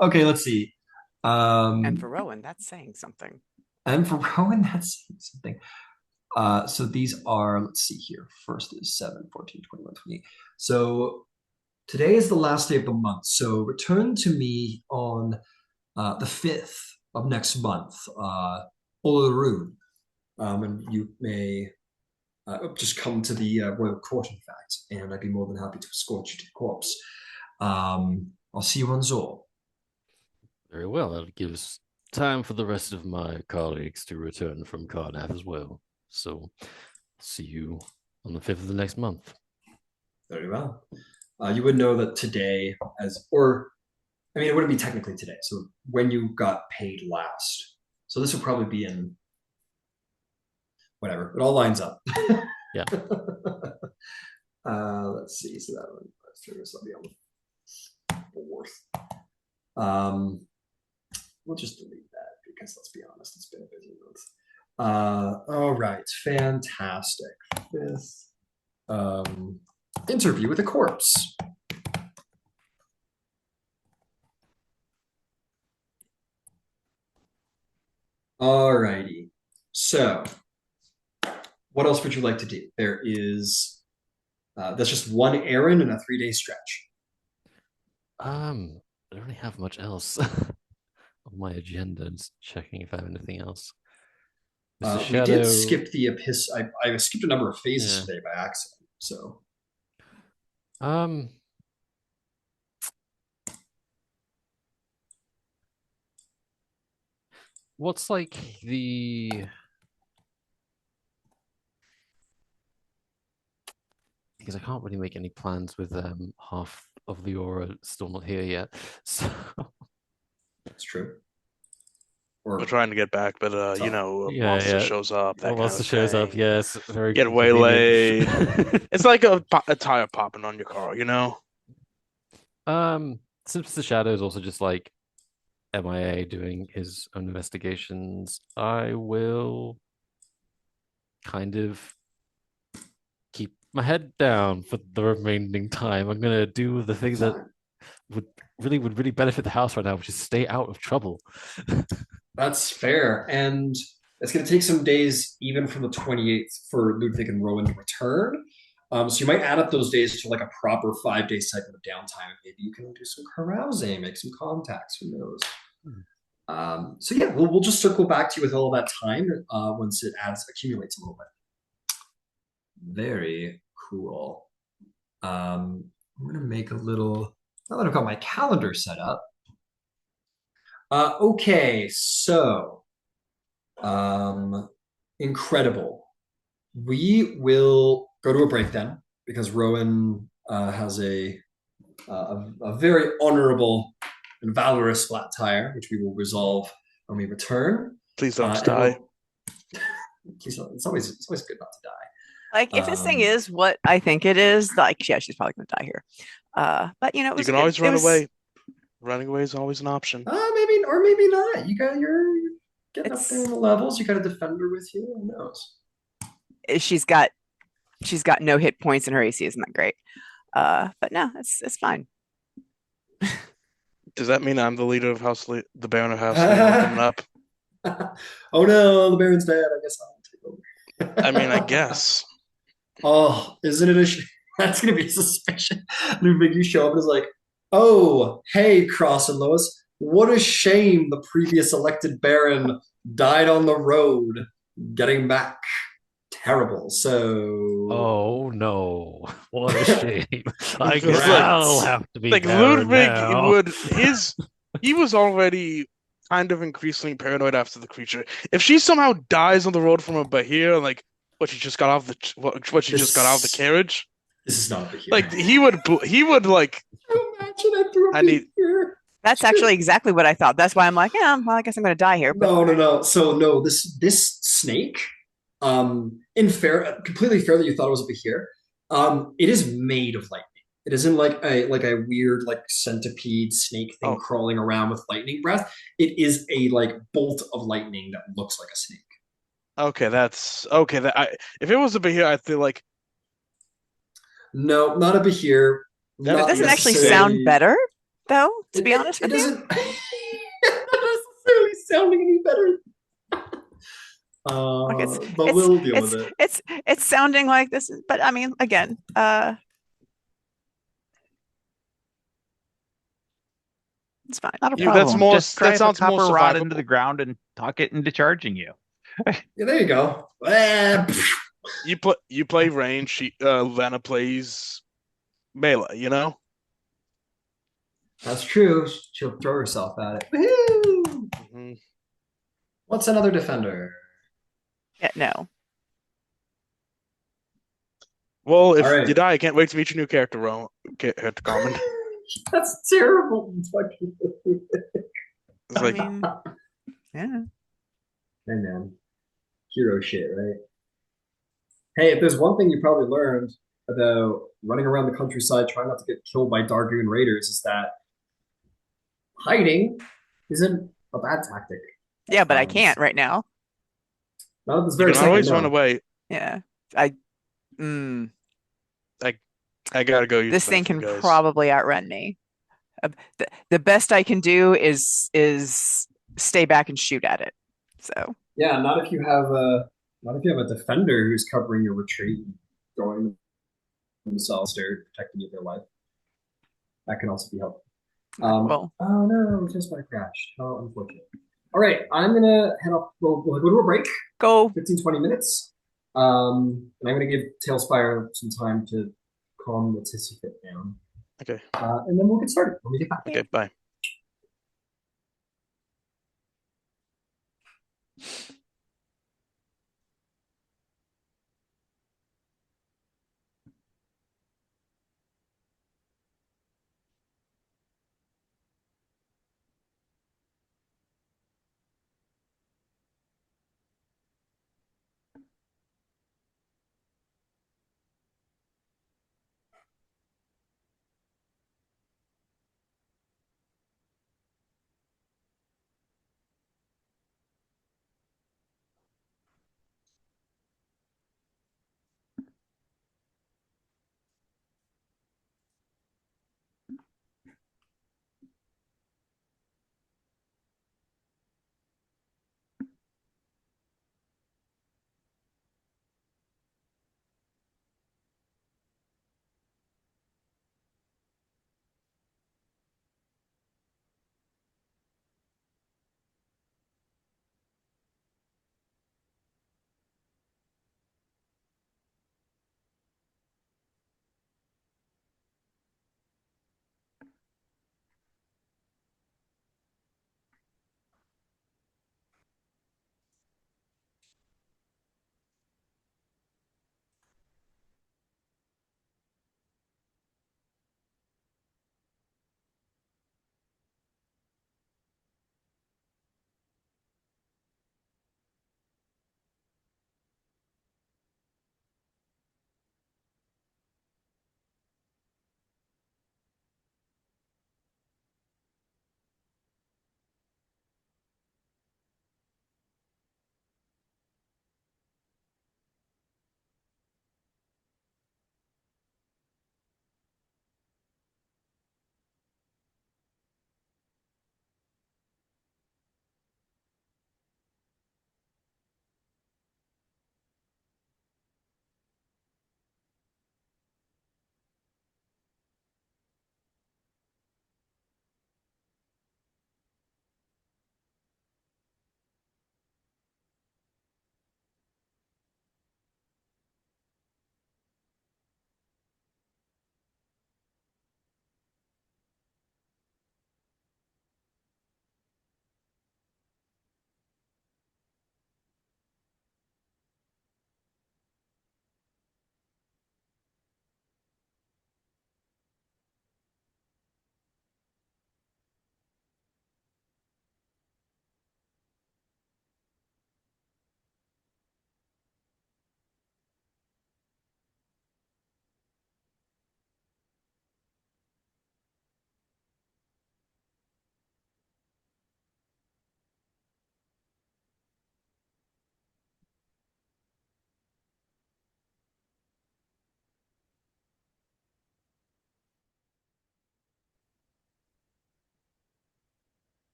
Okay, let's see. And for Rowan, that's saying something. And for Rowan, that's saying something. So these are, let's see here. First is 7, 14, 21, 28. So today is the last day of the month. So return to me on the 5th of next month, Olaroon. And you may just come to the royal court, in fact, and I'd be more than happy to escort you to the corpse. I'll see you on Zor. Very well. That'll give us time for the rest of my colleagues to return from Karnath as well. So, see you on the 5th of the next month. Very well. You would know that today, it wouldn't be technically today. So when you got paid last. So this would probably be in whatever. It all lines up. Yeah. Let's see. So that one, that'll be on the 4th. We'll just delete that because let's be honest, it's been a busy month. All right, fantastic. 5th, interview with a corpse. All righty. So, what else would you like to do? There is that's just one errand and a 3-day stretch. I don't really have much else on my agenda. Just checking if I have anything else. We did skip the epistle. I skipped a number of phases today by accident. So, what's like the? Because I can't really make any plans with half of the aura still not here yet. So that's true. We're trying to get back, but monster shows up. That monster shows up. Yes, very get waylaid. It's like a tire popping on your car, you know. Since the shadow is also just like MIA doing his own investigations, I will kind of keep my head down for the remaining time. I'm gonna do the thing that would really benefit the house right now, which is stay out of trouble. That's fair, and it's going to take some days, even from the 28th, for Ludvig and Rowen to return. So you might add up those days to like a proper 5-day cycle of downtime. Maybe you can do some carousing, make some contacts. Who knows? So yeah, we'll just circle back to you with all that time once it accumulates a little bit. Very cool. I'm going to make a little. Now that I've got my calendar set up. Okay, so incredible. We will go to a break then because Rowan has a very honorable and valorous flat tire, which we will resolve when we return. Please don't It die. will- it's always good not to die. Like if this thing is what I think it is, like yeah, she's probably gonna die here. But you know, it You was can good. always It run was away. Running away is always an option. Maybe or maybe not. You're getting up there in it's the levels. You got a defender with you. Who knows? she's got no hit points and her AC isn't that great. But no, it's fine. Does that mean I'm the leader of the Baron of House Leon coming up? Oh no, the Baron's dead. I guess I'll take over. I mean, I guess. Oh, isn't it a that's gonna be a suspicion. Ludwig, you show up and is like, oh, hey, Cross and Lois. What a shame the previous elected Baron died on the road getting back. Terrible. So Oh no, what a shame. I Because, guess like- I'll have to be Like Baron Ludwig now. he was already kind of increasingly paranoid after the creature. If she somehow dies on the road from a Bahir, like she just got off just got out of the carriage, this is not a Bahir. like he would like Imagine I threw a I need- Bahir. That's actually exactly what I thought. That's why I'm like, yeah, well, I guess I'm gonna die here. But No. So no, this snake, completely fair that you thought it was a Bahir. It is made of lightning. It isn't like a weird like centipede snake thing Oh. crawling around with lightning breath. It is a like bolt of lightning that looks like a snake. Okay, that's okay. If it was a Bahir, I feel like No, not a Bahir. That it doesn't actually necessarily- sound better, though. To be It- honest it with you, doesn't. It doesn't necessarily sounding any better. But we'll deal with it. it's sounding like this. But I mean, again, it's fine. Not a You- that's problem. more- Just that drive sounds a copper more rod survivable. into the ground and talk it into charging you. Yeah, there you go. you play range. Lana plays melee. You know. That's true. She'll throw herself at it. Woohoo! Mhm. What's another defender? Yeah, no. Well, if All right. you die, I can't wait to meet your new character, Carmen. That's terrible. Fucking. It's I like mean, yeah. Hey man, hero shit, right? Hey, if there's one thing you probably learned about running around the countryside trying not to get killed by Dargoon raiders is that hiding isn't a bad tactic. Yeah, but I can't right now. Not at this you very can second, always no. run away. Yeah. Mm, I gotta go use this the thing can bathroom, guys. probably outrun me. The best I can do is stay back and shoot at it. So Yeah, not if you have a defender who's covering your retreat, and going themselves there, protecting you their life. That can also be helpful. well, Oh no, just my crashed. How unfortunate. All right, I'm gonna head off. We'll go to a break, go. 15-20 minutes. And I'm gonna give Tailspire some time to calm the tissy fit down. Okay. And then we'll get started when we get back. Okay, bye.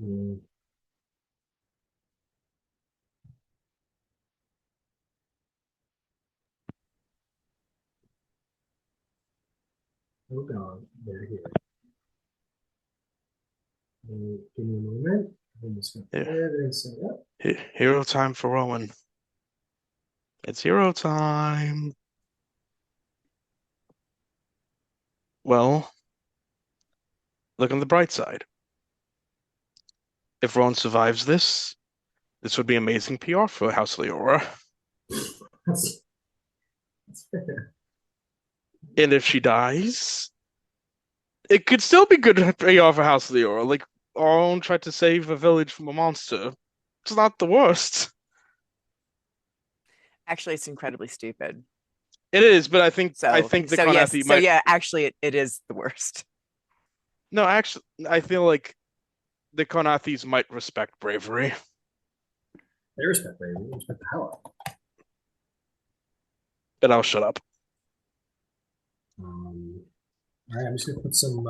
Mm. Oh God, they're here. Give me a moment. I'm just gonna Yeah. get everything set up. Hero time for Rowan. It's hero time. Well, look on the bright side. If Rowan survives this would be amazing PR for House Leora. That's, that's fair. And if she dies, it could still be good PR for House Leora. Like, Rowan tried to save a village from a monster. It's not the worst. Actually, it's incredibly stupid. It is, but I think So, the so yes, Karnathi so might. yeah, actually, it is the worst. No, actually, I feel like the Karnathis might respect bravery. They respect bravery, they respect power. But I'll shut up. All right, I'm just gonna put some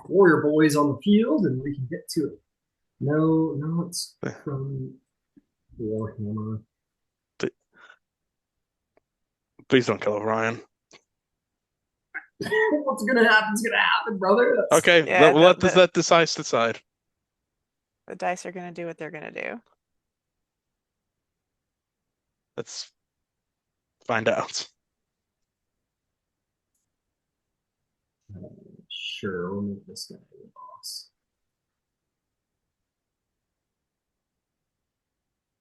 warrior boys on the field, and we can get to it. No, it's from Warhammer. Please don't kill Orion. What's gonna happen is gonna happen, brother. Okay, Yeah, let the dice decide. the dice are gonna do what they're gonna do. Let's find out. Sure, we'll make this guy the boss.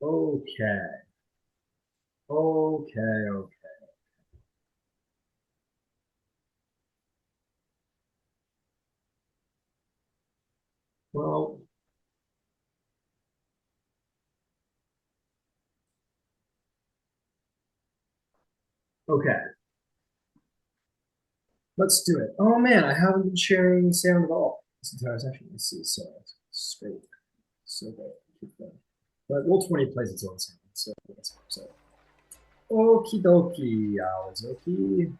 Okay. Okay. Well, okay. Let's do it. Oh man, I haven't been sharing sound at all this entire session. Let's see. So straight. So good. Keep going. But Roll20 plays its own sound. So that's so. Okie dokie, Awazoki.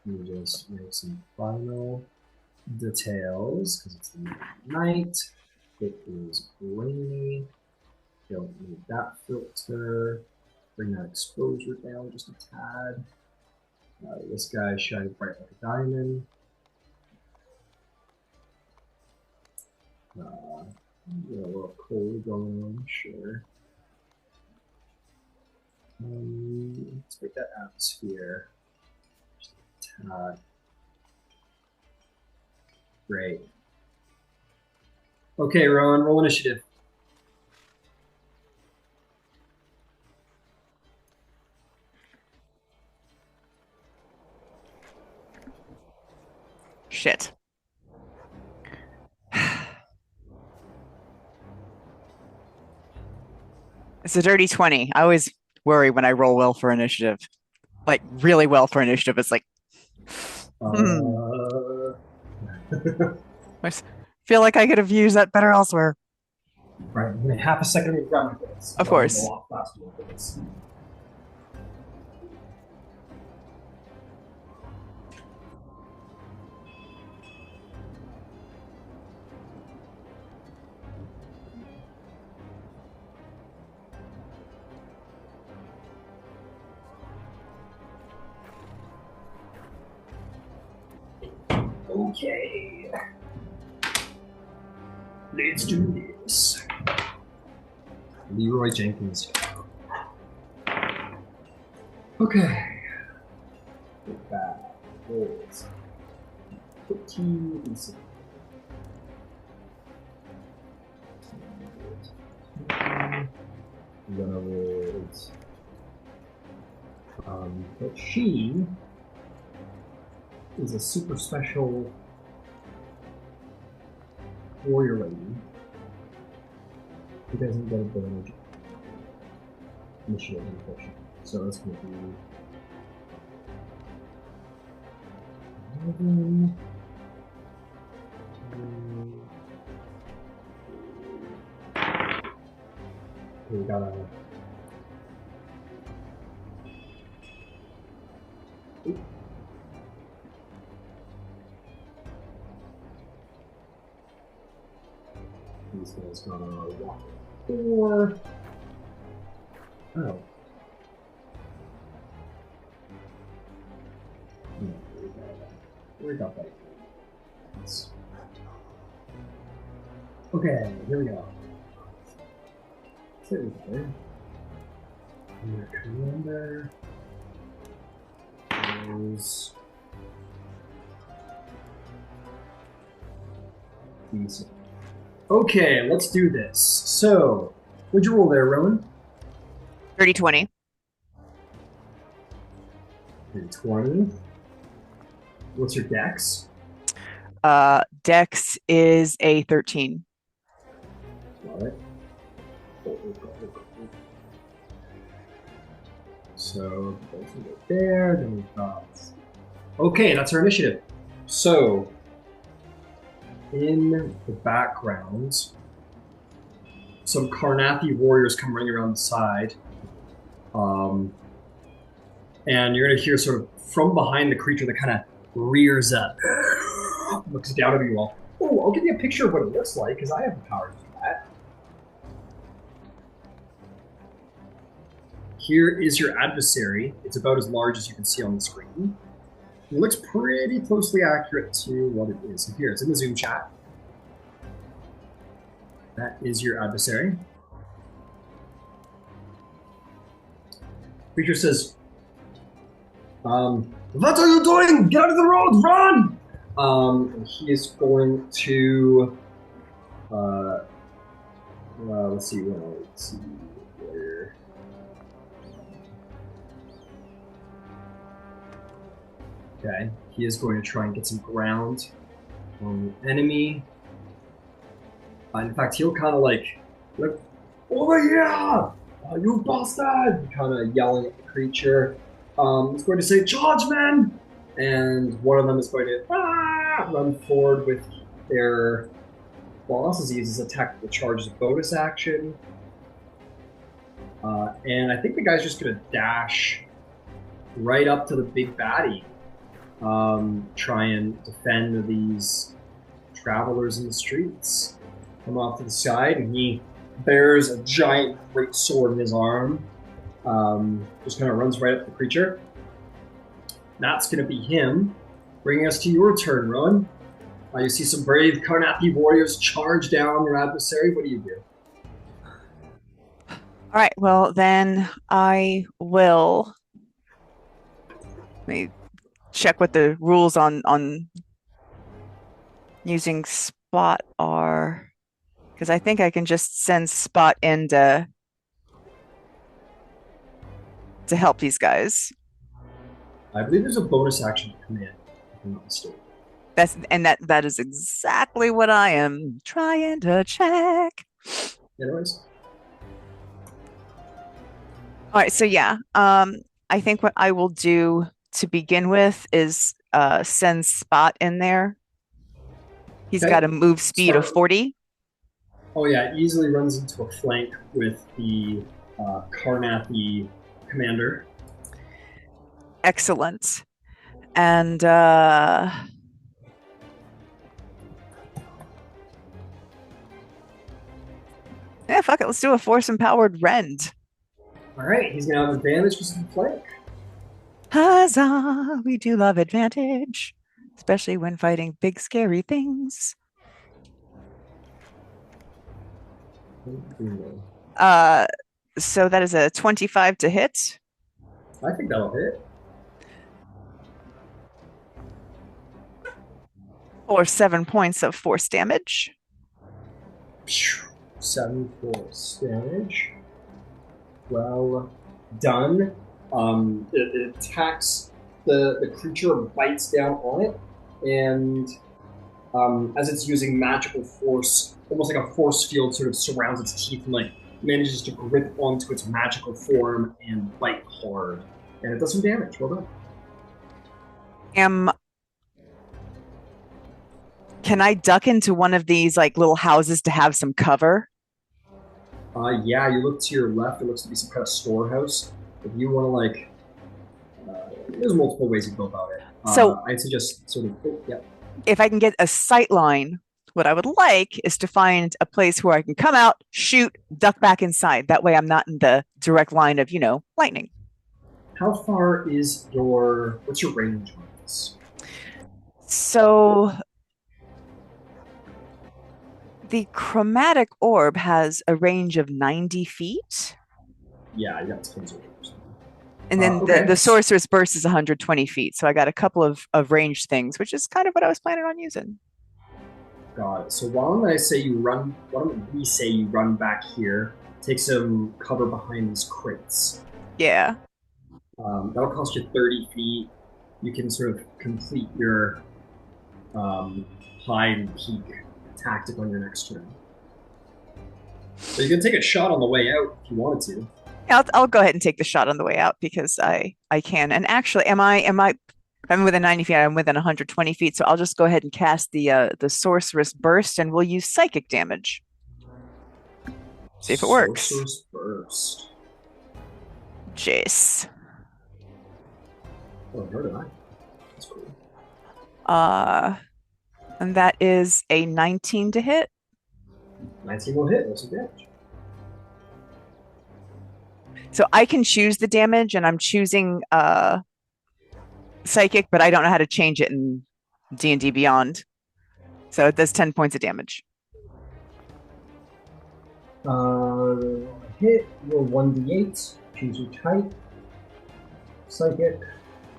Let me just make some final details because it's the night. It is rainy. Don't need that filter. Bring that exposure down just a tad. This guy is shining bright like a diamond. A little cold going on, sure. Let's make that atmosphere just a tad. Great. Okay, Rowan, roll initiative. Shit. It's a dirty 20. I always worry when I roll well for initiative. Like really well for initiative. It's like I feel like I could have used that better elsewhere. Right, give me half a second to grab my things. Of course. A lot faster with this. Okay. Let's do this. Leroy Jenkins. Okay. Get back. Rolls. 15 and 6. I'm gonna roll it. But she is a super special warrior lady who doesn't get advantage initiative, unfortunately. So that's going to be 11, 2, we got a It's gonna walk the door. Oh. Where got that? Okay, here we go. There we go. Your commander is decent. Okay, let's do this. So, what'd you roll there, Rowan? 30-20. 20. What's your dex? Dex is a 13. Got it. So, both of it there, then we've got... Okay, that's our initiative. So, in the background, some Karnathi warriors come running around the side. And you're going to hear sort of from behind the creature that kind of rears up, looks down at you all. Oh, I'll give you a picture of what it looks like, because I have the power to do that. Here is your adversary. It's about as large as you can see on the screen. It looks pretty closely accurate to what it is. So here, it's in the Zoom chat. That is your adversary. Creature says, what are you doing? Get out of the road! Run! And he is going to, let's see where. Okay, he is going to try and get some ground on the enemy. In fact, he'll kind of like, over here! You bastard! Kind of yelling at the creature. He's going to say, charge, men! And one of them is going to run forward with their boss as he uses attack the charge as a bonus action. And I think the guy's just going to dash right up to the big baddie. Try and defend these travelers in the streets. Come off to the side, and he bears a giant great sword in his arm. Just kind of runs right up the creature. That's going to be him. Bringing us to your turn, Rowan. You see some brave Karnathi warriors charge down your adversary. What do you do? All right, well, then I will... Let me check what the rules on using Spot are. Because I think I can just send Spot in to help these guys. I believe there's a bonus action command, if I'm not mistaken. That is exactly what I am trying to check. Anyways. All right, so yeah, I think what I will do to begin with is send Spot in there. He's got a move speed of 40. Oh yeah, easily runs into a flank with the Karnathi commander. Excellent. And yeah, fuck it. Let's do a force-empowered rend. All right, he's going to have advantage because of the flank. Huzzah! We do love advantage, especially when fighting big, scary things. So that is a 25 to hit. I think that'll hit. Or 7 points of force damage. 7 force damage. Well done. It attacks the creature and bites down on it, and as it's using magical force, almost like a force field sort of surrounds its teeth and like manages to grip onto its magical form and bite hard. And it does some damage. Well done. Can I duck into one of these like little houses to have some cover? Yeah, you look to your left, it looks to be some kind of storehouse. If you want to like, there's multiple ways you go about it. So I'd suggest sort of, yeah. If I can get a sight line what I would like is to find a place where I can come out, shoot, duck back inside. That way I'm not in the direct line of, lightning. How far is what's your range on this? So the chromatic orb has a range of 90 feet. Yeah, you got tons of range. And then okay. the sorceress burst is 120 feet. So I got a couple of ranged things, which is kind of what I was planning on using. Got it. So why don't we say you run back here, take some cover behind these crates. Yeah. That'll cost you 30 feet. You can sort of complete your hide and peek tactic on your next turn. So you can take a shot on the way out if you wanted to. Yeah, I'll go ahead and take the shot on the way out because I can. And actually, I'm within 90 feet. I'm within 120 feet, so I'll just go ahead and cast the sorceress burst, and we'll use psychic damage. See if it works. Sorceress burst. Jace. Oh, I heard of that. That's cool. And that is a 19 to hit. 19 will hit. What's the damage? So I can choose the damage, and I'm choosing psychic, but I don't know how to change it in D&D Beyond. So it does 10 points of damage. Hit, roll 1d8, choose your type. Psychic,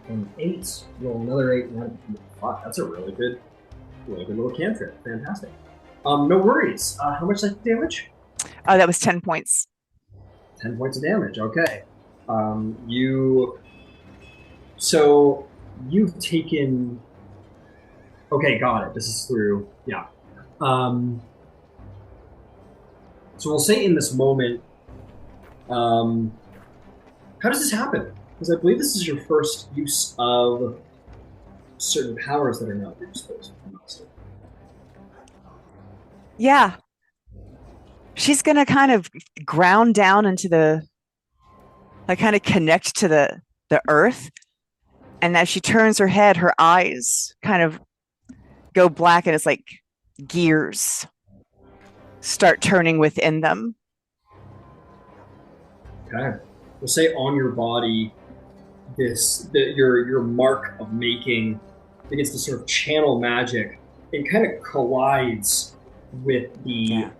and 8, roll another 8, and fuck, that's a really good little cantrip. Fantastic. No worries. How much psychic damage? That was 10 points. 10 points of damage, okay. You've taken... Okay, got it. This is through... Yeah. So we'll say in this moment... how does this happen? Because I believe this is your first use of certain powers that are not at your disposal. Yeah. She's going to kind of ground down into kind of connect to the earth. And as she turns her head, her eyes kind of go black, and it's like gears start turning within them. Okay. We'll say on your body, your mark of making begins to sort of channel magic. It kind of collides with the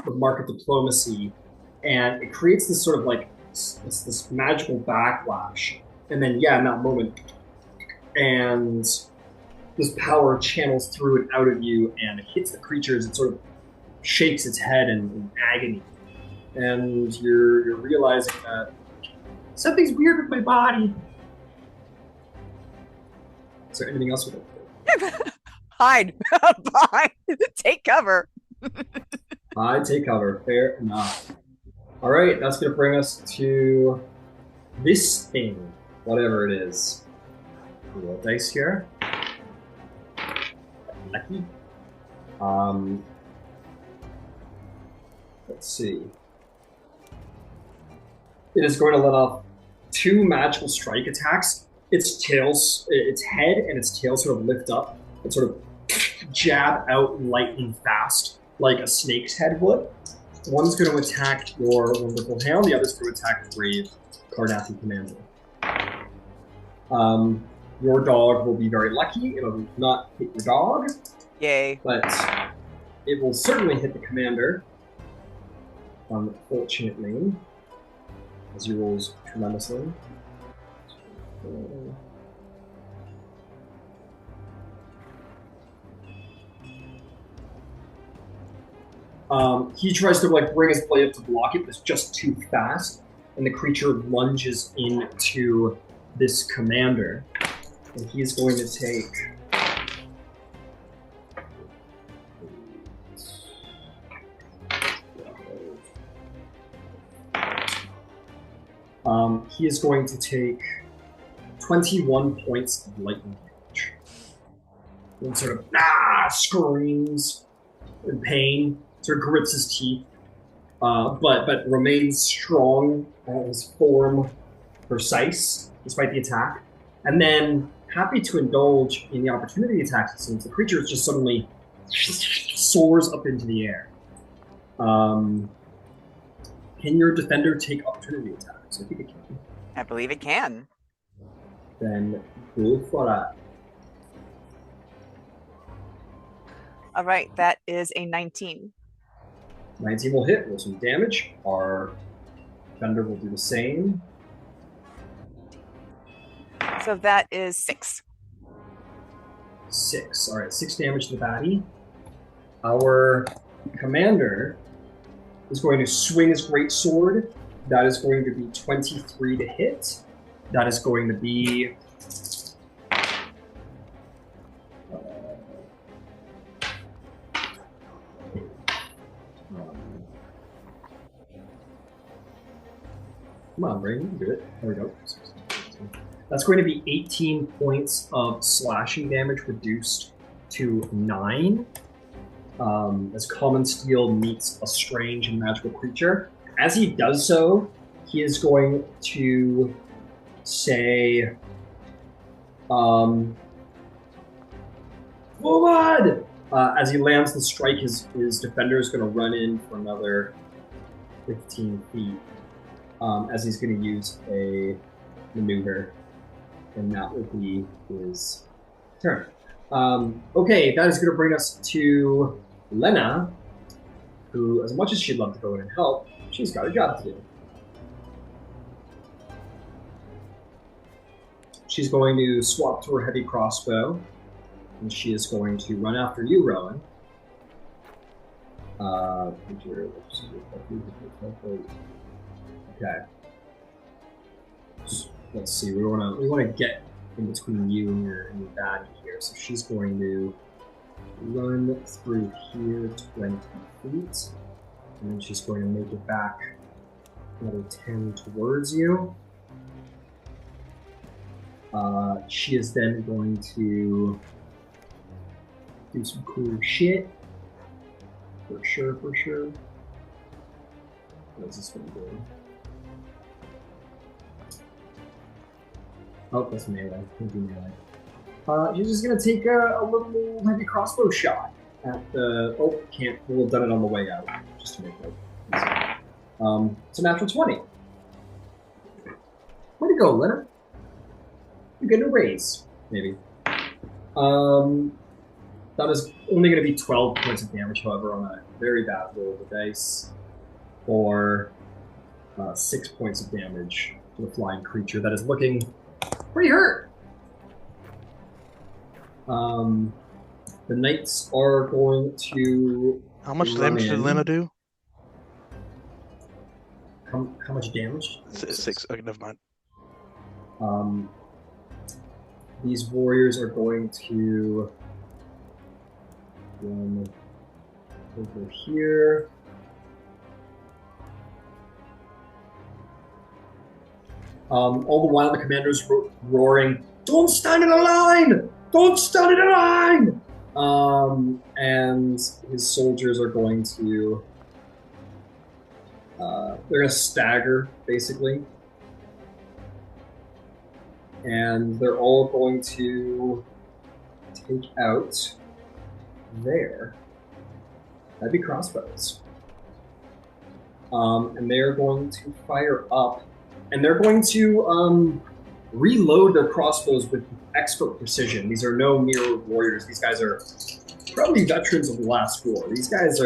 mark of diplomacy, and it creates this sort of like this magical backlash. And then, in that moment, and this power channels through and out of you, and it hits the creature as it sort of shakes its head in agony. And you're realizing that something's weird with my body. Is there anything else with it? Hide. Bye. Take cover. I take cover. Fair enough. All right, that's going to bring us to this thing, whatever it is. Roll dice here. Lucky. Let's see. It is going to let off 2 magical strike attacks. Its head and its tail sort of lift up and sort of jab out lightning fast, like a snake's head would. One's going to attack your wonderful hound, the other's going to attack the brave Karnath commander. Your dog will be very lucky. It'll not hit your dog. Yay. But it will certainly hit the commander. Unfortunately, as he rolls tremendously. He tries to bring his blade up to block it, but it's just too fast, and the creature lunges into this commander, and he is going to take he is going to take 21 points of lightning damage. And sort of screams in pain, sort of grits his teeth, but remains strong, his form precise despite the attack. And then, happy to indulge in the opportunity attacks, since the creature is just suddenly soars up into the air. Can your defender take opportunity attacks? I think it can. I believe it can. Then go for that. All right, that is a 19. 19 will hit. Roll some damage. Our defender will do the same. So that is 6. 6. All right, 6 damage to the baddie. Our commander is going to swing his great sword. That is going to be 23 to hit. That is going to be come on, Ray, you can do it. There we go. That's going to be 18 points of slashing damage reduced to 9. As Common Steel meets a strange and magical creature. As he does so, he is going to say, Blood! As he lands the strike, his defender is going to run in for another 15 feet. As he's going to use a maneuver, and that will be his turn. Okay, that is going to bring us to Lena, who, as much as she'd love to go in and help, she's got a job to do. She's going to swap to her heavy crossbow, and she is going to run after you, Rowan. Okay. Let's see. We want to get in between you and your baddie here. So she's going to run through here 20 feet, and then she's going to make it back another 10 towards you. She is then going to do some cool shit. For sure. What's this one doing? Oh, that's melee. Can't do melee. She's just gonna take a little heavy crossbow shot at the. Oh, can't. We'll have done it on the way out, just to make it. It's a natural 20. Way to go, Leonard. You're getting a raise, maybe. That is only going to be 12 points of damage, however, on a very bad roll of the dice, for 6 points of damage to the flying creature that is looking pretty hurt. The knights are going to. How much damage did Lena do? How much damage? 6. Okay, never mind. These warriors are going to run over here. All the while, the commander's roaring, "Don't stand in a line! Don't stand in a line!" And his soldiers are going to they're going to stagger, basically. And they're all going to take out their heavy crossbows. And they're going to fire up. And they're going to reload their crossbows with expert precision. These are no mere warriors. These guys are probably veterans of the last war. These guys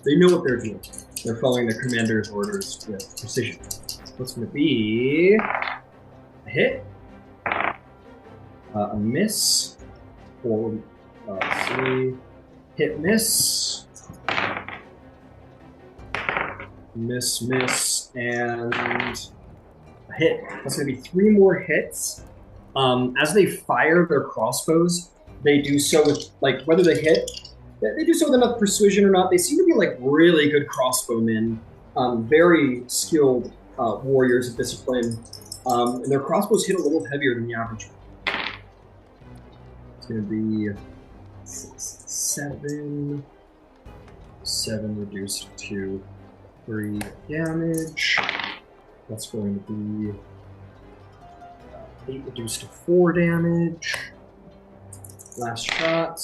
they know what they're doing. They're following their commander's orders with precision. What's going to be a hit, a miss, or hit, miss, miss, and a hit. That's going to be 3 more hits. As they fire their crossbows, they do so with, like, whether they hit, they do so with enough precision or not. They seem to be, like, really good crossbowmen, very skilled warriors of discipline, and their crossbows hit a little heavier than the average. It's going to be 7 reduced to 3 damage. That's going to be 8 reduced to 4 damage. Last shot.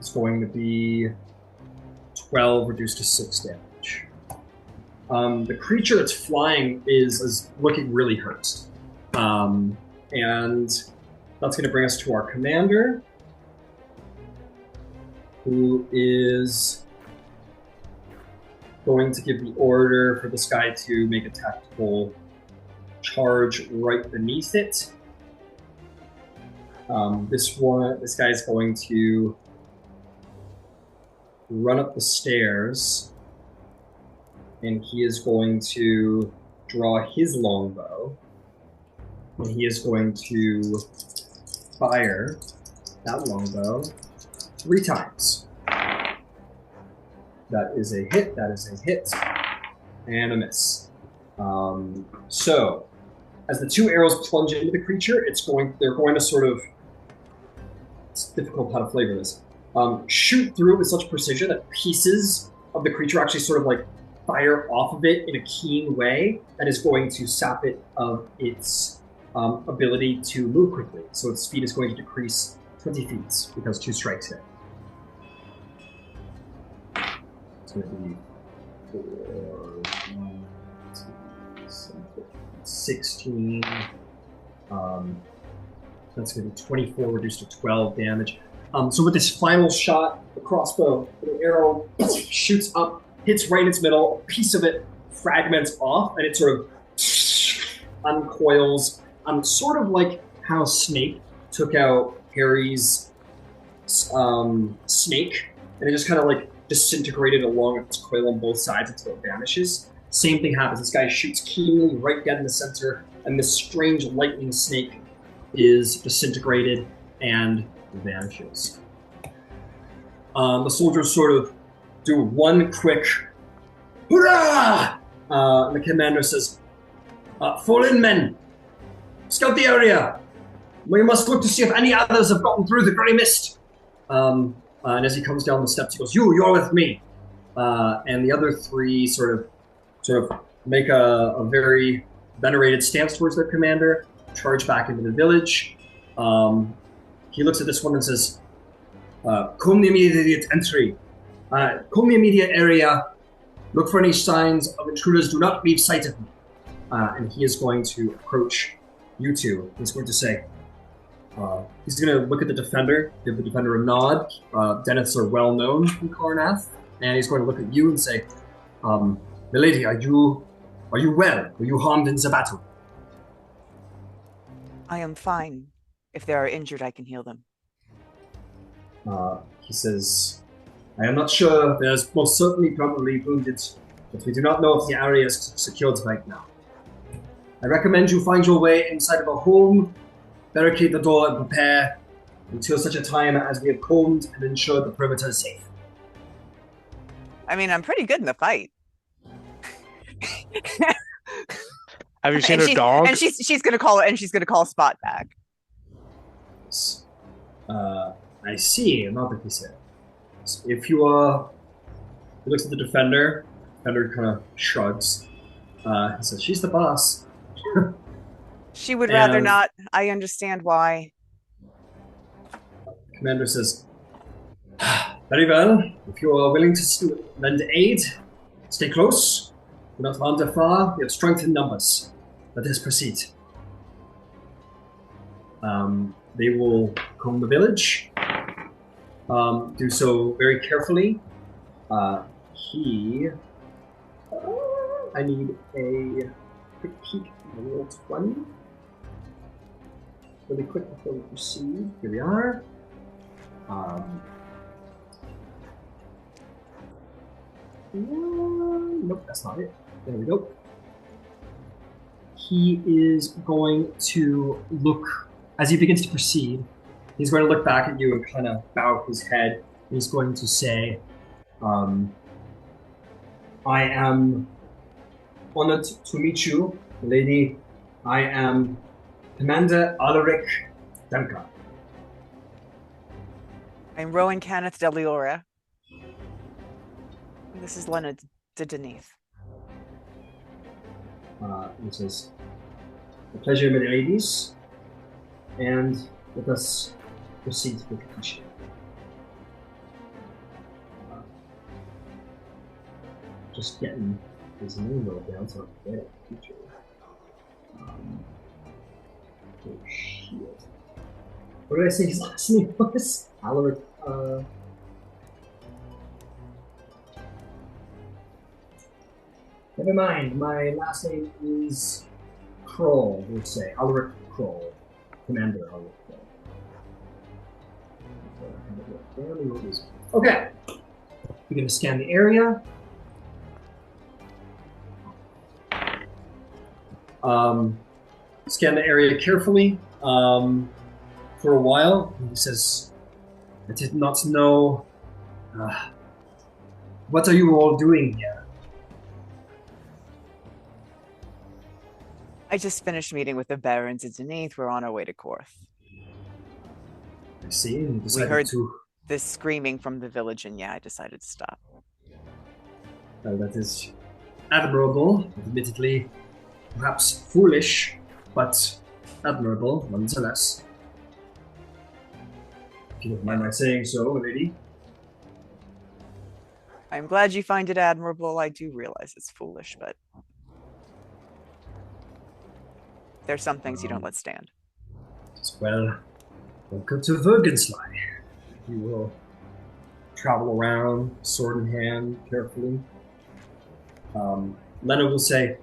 is going to be 12 reduced to 6 damage. The creature that's flying is looking really hurt. And that's going to bring us to our commander, who is going to give the order for this guy to make a tactical charge right beneath it. This guy is going to run up the stairs, and he is going to draw his longbow, and he is going to fire that longbow 3 times. That is a hit, and a miss. So, as the 2 arrows plunge into the creature, they're going to sort of, it's difficult how to flavor this, shoot through it with such precision that pieces of the creature actually sort of like fire off of it in a keen way that is going to sap it of its ability to move quickly. So its speed is going to decrease 20 feet because 2 strikes hit. It's going to be 4, 1, 2, 7, 16. That's going to be 24 reduced to 12 damage. So with this final shot, the crossbow, the arrow shoots up, hits right in its middle, a piece of it fragments off, and it sort of uncoils. Sort of like how Snake took out Harry's snake, and it just kind of like disintegrated along its coil on both sides until it vanishes. Same thing happens. This guy shoots keenly right dead in the center, and this strange lightning snake is disintegrated and vanishes. The soldiers sort of do one quick hurrah! And the commander says, "Fall in, men! Scout the area! We must look to see if any others have gotten through the grey mist." And as he comes down the steps, he goes, "You're with me." And the other 3 sort of make a very venerated stance towards their commander, charge back into the village. He looks at this one and says, "Comb the immediate entry. Comb the immediate area. Look for any signs of intruders. Do not leave sight of me." And he is going to approach you 2. He's going to say, he's going to look at the defender, give the defender a nod. Deneths are well known in Karnath. And he's going to look at you and say, "Milady, are you well? Were you harmed in the battle?" I am fine. If they are injured, I can heal them. He says, "I am not sure. There's most certainly probably wounded, but we do not know if the area is secured right now. I recommend you find your way inside of a home, barricade the door, and prepare until such a time as we have combed and ensured the perimeter is safe." I mean, I'm pretty good in the fight. Have you seen her dog? And she's gonna call Spot back. I see. Not that he said. If you are, he looks at the defender. Defender kind of shrugs. He says, "She's the boss." She would rather not. I understand why. Commander says, "Very well. If you are willing to lend aid, stay close. Do not wander far. We have strength in numbers. Let us proceed." They will comb the village. Do so very carefully. I need a quick peek at the roll 20. Really quick before we proceed. Here we are. Nope, that's not it. There we go. He is going to look, as he begins to proceed, he's going to look back at you and kind of bow his head. He's going to say, "I am honored to meet you, lady. I am Commander Alaric Demka." I'm Rowan Karnath de Leora. This is Lena de Denise. He says, "A pleasure, my ladies, and let us proceed with the mission." Just getting his name wrote down so I can get it. Teacher. Oh shit. What did I say his last name was? Alaric, never mind, my last name is Kroll, we'll say. Alaric Kroll. Commander Alaric Kroll. Okay. We're going to scan the area. Scan the area carefully for a while. He says, I did not know. What are you all doing here? I just finished meeting with the barons of Deneath. We're on our way to Karnath. I see. You decided heard- to. This screaming from the village, and yeah, I decided to stop. Well, that is admirable. Admittedly, perhaps foolish, but admirable nonetheless. If you don't mind my saying so, lady. I'm glad you find it admirable. I do realize it's foolish, but there's some things you don't let stand. Well, welcome to Vergensley. You will travel around, sword in hand, carefully. Lena will say,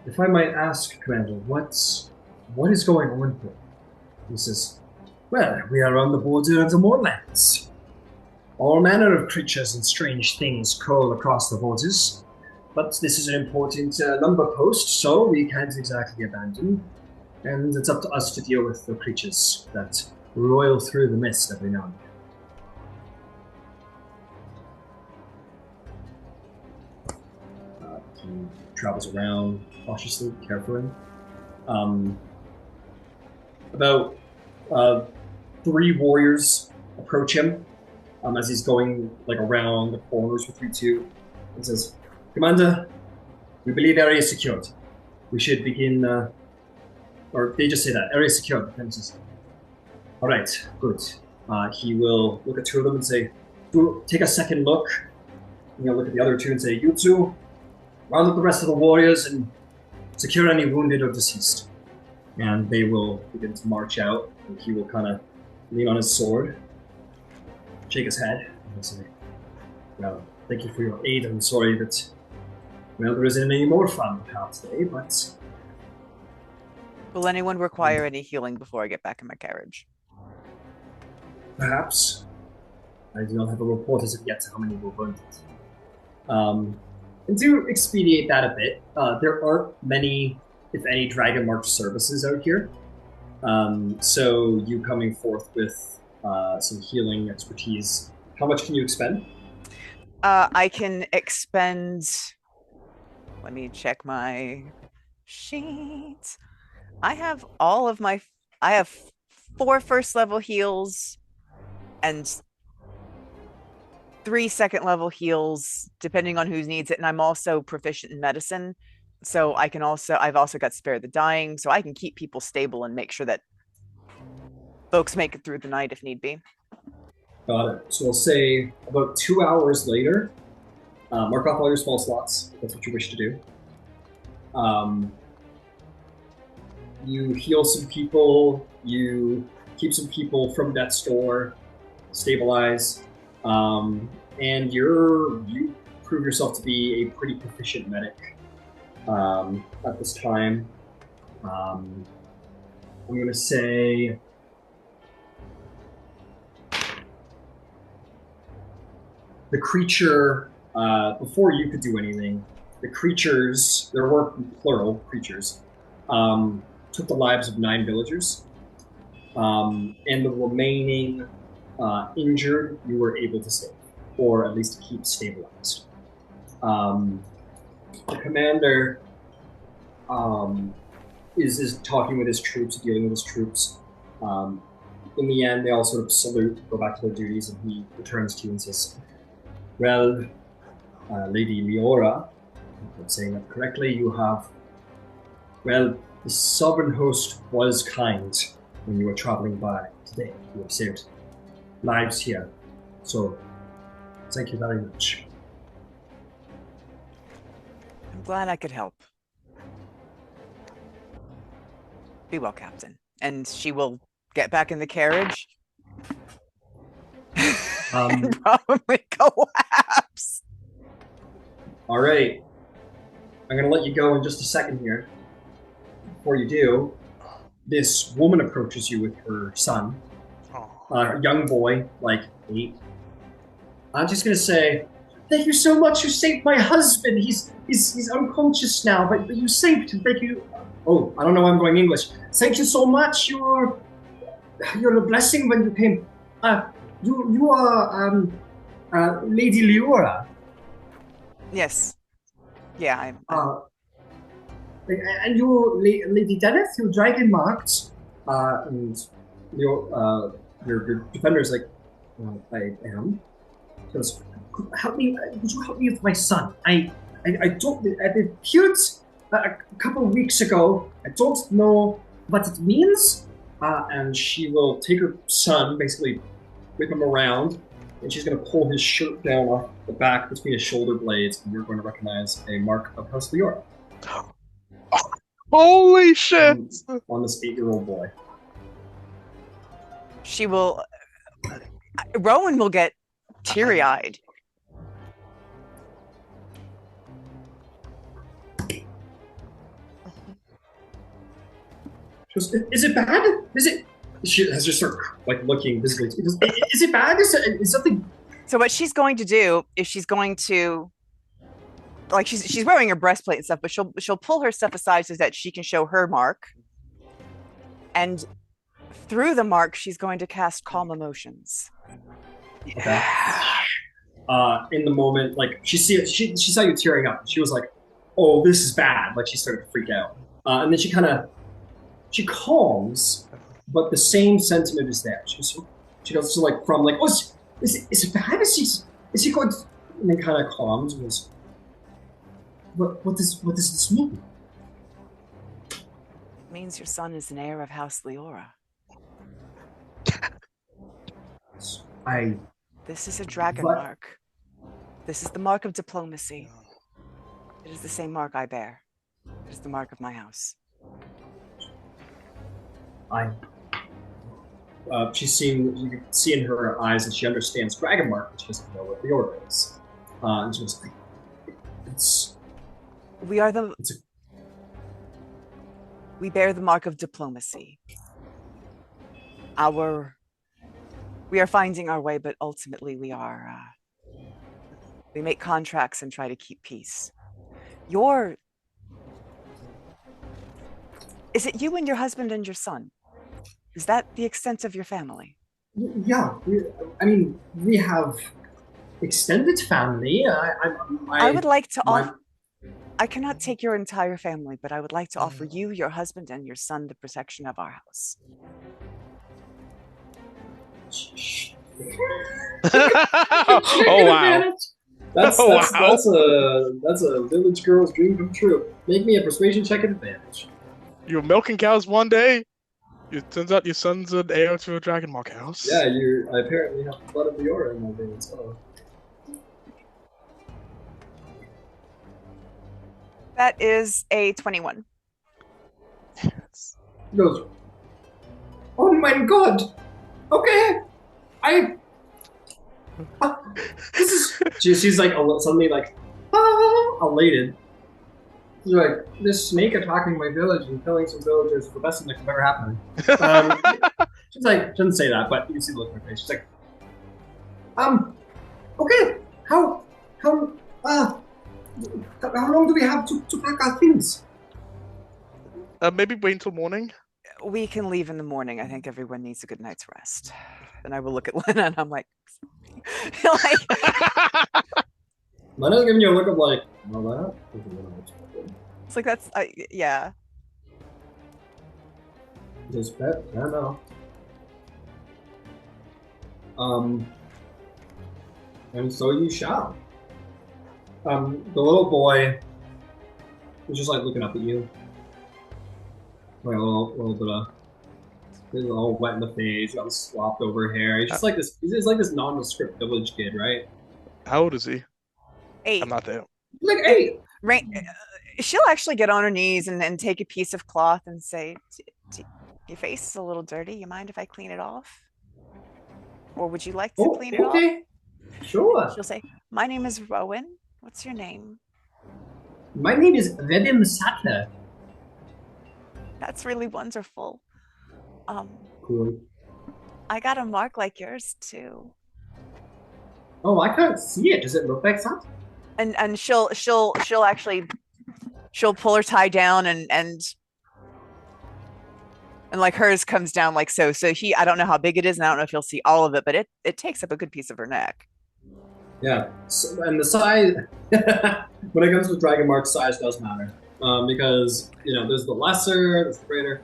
if I might ask, Commander, what is going on here? He says, well, we are on the border of the moorlands. All manner of creatures and strange things crawl across the borders, but this is an important lumber post, so we can't exactly abandon, and it's up to us to deal with the creatures that roil through the mist every now and then. He travels around cautiously, carefully. About 3 warriors approach him as he's going around the corners with you two, and says, Commander, we believe area is secured. We should begin, or they just say that, area is secured. And says, all right, good. He will look at 2 of them and say, take a second look. And he'll look at the other 2 and say, you 2, round up the rest of the warriors and secure any wounded or deceased. And they will begin to march out, and he will kind of lean on his sword, shake his head, and say, well, thank you for your aid. I'm sorry that, well, there isn't any more fun out today, but... Will anyone require any healing before I get back in my carriage? Perhaps. I do not have a report as of yet how many were wounded. And to expedite that a bit, there aren't many, if any, Dragon March services out here. So you coming forth with some healing expertise, how much can you expend? I can expend... Let me check my sheets. I have all of my... I have 4 first-level heals and 3 second-level heals, depending on who needs it. And I'm also proficient in medicine. So I've also got Spare the Dying, so I can keep people stable and make sure that folks make it through the night if need be. Got it. So we'll say about 2 hours later, mark off all your small slots, if that's what you wish to do. You heal some people, you keep some people from that store, stabilize, and you prove yourself to be a pretty proficient medic at this time. I'm going to say the creature, before you could do anything, the creatures, there were plural creatures, took the lives of 9 villagers, and the remaining injured you were able to save, or at least keep stabilized. The commander is talking with his troops, dealing with his troops. In the end, they all sort of salute, go back to their duties, and he returns to you and says, well, Lady Leora, if I'm saying that correctly, you have, well, the Sovereign Host was kind when you were traveling by today. You have saved lives here. So, thank you very much. glad I could help. Be well, Captain. And she will get back in the carriage and probably collapse. All right. I'm going to let you go in just a second here. Before you do, this woman approaches you with her son, a young boy, like 8. I'm just going to say, thank you so much. You saved my husband. He's unconscious now, but you saved him. Thank you. Oh, I don't know why I'm going English. Thank you so much. You're a blessing when you came. You are Lady Leora. Yes. Yeah, I'm and you, Lady Deneth, you're dragon marked. And your defender's like, I am. Goes, help me. Would you help me with my son? I don't. I appeared a couple of weeks ago. I don't know what it means. And she will take her son, basically whip him around, and she's going to pull his shirt down off the back between his shoulder blades, and you're going to recognize a mark of House Leora. Holy shit! On this 8-year-old boy. She will. Rowan will get teary-eyed. She goes, is it bad? Is it? She has just started like looking visibly. Is it bad? Is something? So what she's going to do is she's going to, like, she's wearing her breastplate and stuff, but she'll pull her stuff aside so that she can show her mark. And through the mark, she's going to cast Calm Emotions. Okay. In the moment, like she saw you tearing up. She was like, "Oh, this is bad!" Like she started to freak out, and then she calms, but the same sentiment is there. She goes to like from like, "Oh, is it bad? Is he going?" And then kind of calms and goes, "What does this mean?" It means your son is an heir of House Leora. This is a dragon mark. This is the mark of diplomacy. It is the same mark I bear. It is the mark of my house. You can see in her eyes that she understands dragon mark, but she doesn't know what the order is. And she was like, we bear the mark of diplomacy. We are finding our way, but ultimately we make contracts and try to keep peace. Is it you and your husband and your son? Is that the extent of your family? Yeah, we have extended family. I would like to offer. I cannot take your entire family, but I would like to offer you, your husband, and your son the protection of our house. Oh wow! That's a village girl's dream come true. Make me a persuasion check at advantage. You're milking cows one day. It turns out your son's an heir to a dragon mark house. Yeah, I apparently have the blood of Leora in my veins. Oh. That is a 21. Yes. He goes, "Oh my god! Okay, this is." She's like suddenly like elated. She's like, "This snake attacking my village and killing some villagers is the best thing that could ever happen." She's like, she doesn't say that, but you can see the look on her face. She's like, okay, how long do we have to pack our things? Maybe wait until morning. We can leave in the morning. I think everyone needs a good night's rest. And I will look at Lena and I'm like, Lena's giving you a look of like, well, it's like that's yeah. Just pet, I don't know. And so you shall. The little boy is just like looking up at you. Like a little bit of, he's all wet in the face, got slopped over hair. He's just like this. He's like this nondescript village kid, right? How old is he? 8. I'm not there. Like 8. She'll actually get on her knees and take a piece of cloth and say, "Your face is a little dirty. You mind if I clean it off? Or would you like to Oh, clean it off?" okay. Sure. She'll say, "My name is Rowen. What's your name?" My name is Vedim Sattler. "That's really wonderful. Cool. I got a mark like yours too." Oh, I can't see it. Does it look like that? And she'll actually pull her tie down and like hers comes down like so. So I don't know how big it is, and I don't know if you'll see all of it, but it takes up a good piece of her neck. Yeah. So, and the size, when it comes to Dragon Mark, size does matter. Because, there's the lesser, there's the greater.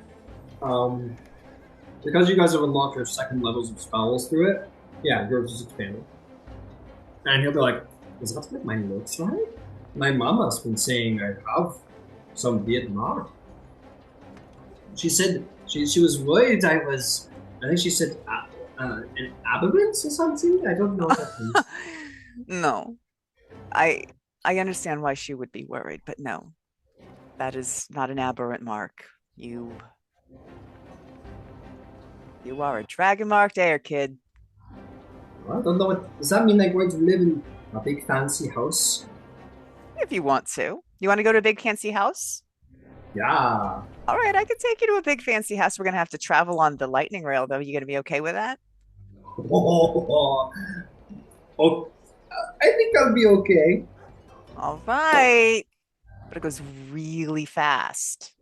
Because you guys have unlocked your second levels of spells through it, yeah, yours is expanded. And he'll be like, "Is that what mine looks like? My mama's been saying I have some weird mark. She said she was worried I think she said an aberrance or something? I don't know what that means." No, I understand why she would be worried, but no, that is not an aberrant mark. You are a dragon marked Heir, kid. I don't know what does that mean. I'm going to live in a big fancy house? If you want to. You want to go to a big fancy house? Yeah. All right, I could take you to a big fancy house. We're gonna have to travel on the lightning rail, though. You gonna be okay with that? Oh, I think I'll be okay. All right. But it goes really fast.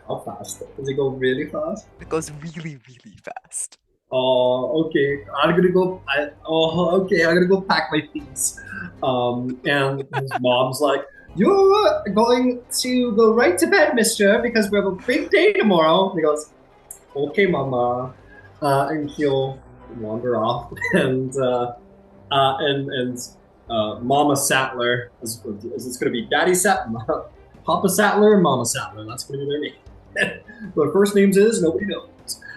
How fast? Does it go really fast? It goes really, really fast. Oh, okay. I'm gonna go. I'm gonna go pack my things. And his mom's like, "You're going to go right to bed, Mister, because we have a big day tomorrow." And he goes, "Okay, Mama," and he'll wander off, and Mama Sattler is it's gonna be Daddy Sattler, Papa Sattler, and Mama Sattler. That's gonna be their name. Their first names is nobody knows.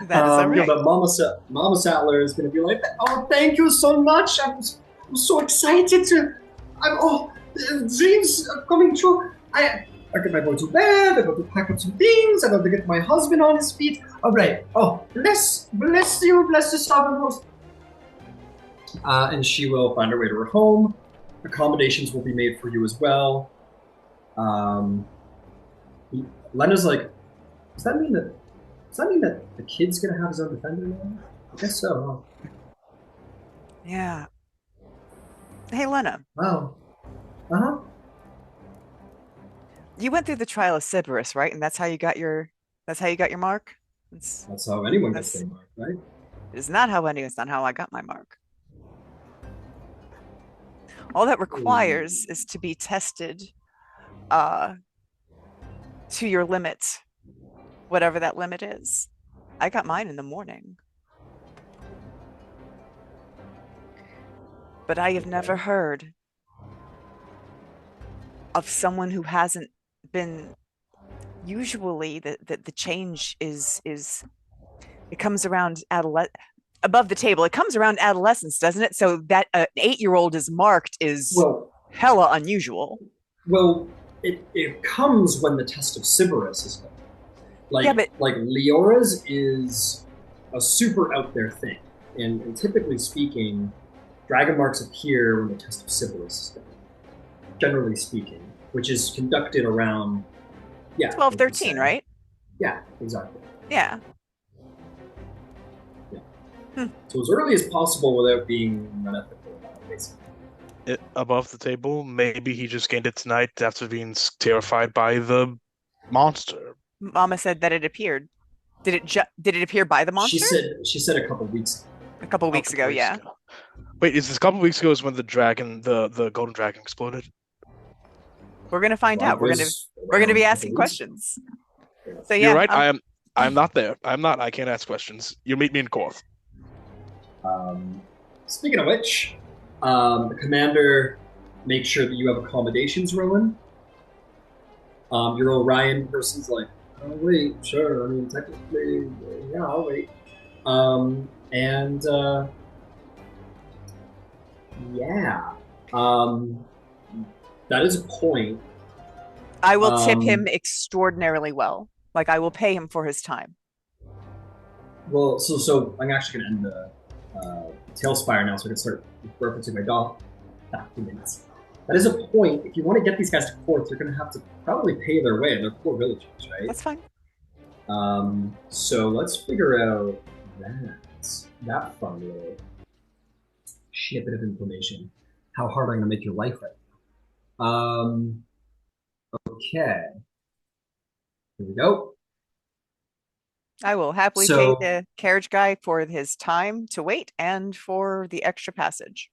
That is all right. But Mama Sattler is going to be like, "Oh, thank you so much. I'm so excited to. Dreams are coming true. I got to go to bed. I got to pack up some things. I got to get my husband on his feet. All right. Oh, bless you, bless the sovereign host." And she will find her way to her home. Accommodations will be made for you as well. Lena's like, Does that mean that the kid's gonna have his own defender now? I guess so. Huh? Yeah. Hey, Lena. Wow. Uh-huh. You went through the trial of Sybaris, right? And that's how you got your mark? That's how anyone gets their mark, right? It's not how I got my mark. All that requires is to be tested to your limit, whatever that limit is. I got mine in the morning. But I have never heard of someone who hasn't been. Usually the change is it comes around above the table. It comes around adolescence, doesn't it? So that an 8-year-old is marked is hella unusual. Well, it comes when the test of Sybaris is done. Like Leora's is a super out there thing, and typically speaking, dragon marks appear when the test of Sybaris is done. Generally speaking, which is conducted around 12, 13, right? Yeah, exactly. Yeah. So as early as possible without being unethical, basically. Above the table, maybe he just gained it tonight after being terrified by the monster. Mama said that it appeared. Did it appear by the monster? She said a couple weeks. A couple weeks ago, yeah. Wait, is this a couple weeks ago? Is when the golden dragon exploded? We're gonna find out. We're gonna be asking questions. So yeah, you're right. I'm not there. I can't ask questions. You meet me in court. Speaking of which, the commander makes sure that you have accommodations, Rowan. Your Orion person's like, "Oh wait, sure. I mean, technically, yeah, I'll wait." That is a point. I will tip him extraordinarily well. Like I will pay him for his time. Well, so I'm actually going to end the Tailspire now, so I can start referencing my documents. That is a point. If you want to get these guys to court, you're going to have to probably pay their way. They're poor villagers, right? That's fine. So let's figure out that fun little snippet of information. How hard I'm going to make your life right now. Okay. Here we go. I will happily pay the carriage guy for his time to wait and for the extra passage.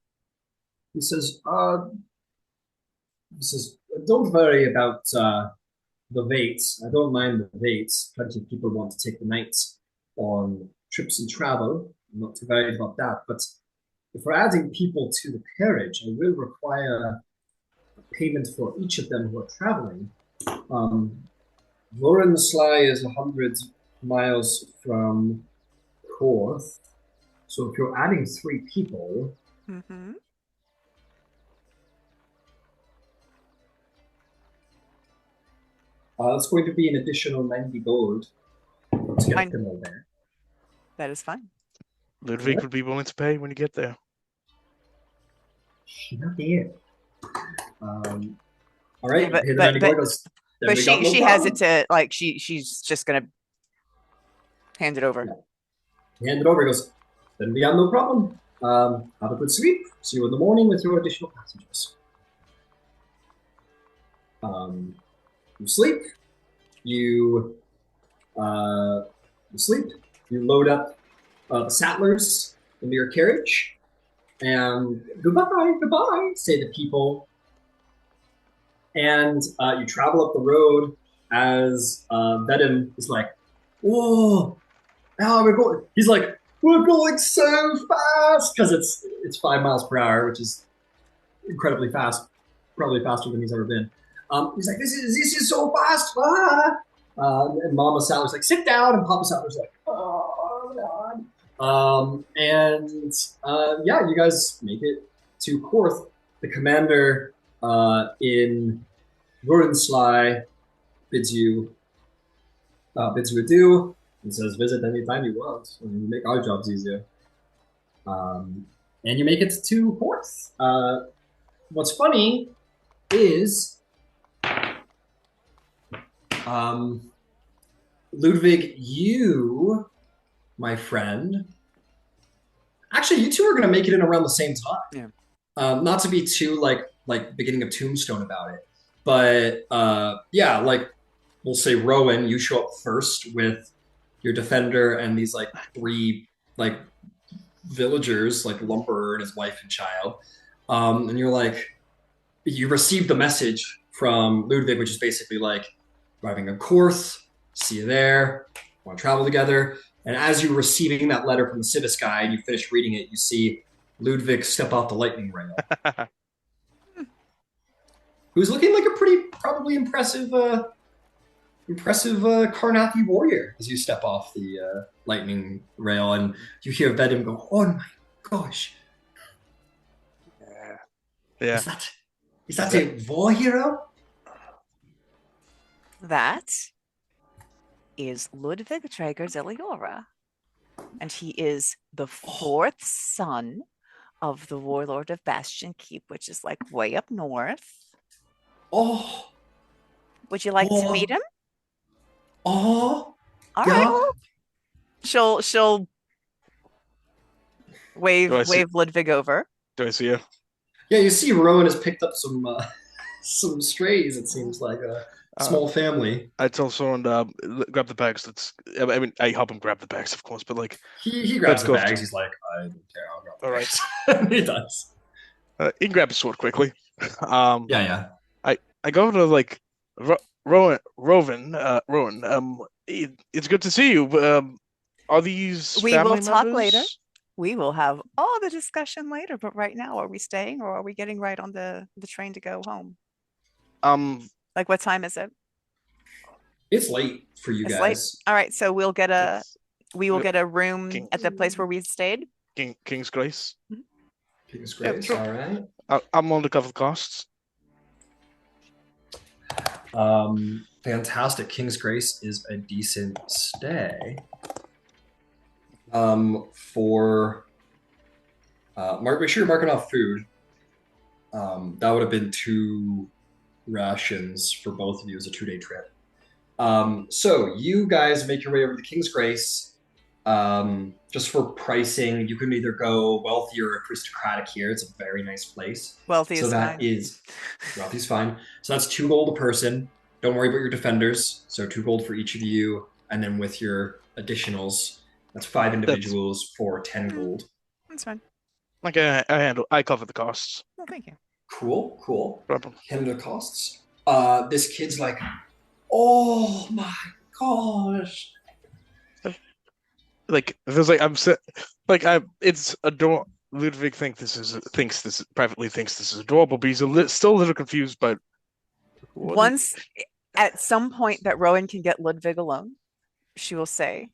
He says, don't worry about the waits. I don't mind the waits. Plenty of people want to take the night on trips and travel. I'm not too worried about that. But if we're adding people to the carriage, I will require a payment for each of them who are traveling. Lorensly is 100 miles from Karnath. So if you're adding 3 people, it's going to be an additional 90 gold to get them all there. That is fine. Ludvig would be willing to pay when you get there. She's not there. All right, but she has it to like she's just gonna hand it over. Yeah. Hand it over. He goes, then we have no problem. Have a good sleep. See you in the morning with your additional passengers. You sleep. You sleep. You load up the sattlers into your carriage, and goodbye, say the people. And you travel up the road as Vedem is like, whoa, now we're going. He's like, we're going so fast because it's 5 miles per hour, which is incredibly fast, probably faster than he's ever been. He's like, this is so fast. And Mama Sattler's like, sit down, and Papa Sattler's like, oh God. You guys make it to Karnath. The commander in Lorensly bids you adieu and says, visit anytime you want, and you make our jobs easier. And you make it to Karnath. What's funny is Ludvig, you, my friend, actually, you two are going to make it in around the same time. Yeah. Not to be too like beginning of Tombstone about it, but like we'll say Rowen, you show up first with your defender and these like 3 like villagers, like Lumberer and his wife and child, and you're like, you receive the message from Ludvig, which is basically like, arriving at Karnath, see you there, want to travel together. And as you're receiving that letter from the Civis guy and you finish reading it, you see Ludvig step off the lightning rail. Who's looking like a pretty probably impressive Karnathi warrior as you step off the lightning rail, and you hear Vedem go, oh my gosh. Yeah. Is that a war hero? That is Ludvig Traeger Zeliora, and he is the 4th son of the warlord of Bastion Keep, which is like way up north. Oh, would you like to meet him? Oh, all right. Well, she'll wave Ludvig over. Do I see you? Yeah, you see Rowan has picked up some strays. It seems like a small family. I tell someone grab the bags. I help him grab the bags, of course, but like he grabs the bags. He's like, I don't care. I'll grab the bags. All right, he does. He can grab his sword quickly. Yeah. I go to like Rowen. It's good to see you. Are these we family will talk members? later. We will have all the discussion later, but right now, are we staying or are we getting right on the train to go home? Like, what time is it? It's late for you guys. Late. All right, so we will get a room at the place where we stayed. King's Grace. King's Grace. All right. I'm on to cover the costs. Fantastic. King's Grace is a decent stay. For make sure you're marking off food. That would have been 2 rations for both of you as a 2-day trip. So you guys make your way over to King's Grace. Just for pricing, you can either go wealthy or aristocratic here. It's a very nice place. Wealthy So is that fine. is wealthy's fine. So that's 2 gold a person. Don't worry about your defenders. So 2 gold for each of you, and then with your additionals, that's 5 individuals for 10 gold. That's fine. Okay, I cover the costs. Well, thank you. Cool. Problem. Handle the costs. This kid's like, oh my gosh. Like feels like it's adorable. Ludwig privately thinks this is adorable, but he's still a little confused. But once at some point that Rowan can get Ludwig alone, she will say,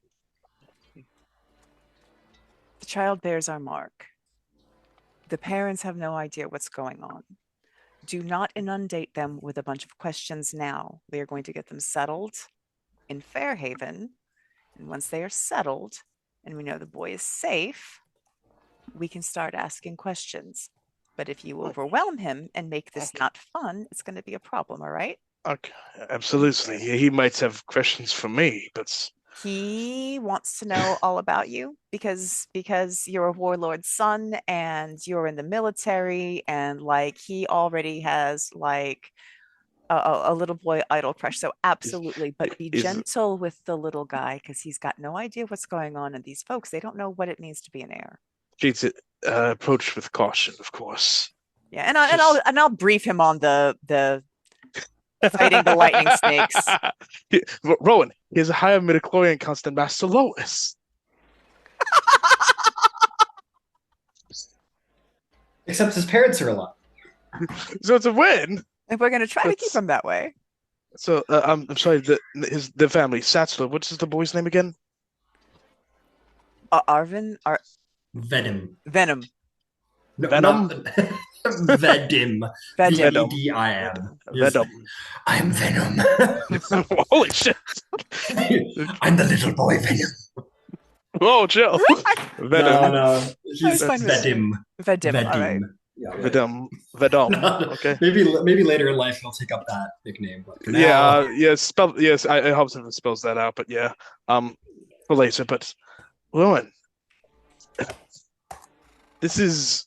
"The child bears our mark. The parents have no idea what's going on. Do not inundate them with a bunch of questions now. We are going to get them settled in Fairhaven. And once they are settled and we know the boy is safe, we can start asking questions. But if you overwhelm him and make this not fun, it's going to be a problem, all right?" Okay, absolutely. He might have questions for me, but he wants to know all about you because you're a warlord's son and you're in the military, and like he already has like a little boy idol crush. So absolutely, but be gentle with the little guy because he's got no idea what's going on, and these folks, they don't know what it means to be an heir. treats it approached with caution, of course. Yeah, and I'll brief him on the fighting the lightning snakes. Rowan, he has a higher midichlorian constant Master Lois. Except his parents are alive. So it's a win. And we're going to try to keep him that way. So I'm sorry, the family, Satzler, what's the boy's name again? Arvin? Venom. No, Venom? Vedim. V-E-D-I-M. Venom. I'm Venom. Holy shit. I'm the little boy Venom. Oh, Jill. Venom. No. He's Vedim. Vedim. All right. Yeah, Vedom. Okay. Maybe later in life he'll take up that nickname. But Yes. I hope someone spells that out. But yeah, for later. But Rowan, this is.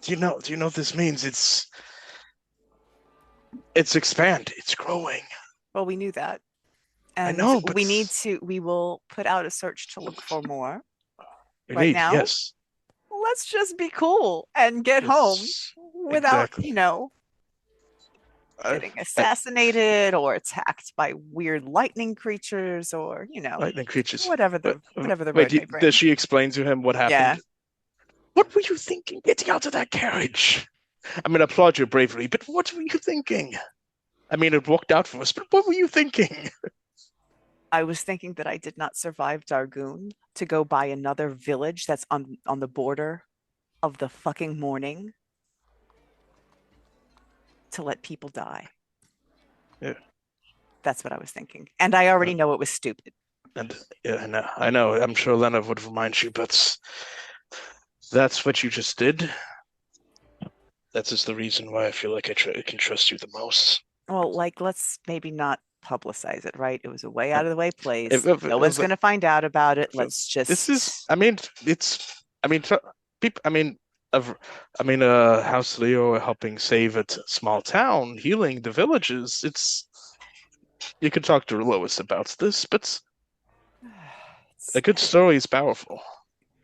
Do you know what this means? It's expanded. It's growing. Well, we knew that. And I know, but we will put out a search to look for more. Now, yes. Let's just be cool and get home without, getting assassinated or attacked by weird lightning creatures or, lightning creatures. Whatever the road may bring. Does she explain to him what happened? Yeah. What were you thinking getting out of that carriage? I mean, I applaud your bravery, but what were you thinking? I mean, it worked out for us, but what were you thinking? I was thinking that I did not survive Dargoon to go by another village that's on the border of the fucking morning to let people die. Yeah. That's what I was thinking. And I already know it was stupid. And yeah, I know. I'm sure Lena would remind you, but that's what you just did. That is the reason why I feel like I can trust you the most. Well, let's maybe not publicize it, right? It was a way out of the way place. No one's going to find out about it. Let's just. This is. House Leo helping save a small town, healing the villages. It's. You could talk to Lois about this, but a good story is powerful.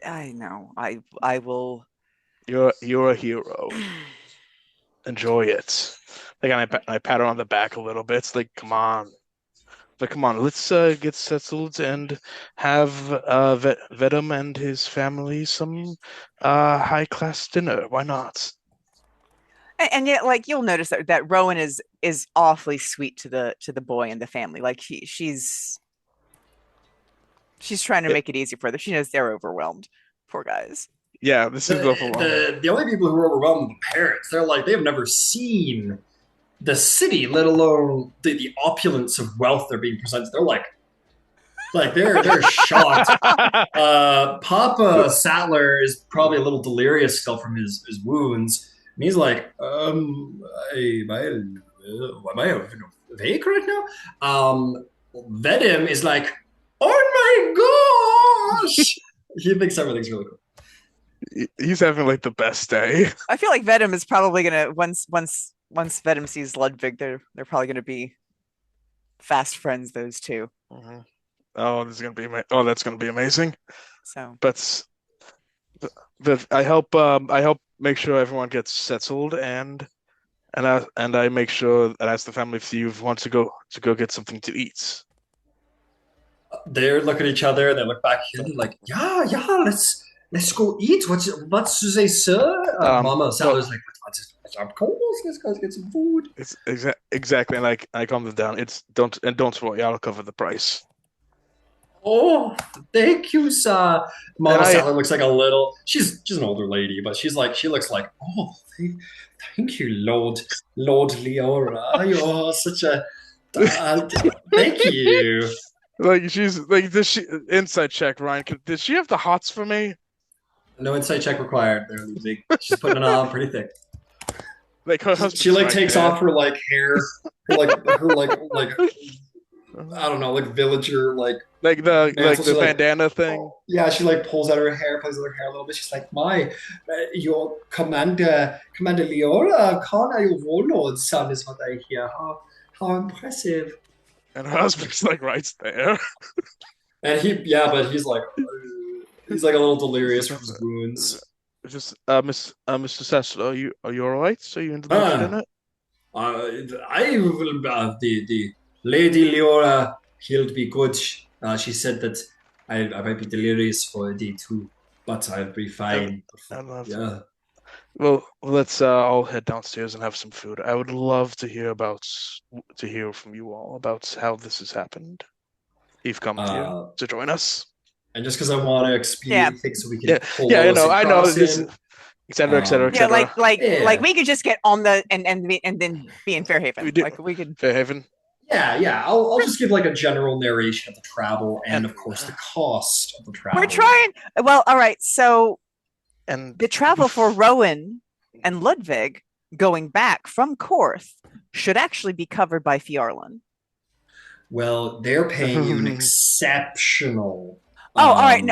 I know. I will. You're a hero. Enjoy it. Like I pat her on the back a little bit. It's like, come on, let's get settled and have Vedum and his family some high class dinner. Why not? And yet, you'll notice that Rowan is awfully sweet to the boy and the family. Like she's trying to make it easy for them. She knows they're overwhelmed. Poor guys. Yeah, this is overwhelming. The only people who are overwhelmed are the parents. They're like, they have never seen the city, let alone the opulence of wealth they're being presented. They're they're shocked. Papa Sattler is probably a little delirious still from his wounds, and he's like, am I awake right now? Vedim is like, oh my gosh! He thinks everything's really cool. He's having like the best day. I feel like Vedim is probably gonna once Vedim sees Ludwig, they're probably gonna be fast friends, those two. Mhm. Oh, that's gonna be amazing. So But I help make sure everyone gets settled, and I make sure that as the family of Thieves wants to go get something to eat. They look at each other. They look back here. They're like, yeah, let's go eat. What's to say, sir? Mama Sattler's like, what's up, cold? Let's go get some food. It's exactly, and I calm them down. It's don't worry, I'll cover the price. Oh, thank you, sir. Mama And I Sattler looks like a little. She's an older lady, but she looks like, oh, thank you, Lord Leora. You're such a. Thank you. like she's like does she inside check, Ryan? Does she have the hots for me? No insight check required. There, Ludwig. She's putting it on pretty thick. Like her husband's She like right takes there. off her like hair, her like I don't know, like villager like mantle. the She, like, bandana thing. yeah, she like pulls out her hair, plays with her hair a little bit. She's like, "My, your Commander Leora, Kana, your warlord's son is what I hear. How impressive!" And her husband's like right there. And he's like a little delirious from his wounds. Just Mr. Cecil, are you all right? So you in the mood for Ah, dinner? I will. The Lady Leora healed me good. She said that I might be delirious for a day too, but I'll be fine. I love Yeah. Well, let's all head downstairs and have some food. I would love to hear from you all about how this has happened. You've come here to join us. And just because I want to expedite things so we can Yeah, pull yeah, Lois I know across this, in. et cetera, et cetera, et yeah, cetera. like we could just get on the and then be in Fairhaven. We do. Like we could. Fairhaven. Yeah. I'll just give like a general narration of the travel and of course the cost of the travel. We're trying. Well, all right. So And the travel for Rowen and Ludvig going back from Korth should actually be covered by Fjarlin. Well, they're paying you an exceptional. Oh, all right.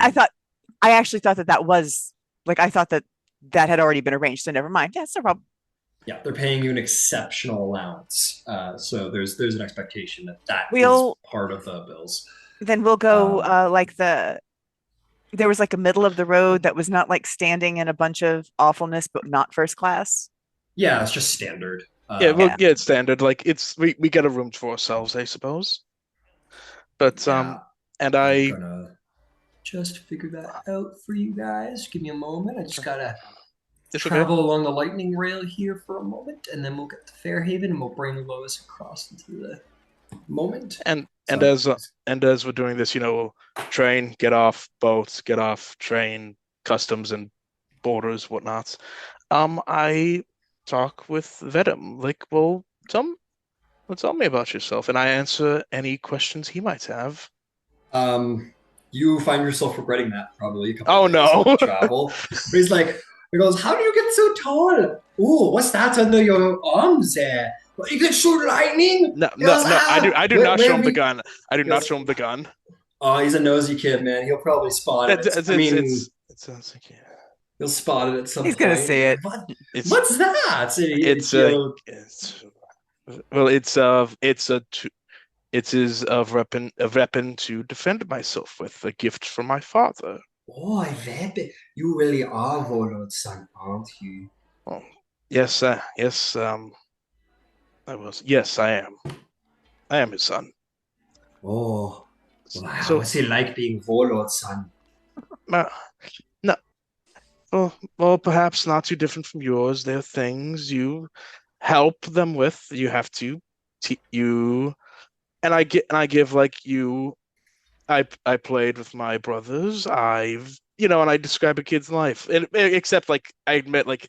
I actually thought that was like I thought that had already been arranged. So never mind. Yeah, it's no problem. Yeah, they're paying you an exceptional allowance. So there's an expectation that We'll- is part of the bills. Then we'll go there was like a middle of the road that was not like standing in a bunch of awfulness, but not first class. Yeah, it's just standard. yeah, it's standard. Like we get a room for ourselves, I suppose. But yeah. and I'm I gonna just figure that out for you guys. Give me a moment. I just gotta It's travel along the lightning rail here for a moment, and then we'll get to Fairhaven, and we'll bring Lois across into the moment. and So- as we're doing this, train, get off, boats, get off, train, customs and borders, whatnot. I talk with Vedim, like, well, tell me about yourself, and I answer any questions he might have. You find yourself regretting that probably. A couple Oh, of days no. of travel. But he goes, "How do you get so tall? Oh, what's that under your arms there? What, you can shoot lightning?" No, He goes, I do where- not where show him the we-" gun. I do He not goes, show him the gun. Oh, he's a nosy kid, man. He'll probably spot it. It sounds like, yeah. He'll spot it at some He's point. gonna see it. It's What's that? it's well, it is a weapon to defend myself with, a gift from my father. Oh, I bet you really are Warlord's son, aren't you? Oh, yes, I was. Yes, I am. I am his son. Oh, wow. So, What's it like being Warlord's son? no, well, perhaps not too different from yours. There are things you help them with. You have to, and I give like you. I played with my brothers. And I describe a kid's life, and except like I admit, like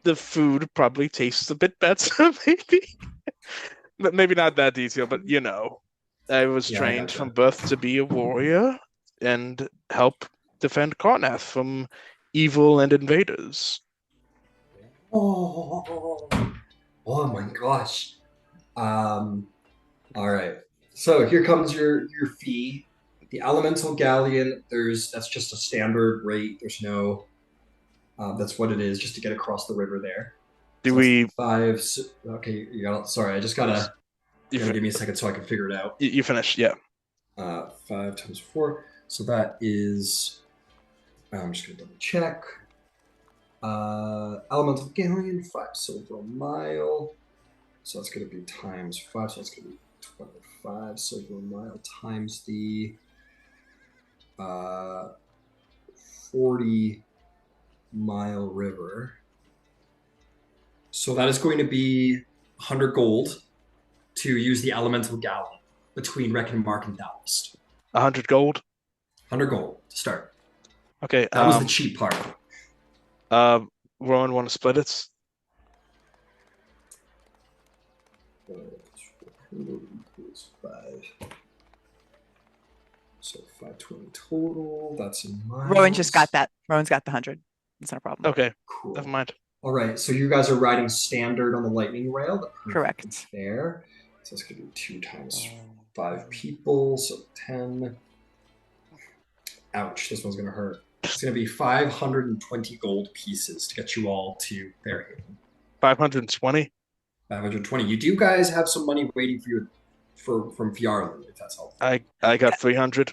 the food probably tastes a bit better, maybe. But maybe not that detailed, but I was Yeah, I trained gotcha. from birth to be a warrior and help defend Karnath from evil and invaders. Oh, oh my gosh. All right. So here comes your fee. The elemental galleon. That's just a standard rate. There's no. That's what it is, just to get across the river there. Do So that's we? five. Okay, you got. Sorry, I just gotta You, give me a fin- second so I can figure it out. you finished? Yeah. 5 times 4. So that is. I'm just gonna double check. Elemental galleon, 5 silver a mile. So that's gonna be times 5. So that's gonna be 25 silver a mile times the 40-mile river. So that is going to be 100 gold to use the elemental galleon between Reckonmark and Dallas. 100 gold. 100 gold to start. Okay. That was the cheap part. Rowan, want to split it? Equals 5. So 520 total. That's in miles. Rowan just got that. Rowan's got the 100. It's not a problem. Okay. Cool. Never mind. All right. So you guys are riding standard on the lightning rail. Correct. There. So it's going to be 2 times 5 people. So 10. Ouch. This one's going to hurt. It's going to be 520 gold pieces to get you all to Fairhaven. 520? 520. You do guys have some money waiting for you from Fjarland, if that's helpful. I got 300.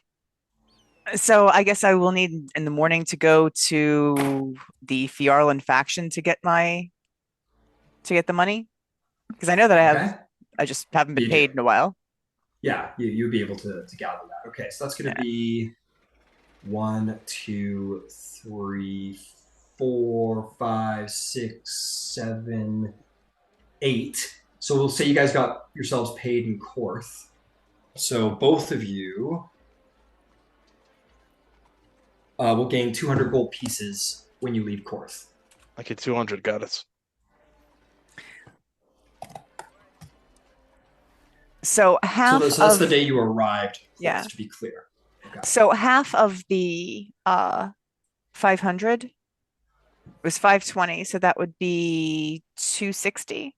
So I guess I will need in the morning to go to the Fjarland faction to get the money. Because I know that Okay. I just haven't been You paid do. in a while. Yeah, you'd be able to gather that. Okay, so that's going to be 1, 2, 3, 4, 5, 6, 7, 8. So we'll say you guys got yourselves paid in Korth. So both of you will gain 200 gold pieces when you leave Korth. Okay, 200. Got it. So half So that's of the day you arrived. Yeah. To be clear. Okay. So half of the 500 was 520, so that would be 260.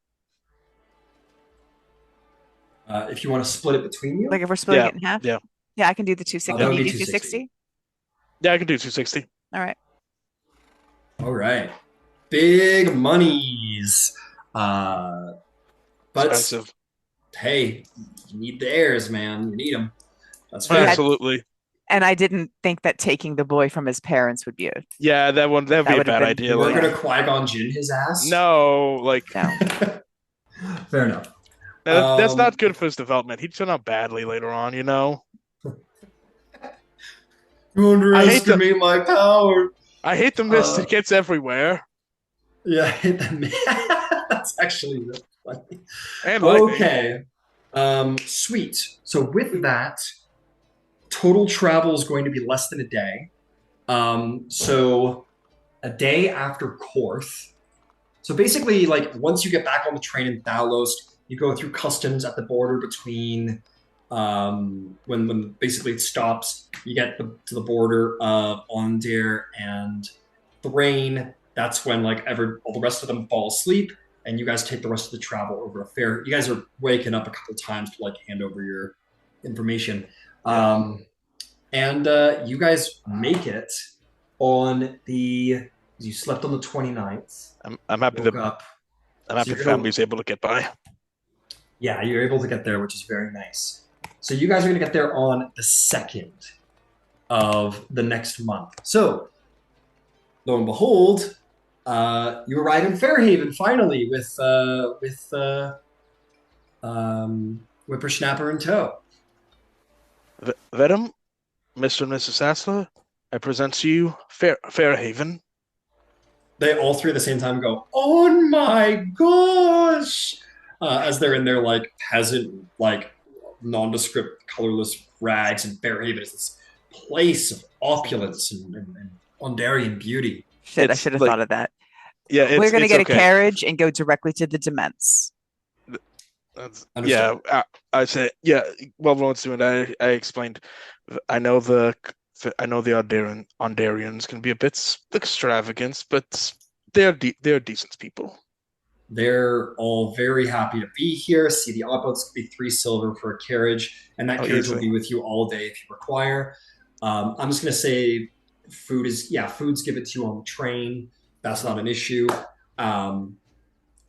If you want to split it between you, Like if we're splitting Yeah, it in half. yeah. Yeah, I can do the 260. that would You be do 260? Yeah, I can do 260. All right. all right, big monies. But Expensive. hey, you need the heirs, man. You need them. That's Yeah. fair. Absolutely. And I didn't think that taking the boy from his parents would be a Yeah, that would be a would've bad been- idea. You weren't Like, gonna Qui-Gon Jinn his ass. no, like no. Fair enough. that's not good for his development. He'd turn out badly later on, you know. You underestimate my power. I hate the mist. It gets everywhere. Yeah, I hate that. That's actually really funny. And lightning. Okay. Sweet. So with that, total travel is going to be less than a day. So a day after Korth. So basically, like once you get back on the train in Thalos, you go through customs at the border between when basically it stops. You get to the border of Ondir and Thrain. That's when like all the rest of them fall asleep, and you guys take the rest of the travel over to Fair. You guys are waking up a couple times to like hand over your information, and you guys make it on the. You slept on the 29th. I'm happy Woke that up. I'm happy So the you're family's able to get by. Yeah, you're able to get there, which is very nice. So you guys are going to get there on the 2nd of the next month. So, lo and behold, you arrive in Fairhaven finally with Whippersnapper in tow. Venom, Mr. and Mrs. Sassler, I present to you Fairhaven. They all three at the same time go, "Oh my gosh!" As they're in their like peasant, like nondescript, colorless rags, and Fairhaven is this place of opulence and Ondarian beauty. Shit, I It's should have like- thought of that. Yeah, We're going to it's get a okay. carriage and go directly to the Demense. Yeah, Understood. I said, yeah. While Rowan's doing that, I explained. I know the Ondarians can be a bit extravagant, but they're decent people. They're all very happy to be here. See the outputs could be 3 silver for a carriage, and that Oh, carriage will easily. be with you all day if you require. I'm just gonna say food's given to you on the train. That's not an issue. Um,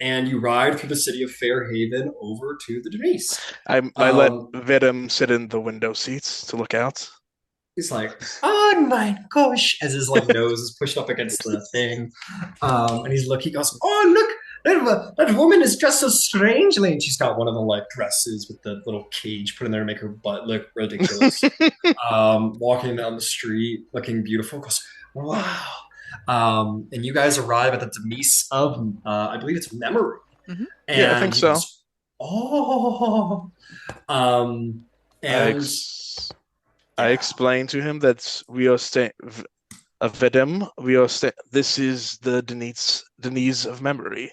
and you ride through the city of Fairhaven over to the Denise. I let Um, Vedem sit in the window seats to look out. he's like, "Oh my gosh!" as his like nose is pushed up against the thing, and he goes, "Oh look, that woman is dressed so strangely," and she's got one of the like dresses with the little cage put in there to make her butt look ridiculous. Walking down the street, looking beautiful, goes, "Wow!" And you guys arrive at the Demise of, I believe it's Memory, Mhm. Yeah, I and think he so. goes, "Oh," um, I and ex I yeah. explained to him that we are staying. Vedem, we are staying. This is the Demise of Memory.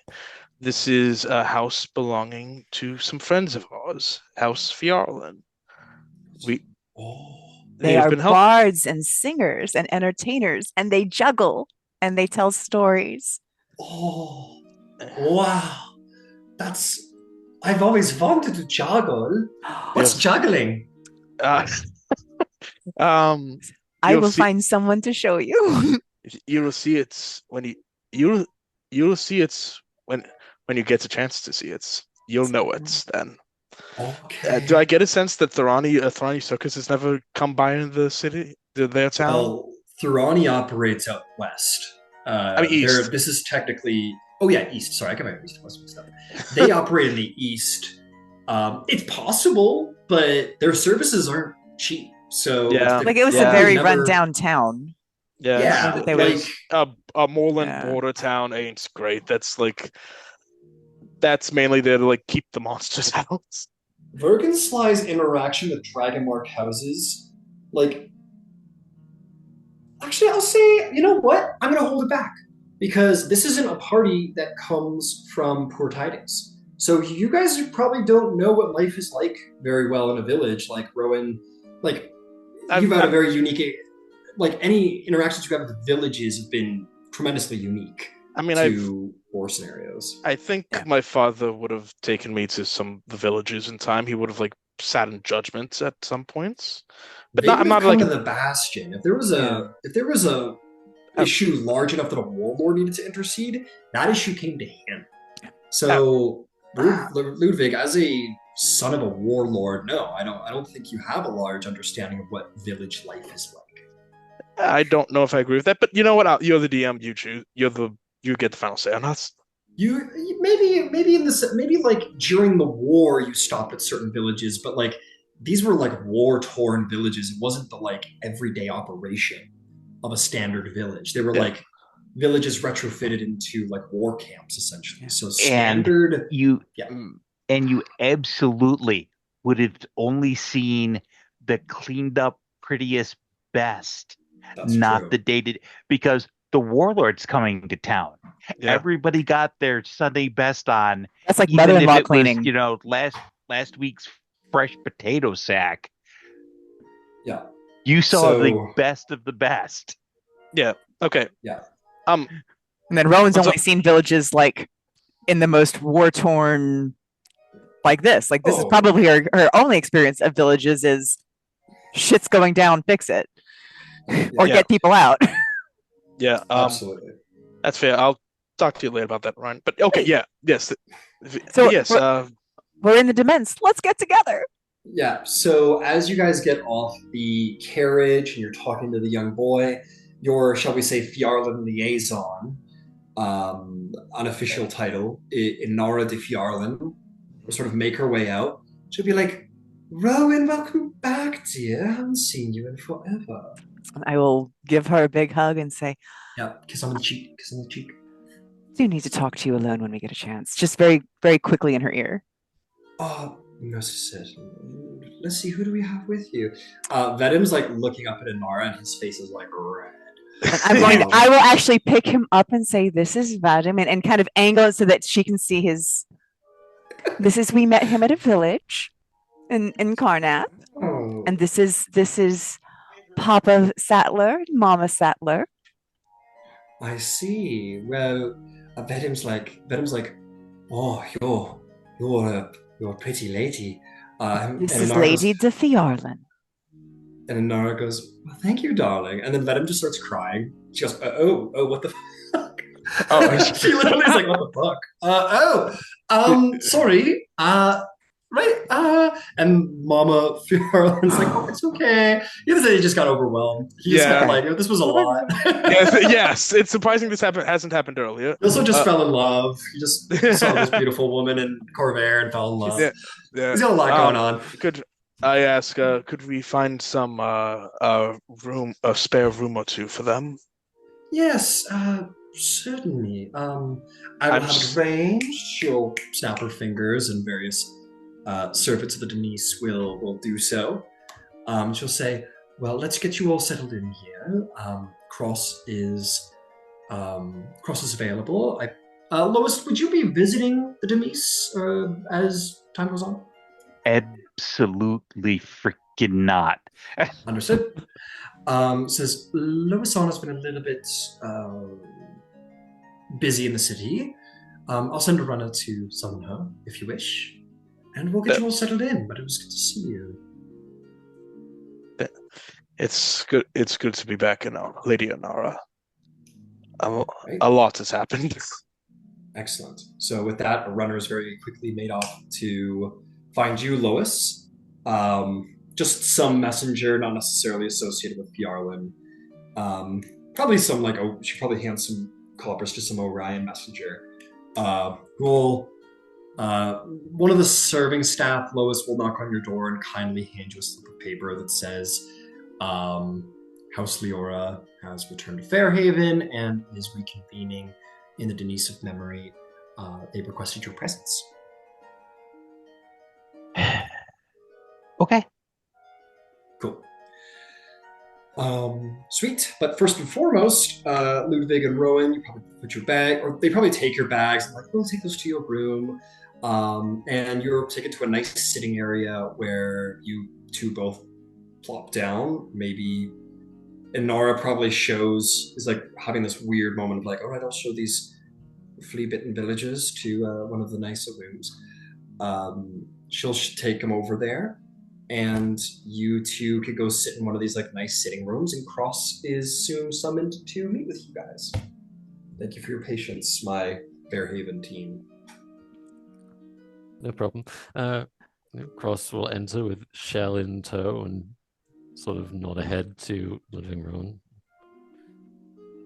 This is a house belonging to some friends of ours, House Fjarlin. We Oh, they They have are been help. bards and singers and entertainers, and they juggle and they tell stories. oh, wow. That's. I've always wanted to juggle. We What's have juggling? uh, um I you'll will see find someone to show you. you will see it when you you'll see it when you get a chance to see it. You'll know it then. Do I Okay. get a sense that Thorani Circus has never come by in the city, their town? Well, Thurani operates out west. I mean, east. This is technically. Oh yeah, east. Sorry, I got my east and west mixed up. They operate in the east. It's possible, but their services aren't cheap. So Yeah, Like it was a yeah, probably very never. rundown town. yeah. I don't know that Yeah, they would. like There's a moorland Yeah. border town ain't great. That's mainly there to like keep the monsters out. Vergensly's interaction with Dragonmark houses, like, actually, I'll say, you know what? I'm going to hold it back because this isn't a party that comes from poor tidings. So you guys probably don't know what life is like very well in a village like Rowan. Like, you've had a I've very unique, like, any interactions you have with villages have been tremendously unique I mean to war scenarios. I think Yeah. my father would have taken me to some of the villages in time. He would have like sat in judgments at some points, but They not. would I'm have not come like to the Bastion if there was Yeah. a uh, issue large enough that a warlord needed to intercede. That issue came to him. uh, So Ludwig, as a son of a warlord, no, I don't think you have a large understanding of what village life is like. I don't know if I agree with that. But you know what? You're the DM. You choose. You get the final say on us. Maybe in this maybe like during the war you stopped at certain villages, but like these were like war torn villages. It wasn't the like everyday operation of a standard village. They were Yeah. like villages retrofitted into like war camps essentially. Yeah. So And standard, you yeah, and you absolutely would have only seen the cleaned up, prettiest, best, that's not true. the dated, because the warlord's coming to town. Yeah. Everybody got their Sunday best on, That's like even if mother-in-law it was, cleaning. last week's fresh potato sack. Yeah. You saw the So best of the best. Yeah. Okay. yeah. Um. And then Rowan's What's only up? seen villages like in the most war-torn like this. Like this is Oh, probably her only experience of villages is shit's going down, fix it. Or Yeah. get people out. Yeah. absolutely. That's fair. I'll talk to you later about that, Ryan. But okay. Hey, Yeah. Yes. so Yes. we're in the Demense. Let's get together. Yeah. So as you guys get off the carriage and you're talking to the young boy, your, shall we say, Fjarlin liaison, unofficial title, Inara de Fjarlin, will sort of make her way out. She'll be like, Rowan, welcome back, dear. I haven't seen you in forever. I will give her a big hug and say, Yeah, kiss on the cheek, kiss on the cheek. do need to talk to you alone when we get a chance. Just very, very quickly in her ear. Oh, most certainly. Let's see, who do we have with you? Vedim's like looking up at Inara and his face is like red. And I will actually pick him up and say, "This is Vadim," and kind of angle it so that she can see his. We met him at a village in Karnath, Oh, and this is Papa Sattler, Mama Sattler. I see. Well, Venom's like, oh, you're a pretty lady. This And is Inara goes, Lady de Fiarlan. and Inara goes, well, thank you, darling. And then Venom just starts crying. She goes, what the fuck? Oh, She literally is like, what the fuck? Sorry. Right. And Mama Fiorlin's like, oh, it's okay. He said he just got overwhelmed. He just yeah. felt like this was a lot. Yes, it's surprising this hasn't happened earlier. He also just fell in love. He just saw this beautiful woman in Corvair and fell in love. Yeah, yeah. He's got a lot going on. Could I ask, could we find some a spare room or two for them? Yes, certainly. I will have it arranged. She'll snap her fingers, and various servants of the Denise will do so. She'll say, "Well, let's get you all settled in here. Cross is available. Lois, would you be visiting the Denise as time goes on?" Absolutely freaking not. Understood. Says Loisana's been a little bit busy in the city. I'll send a runner to summon her if you wish, and we'll get you all settled in. But it was good to see you. It's good. It's good to be back in Lady Inara. Right. A lot has happened. Excellent. So with that, a runner is very quickly made off to find you, Lois. Just some messenger, not necessarily associated with Fjarlin. Probably some she probably hands some coppers to some Orion messenger. Who will one of the serving staff, Lois, will knock on your door and kindly hand you a slip of paper that says House Leora has returned to Fairhaven and is reconvening in the Demense of Memory. They requested your presence. Okay. Cool. Sweet. But first and foremost, Ludvig and Rowen, you probably put your bag, or they probably take your bags and we'll take those to your room. And you're taken to a nice sitting area where you two both plop down. Maybe Inara probably is having this weird moment of like, all right, I'll show these flea-bitten villagers to one of the nicer rooms. She'll take them over there, and you two could go sit in one of these nice sitting rooms, and Cross is soon summoned to meet with you guys. Thank you for your patience, my Fairhaven team. No problem. Cross will enter with Shell in tow and sort of nod ahead to the living room.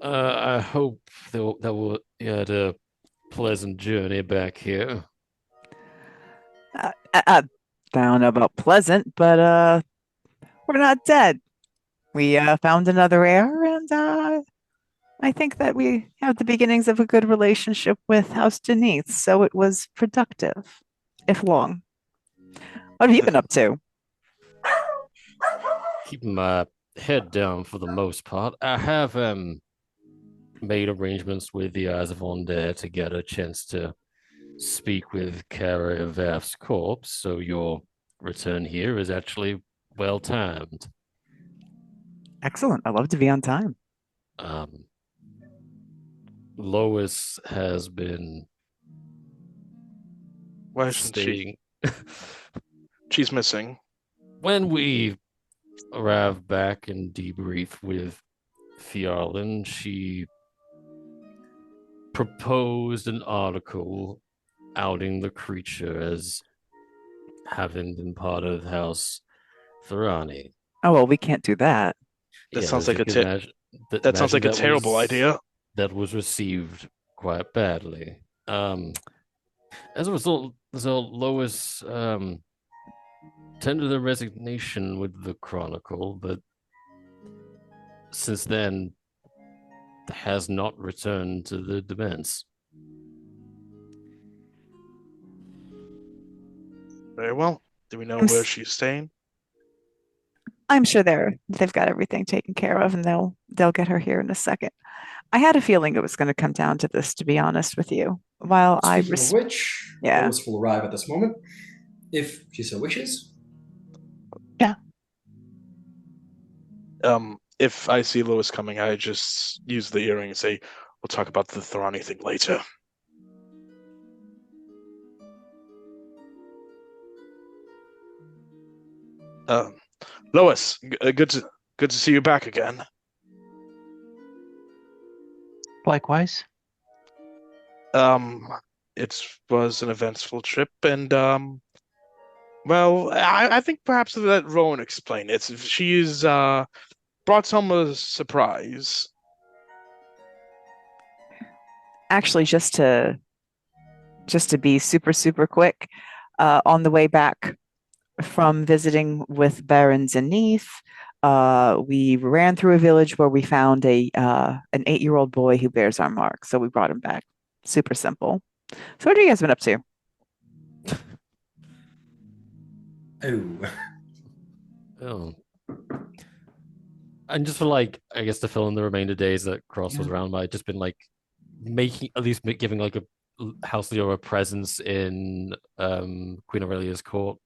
I hope that you had a pleasant journey back here. I don't know about pleasant, but we're not dead. We found another heir, and I think that we have the beginnings of a good relationship with House Denise, so it was productive, if long. What have you been up to? Keeping my head down for the most part. I have made arrangements with the Eyes of Ondair to get a chance to speak with Kara Vaf's corpse, so your return here is actually well timed. Excellent. I love to be on time. Lois has been Why isn't she? She's missing. When we arrived back and debriefed with Fjarlin, she proposed an article outing the creature as having been part of House Thorani. Oh, well, we can't do that. That sounds like that sounds like a terrible idea. That was received quite badly. As a result, Lois tendered a resignation with the Chronicle, but since then has not returned to the Demense. Very well. Do we know where she's staying? I'm sure they've got everything taken care of, and they'll get her here in a second. I had a feeling it was going to come down to this, to be honest with you. While Speaking of which, yeah, Lois will arrive at this moment, if she so wishes. Yeah. If I see Lois coming, I just use the earring and say, "We'll talk about the Thorani thing later." Um, Lois, good to see you back again. Likewise. Um, it was an eventful trip, and well, I think perhaps let Rowan explain it. She's brought some a surprise. actually, just to be super quick, on the way back from visiting with Barons and Neath, we ran through a village where we found an 8-year-old boy who bears our mark. So we brought him back. Super simple. So what have you guys been up to? Oh. Oh. And just for like, I guess to fill in the remainder days that Cross was around, I've just been like giving like a House Leora presence in Queen Aurelia's court.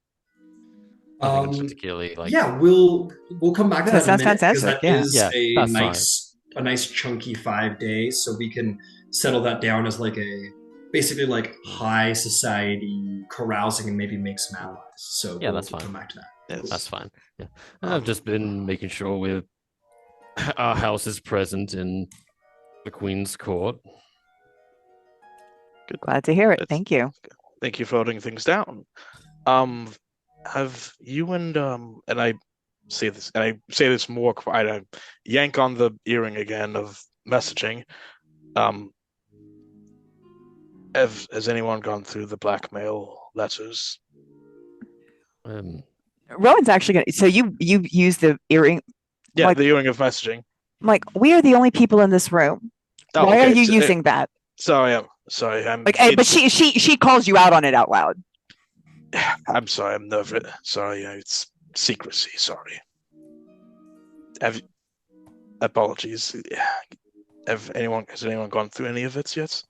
Nothing particularly like. Yeah, we'll come back to No, that in a sounds minute because fantastic. that Yeah. is Yeah, a that's nice chunky 5 days, so we can settle that down as like a basically like high society carousing and maybe make some allies. So Yeah, we'll that's fine. come back to that. Yes. That's fine. Yeah. And I've just been making sure our house is present in the Queen's court. Good. Glad to hear it. That's- Thank you. Thank you for holding things down. Have you and I say this more quiet. I yank on the earring again of messaging. Has anyone gone through the blackmail letters? Rowan's actually gonna. So you use the earring. Yeah, Like, the earring of messaging. Like, we are the only people in this room. Oh, Why okay. are you using that? Sorry, I'm Like, but she calls you out on it out loud. I'm sorry, I'm nervous. Sorry, it's secrecy. Sorry. Apologies. Has anyone gone through any of it yet?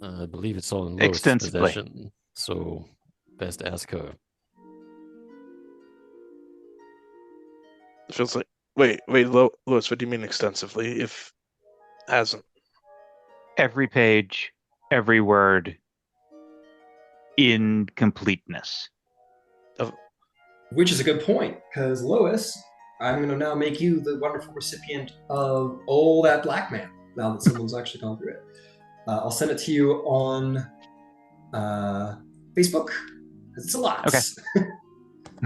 I believe it's all in Lois' Extensively. possession, so best ask her. It feels like wait, Lois, what do you mean extensively? If hasn't. Every page, every word in completeness. Which is a good point, because Lois, I'm going to now make you the wonderful recipient of all that blackmail, now that someone's actually gone through it. I'll send it to you on Facebook, because it's a lot. Okay.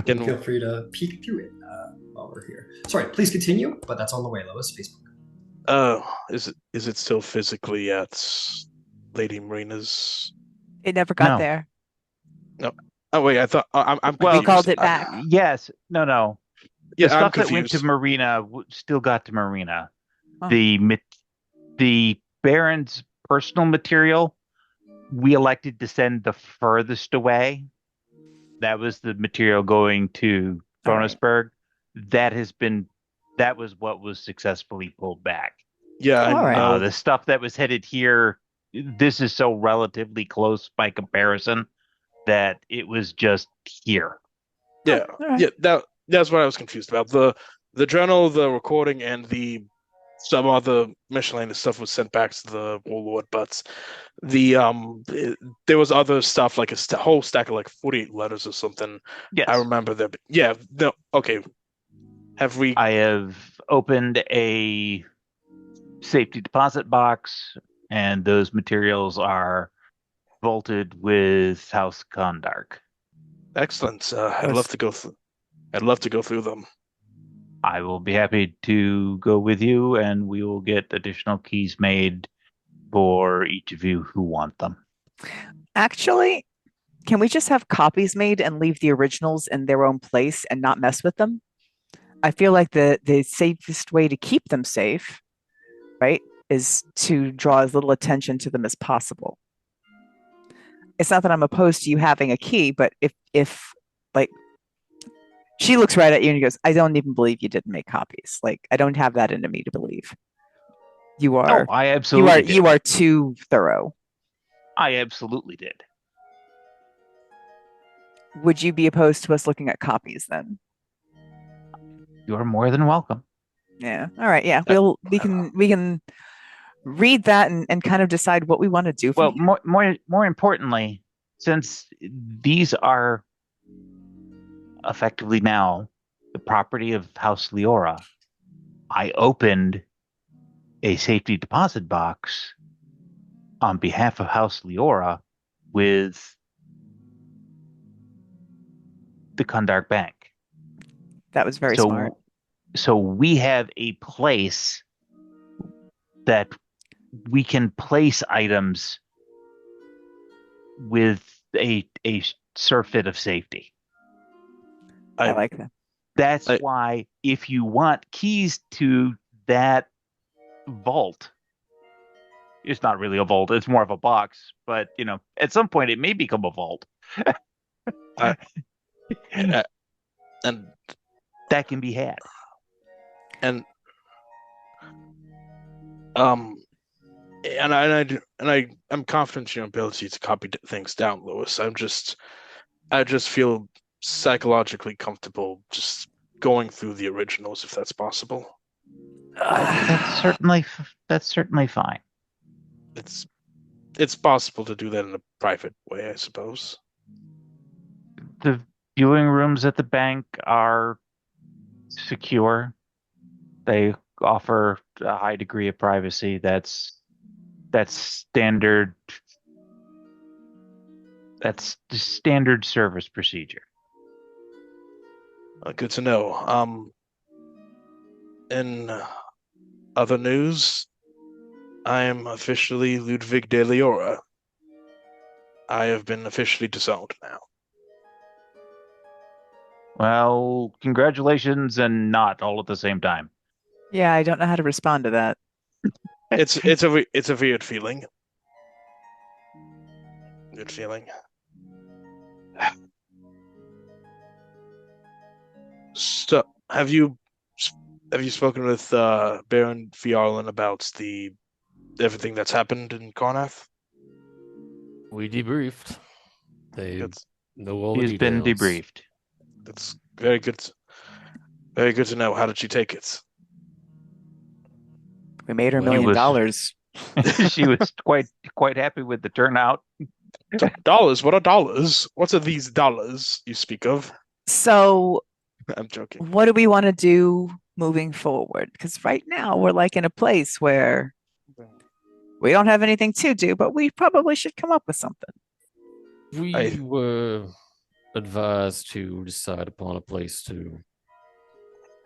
And feel free to peek through it while we're here. Sorry, please continue, but that's on the way, Lois, Facebook. Is it still physically at Lady Marina's? It never got No. there. No. Oh wait, I thought I'm Well, We confused. called it back. Yes. No. Yeah, The I'm stuff that went confused. to Marina still got to Marina. Oh. The Baron's personal material, we elected to send the furthest away. That was the material going to All right. Kronosberg. That was what was successfully pulled back. Yeah, I All right. know. The stuff that was headed here, this is so relatively close by comparison that it was just here. Yeah, All right. yeah. That's what I was confused about. The journal, the recording, and some other miscellaneous stuff was sent back to the Warlord, but there was other stuff like a whole stack of like 48 letters or something. Yes. I remember there. Yeah, no, okay. I have opened a safety deposit box, and those materials are vaulted with House Kondark. Excellent. I'd love to go through them. I will be happy to go with you, and we will get additional keys made for each of you who want them. Actually, can we just have copies made and leave the originals in their own place and not mess with them? I feel like the safest way to keep them safe, right, is to draw as little attention to them as possible. It's not that I'm opposed to you having a key, but if like She looks right at you and goes, I don't even believe you didn't make copies. Like, I don't have that into me to believe. You Oh, are I absolutely did. you are too thorough. I absolutely did. Would you be opposed to us looking at copies then? You are more than welcome. Yeah. All right. Yeah. Uh, We can read that and kind of decide what we want to do from Well, here. more importantly, since these are effectively now the property of House Leora, I opened a safety deposit box on behalf of House Leora with the Kundark Bank. That was very smart. So we have a place that we can place items with a surfeit of safety. I I like that. That's I why if you want keys to that vault, it's not really a vault, it's more of a box, but at some point it may become a vault. I uh, and That can be had. and um I'm confident in your ability to copy things down, Lewis. I just feel psychologically comfortable just going through the originals if that's possible. That's certainly fine. It's it's possible to do that in a private way, I suppose. The viewing rooms at the bank are secure. They offer a high degree of privacy. That's standard. That's the standard service procedure. Good to know. In other news, I am officially Ludvig de Leora. I have been officially disowned now. Well, congratulations and not all at the same time. Yeah, I don't know how to respond to that. It's a weird feeling. Good feeling. So, have you spoken with Baron Fjarlin about the everything that's happened in Karnath? We debriefed. They That's know all He the has been details. debriefed. that's very good. Very good to know. How did she take it? We made her $1 Well, million. was- She was quite happy with the turnout. Dollars? What are dollars? What are these dollars you speak of? So, I'm joking. what do we want to do moving forward? Because right now we're like in a place where we don't have anything to do, but we probably should come up with something. we were advised to decide upon a place to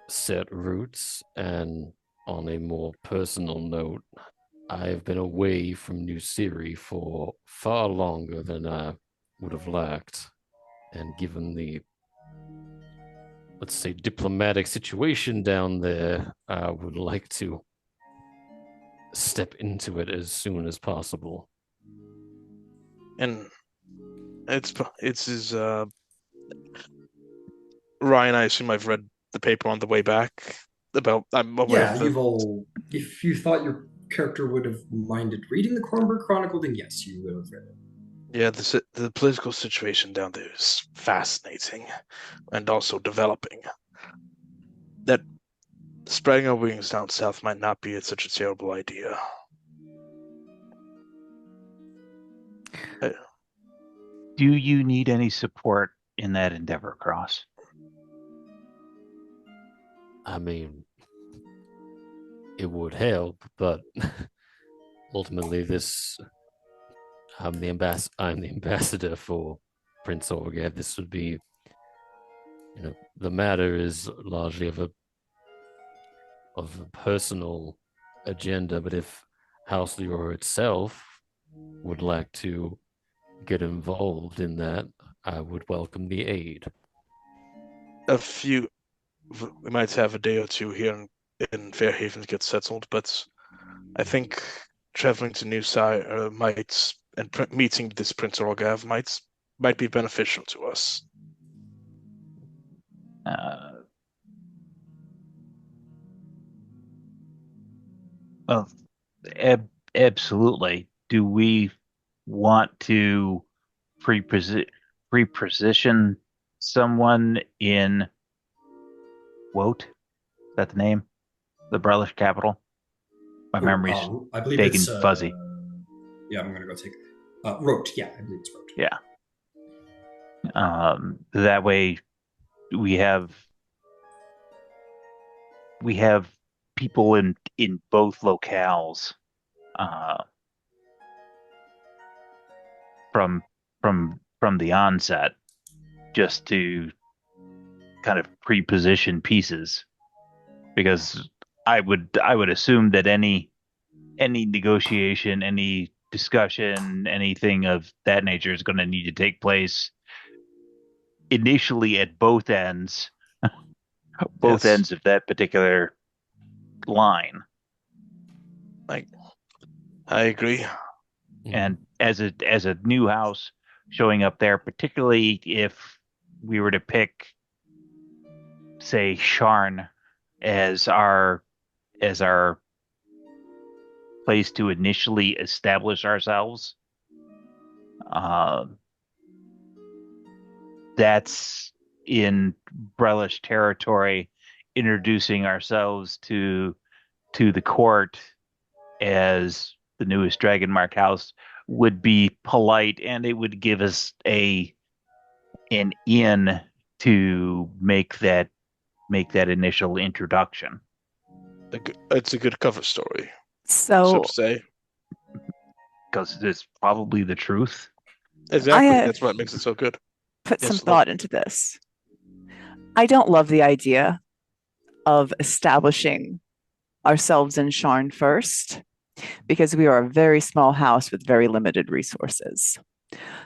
set roots, and on a more personal note, I've been away from New Siri for far longer than I would have liked. And given the, let's say, diplomatic situation down there, I would like to step into it as soon as possible. And it's his Ryan, I assume I've read the paper on the way back about I'm aware Yeah, of the if you thought your character would have minded reading the Kronberg Chronicle, then yes, you would have read it. yeah, the political situation down there is fascinating and also developing. That spreading our wings down south might not be such a terrible idea. Do you need any support in that endeavor, Cross? I mean, it would help, but ultimately, I'm the ambassador for Prince Orgev. This would be, the matter is largely of a personal agenda. But if House Leroy itself would like to get involved in that, I would welcome the aid. We might have a day or two here in Fairhaven to get settled, but I think traveling to New Sire meeting this Prince Orgav might be beneficial to us. Uh, well, absolutely. Do we want to pre-posi pre-position someone in Wote? Is that the name? The Brelish capital? My Oh, memory's I believe vague it's and fuzzy. yeah, I'm gonna go take Rote. Yeah, I believe it's Rote. Yeah. That way we have we have people in both locales uh, from from the onset, just to kind of pre-position pieces, because I would assume that any negotiation, any discussion, anything of that nature is going to need to take place initially at both Yes. ends of that particular line. I I agree. And as a new house showing up there, particularly if we were to pick, say, Sharn as our place to initially establish ourselves, uh, that's in Brelish territory, introducing ourselves to the court as the newest Dragon Mark house would be polite, and it would give us a an in to make that initial introduction. It's a good cover story, so So to say. Because it's probably the truth. I Exactly. have That's what makes it so good. put some Yes, Lo. thought into this. I don't love the idea of establishing ourselves in Sharn first because we are a very small house with very limited resources.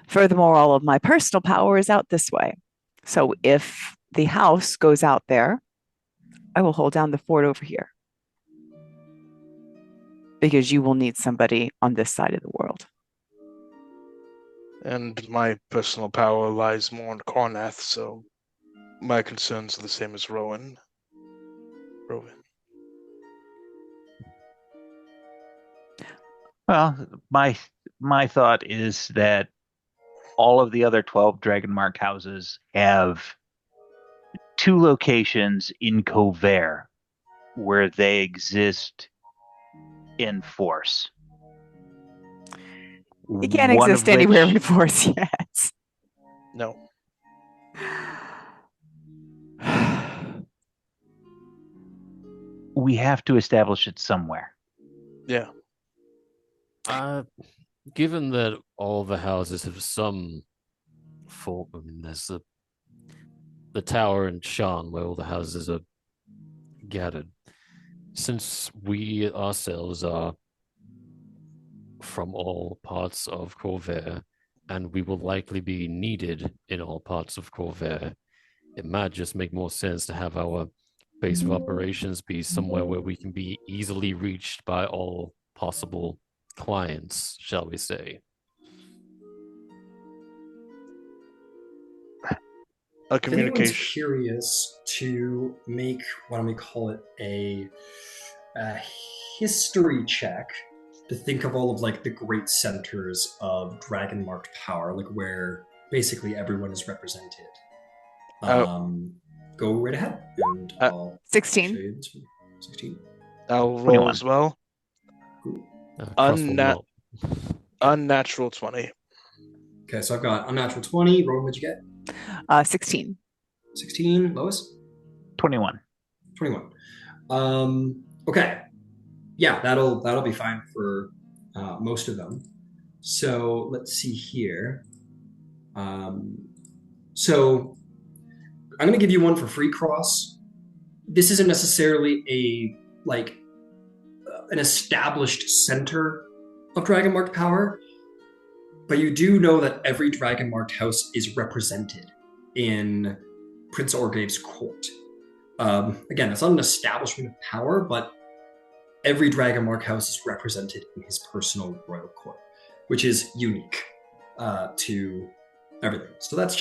Furthermore, all of my personal power is out this way. So if the house goes out there, I will hold down the fort over here because you will need somebody on this side of the world. And my personal power lies more in Karnath, so my concerns are the same as Rowen. Well, my thought is that all of the other 12 Dragon Mark houses have two locations in Cover where they exist in force. You can't One exist of anywhere in which force yet. No. we have to establish it somewhere. Yeah. Given that all the houses have some form, I mean, there's the tower in Shan where all the houses are gathered. Since we ourselves are from all parts of Corvair, and we will likely be needed in all parts of Corvair, it might just make more sense to have our base of operations be somewhere where we can be easily reached by all possible clients, shall we say. A If anyone's communication. curious to make, why don't we call it a history check to think of all of like the great centers of dragon marked power, like where basically everyone is represented. Uh, Go right ahead, and uh, I'll show 16. you this one. 16. I'll roll 21. as well. Cool. Unnatural 20. Okay, so I've got unnatural 20. Rowan, what'd you get? 16. 16. Lois? 21. 21. Okay. Yeah, that'll be fine for most of them. So let's see here. So I'm going to give you one for free, Cross. This isn't necessarily an established center of Dragon Marked power, but you do know that every Dragon Marked house is represented in Prince Orgreave's court. Again, it's not an establishment of power, but every Dragon Mark house is represented in his personal royal court, which is unique to everything. So that's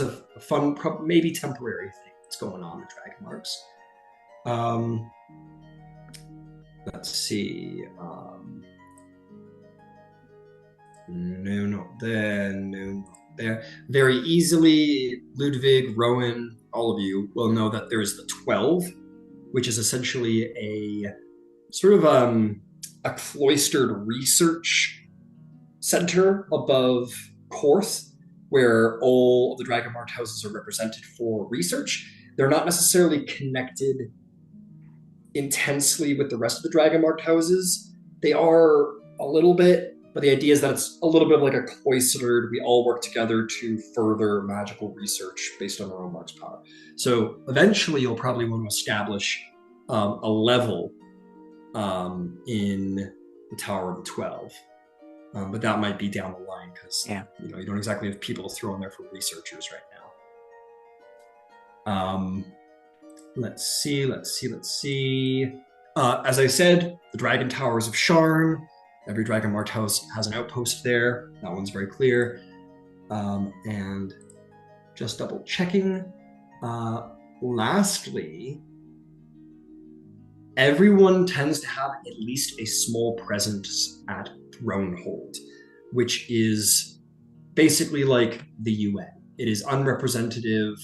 a fun, maybe temporary thing what's going on, the dragon marks. Let's see. No. There. Very easily, Ludvig, Rowan, all of you will know that there's the 12, which is essentially a sort of a cloistered research center above Korth, where all of the dragon marked houses are represented for research. They're not necessarily connected intensely with the rest of the dragon marked houses. They are a little bit, but the idea is that it's a little bit of like a cloistered, we all work together to further magical research based on our own mark's power. So eventually you'll probably want to establish a level in the Tower of the 12. But that might be down the line because you don't exactly have people thrown there for researchers right now. Let's see. As I said, the Dragon Towers of Sharn. Every Dragon Marked house has an outpost there. That one's very clear. And just double checking. Lastly, everyone tends to have at least a small presence at Thronehold, which is basically like the UN. It is unrepresentative.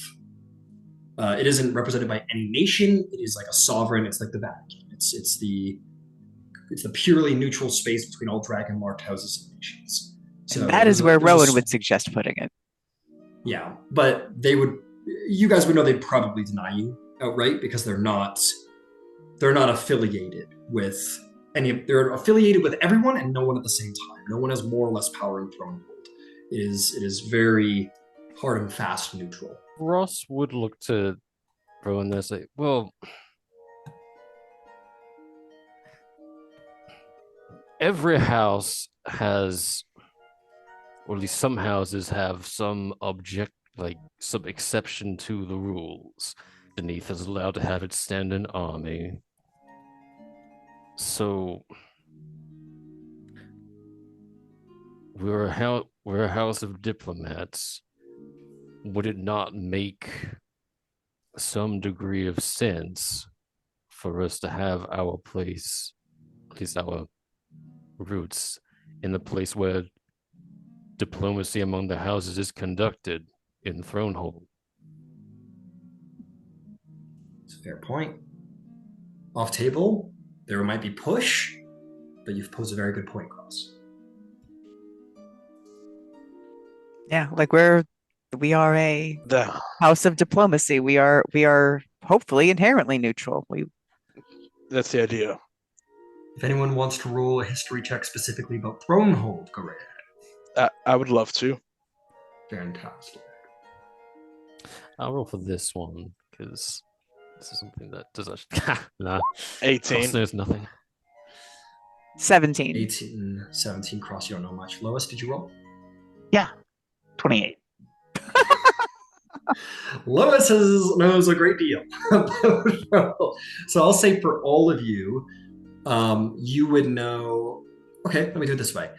It isn't represented by any nation. It is like a sovereign. It's like the Vatican. It's the purely neutral space between all dragon marked houses and nations. So and that is where Rowan would suggest putting it. Yeah, but you guys would know they'd probably deny you outright because they're not affiliated with they're affiliated with everyone and no one at the same time. No one has more or less power in Thronehold. It is very hard and fast neutral. Ross would look to Rowan there and say, well, every house has, or at least some houses have some some exception to the rules. Deneath is allowed to have its stand-in army. So we're a house of diplomats. Would it not make some degree of sense for us to have our place, at least our roots, in the place where diplomacy among the houses is conducted in Thronehold? It's a fair point. Off table, there might be push, but you've posed a very good point, Cross. Yeah, like we are a house of diplomacy. We are hopefully inherently neutral. That's the idea. If anyone wants to roll a history check specifically about Thronehold, go right ahead. I would love to. Fantastic. I'll roll for this one because this is something that does actually. Nah. 18. There's nothing. 17. 18, 17. Cross, you don't know much. Lois, did you roll? Yeah, 28. Lois knows a great deal. So I'll say for all of you, you would know. Okay, let me do it this way.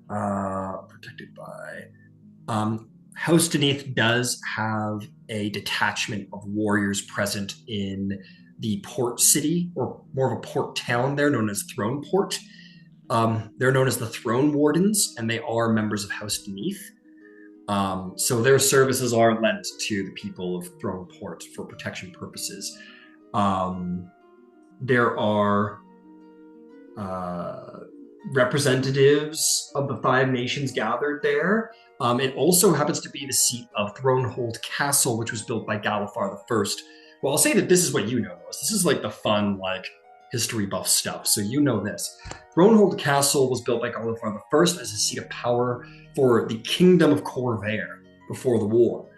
Protected by. House Deneath does have a detachment of warriors present in the port city, or more of a port town there, known as Throne Port. They're known as the Throne Wardens, and they are members of House Deneath. So their services are lent to the people of Throne Port for protection purposes. There are representatives of the Five Nations gathered there. It also happens to be the seat of Thronehold Castle, which was built by Galifar the First. Well, I'll say that this is what you know, Lois. This is like the fun, history buff stuff, so you know this. Thronehold Castle was built by Galifar the First as a seat of power for the Kingdom of Corvair before the war.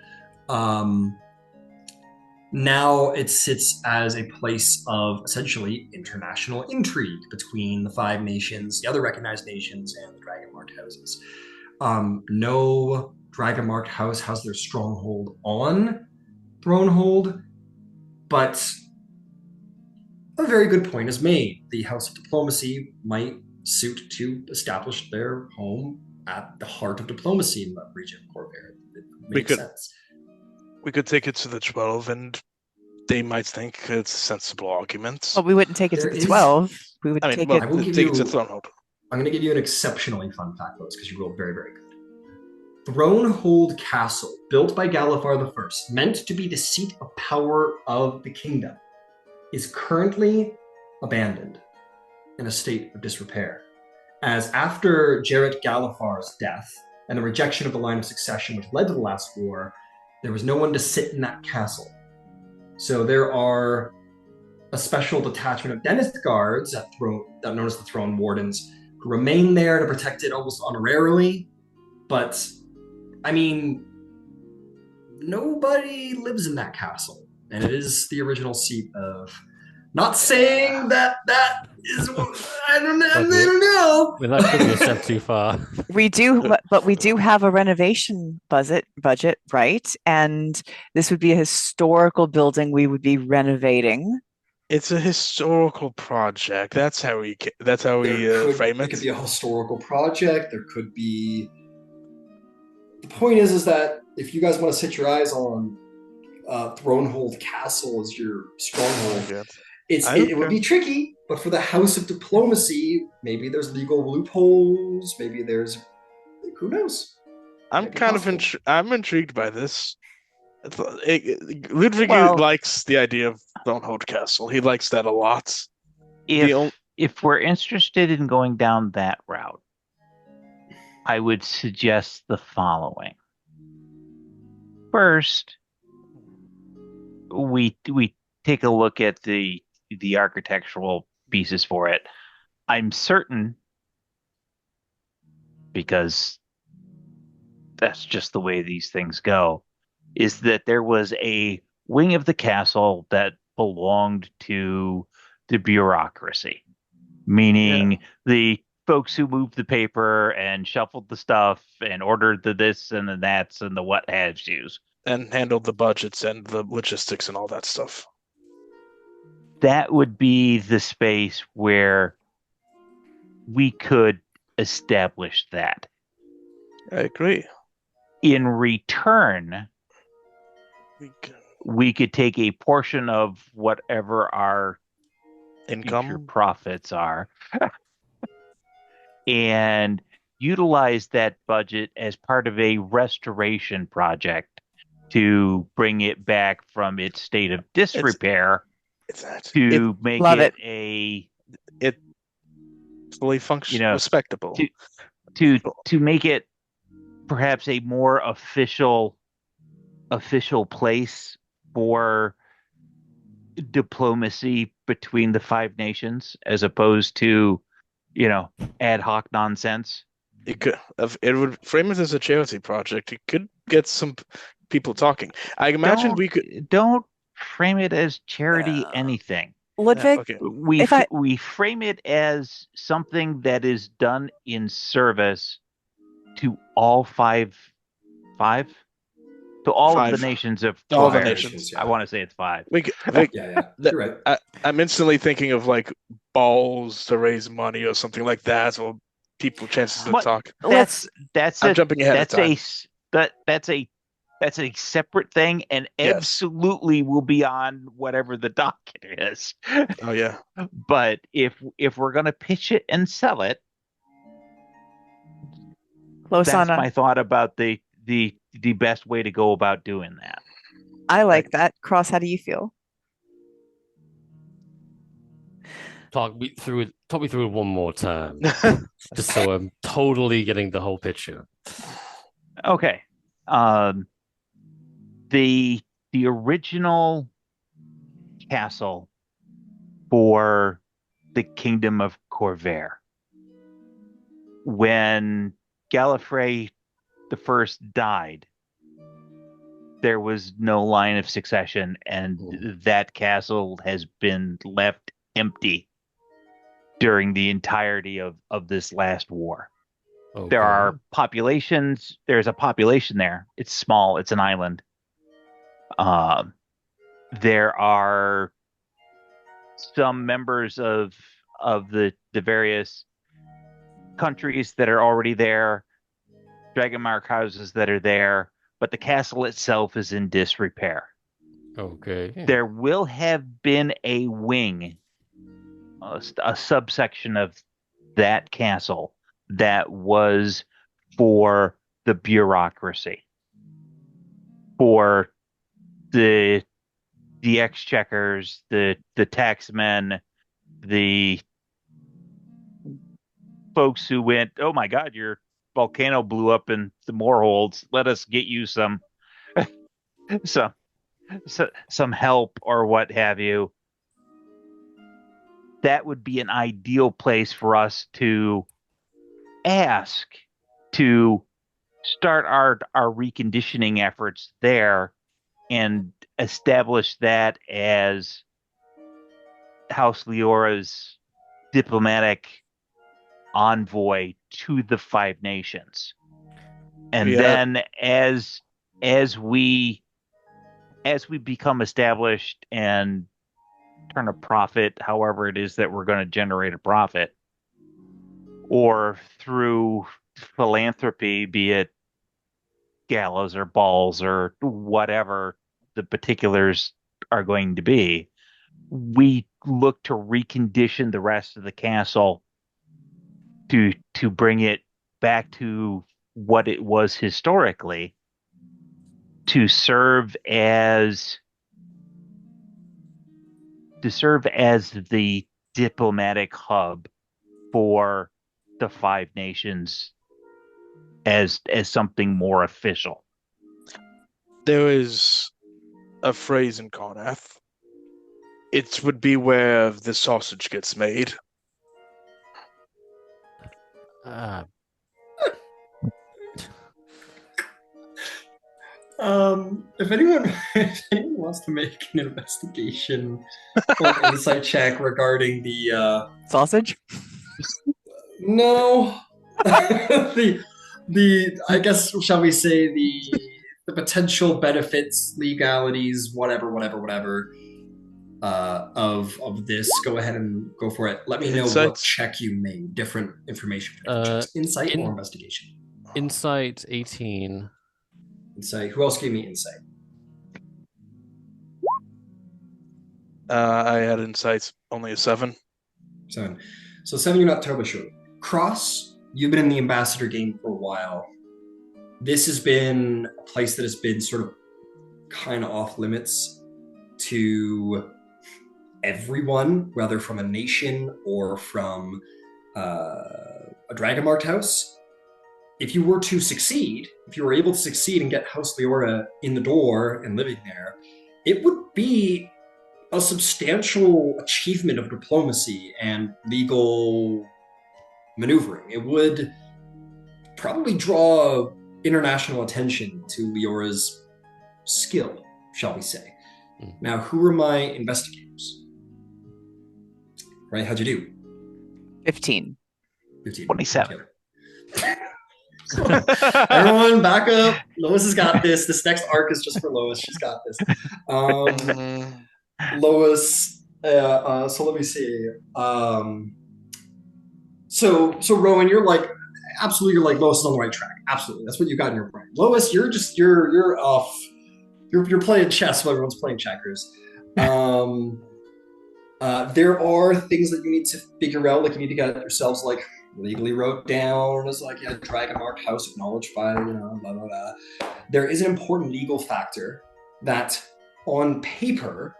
Now it sits as a place of essentially international intrigue between the Five Nations, the other recognized nations, and the Dragon-marked houses. No Dragon-marked house has their stronghold on Thronehold, but a very good point is made. The House of Diplomacy might suit to establish their home at the heart of diplomacy in the region of Corvair. It makes sense. We could take it to the 12, and they might think it's a sensible argument. But we wouldn't take it to There the is- 12. We would I mean, take well, it. I will give take it to you. Thronehold. I'm going to give you an exceptionally fun fact, though, because you rolled very, very good. Thronehold Castle, built by Galifar I, meant to be the seat of power of the kingdom, is currently abandoned in a state of disrepair. As after Jarrett Galifar's death and the rejection of the line of succession which led to the last war, there was no one to sit in that castle. So there are a special detachment of Dennis guards known as the Throne Wardens, who remain there to protect it almost honorarily. But, I mean, nobody lives in that castle. And it is the original seat of... Not saying that is... I don't know. I mean, that could be a step too far. We do, but we do have a renovation budget, right? And this would be a historical building we would be renovating. It's a historical project. That's how we frame It could it. be a historical project. There could be... The point is that if you guys want to set your eyes on Thronehold Castle as your stronghold, Yeah. it would be tricky, but for the House of Diplomacy, maybe there's legal loopholes, maybe there's... Who knows? I'm Might be kind of possible. I'm intrigued by this. Ludwig Well- likes the idea of Thronehold Castle. He likes that a lot. The on- If we're interested in going down that route, I would suggest the following. First, we take a look at the architectural pieces for it. I'm certain, because that's just the way these things go, is that there was a wing of the castle that belonged to the bureaucracy, meaning the folks who moved the paper and shuffled the stuff and ordered the this and the that's and the what have yous. and handled the budgets and the logistics and all that stuff. That would be the space where we could establish that. I agree. In return, We can- we could take a portion of whatever our future Income. profits are and utilize that budget as part of a restoration project to bring it back from its state of disrepair It's that. to make Love it it. a Fully functional, You know, respectable. to make it perhaps a more official place for diplomacy between the five nations as opposed to, ad hoc nonsense. It would frame it as a charity project. It could get some people talking. I imagine we could. Don't frame it as charity anything. Ludvig, Okay. We frame it as something that is done in service to all five to all of the Five. nations of All the Corvair. nations, yeah. I want to say it's five. Yeah, you're right. I'm instantly thinking of like balls to raise money or something like that, or people chances to What? talk. That's I'm jumping ahead of time. That's a separate thing and Yes. absolutely will be on whatever the docket is. Oh yeah. But if we're gonna pitch it and sell it, close that's on my thought about the best way to go about doing that. I like that. Cross, how do you feel? Talk me through it one more time, just so I'm totally getting the whole picture. Okay. The original castle for the Kingdom of Corvair, when Gallifrey the First died, there was no line of succession, and that castle has been left empty during the entirety of this last war. Okay. There are populations. There's a population there. It's small. It's an island. There are some members of the various countries that are already there, dragon mark houses that are there, but the castle itself is in disrepair. Okay. There will have been a wing, a subsection of that castle that was for the bureaucracy, for the exchequers, the taxmen, the folks who went, oh my God, your volcano blew up in the moorholds. Let us get you some some some help or what have you. That would be an ideal place for us to ask to start our reconditioning efforts there and establish that as House Leora's diplomatic envoy to the Five Nations. And Yeah. then as we become established and turn a profit, however it is that we're going to generate a profit, or through philanthropy, be it gallows or balls or whatever the particulars are going to be, we look to recondition the rest of the castle to bring it back to what it was historically, to serve as the diplomatic hub for the Five Nations as something more official. There is a phrase in Karnath. It would be where the sausage gets made. If anyone wants to make an investigation or insight check regarding the Sausage? no the I guess shall we say the potential benefits, legalities, whatever of this, go ahead and go for it. Let me know what Insights? check you made. Different information checks. Insight or investigation? Insight 18. Insight. Who else gave me insight? I had insights only a 7. 7. So 7, you're not terribly sure. Cross, you've been in the ambassador game for a while. This has been a place that has been sort of kind of off limits to everyone, whether from a nation or from a dragon marked house. If you were to succeed, if you were able to succeed and get House Leora in the door and living there, it would be a substantial achievement of diplomacy and legal maneuvering. It would probably draw international attention to Leora's skill, shall we say. Now, who are my investigators? Right, how'd you do? 15. 15. 27. Everyone, back up. Lois has got this. This next arc is just for Lois. She's got this. Lois. So let me see. So Rowan, you're like absolutely. You're like Lois is on the right track. Absolutely, that's what you got in your brain. Lois, you're off. You're playing chess while everyone's playing checkers. There are things that you need to figure out. Like you need to get yourselves like legally wrote down as like a dragon marked house acknowledged by blah blah blah. There is an important legal factor that on paper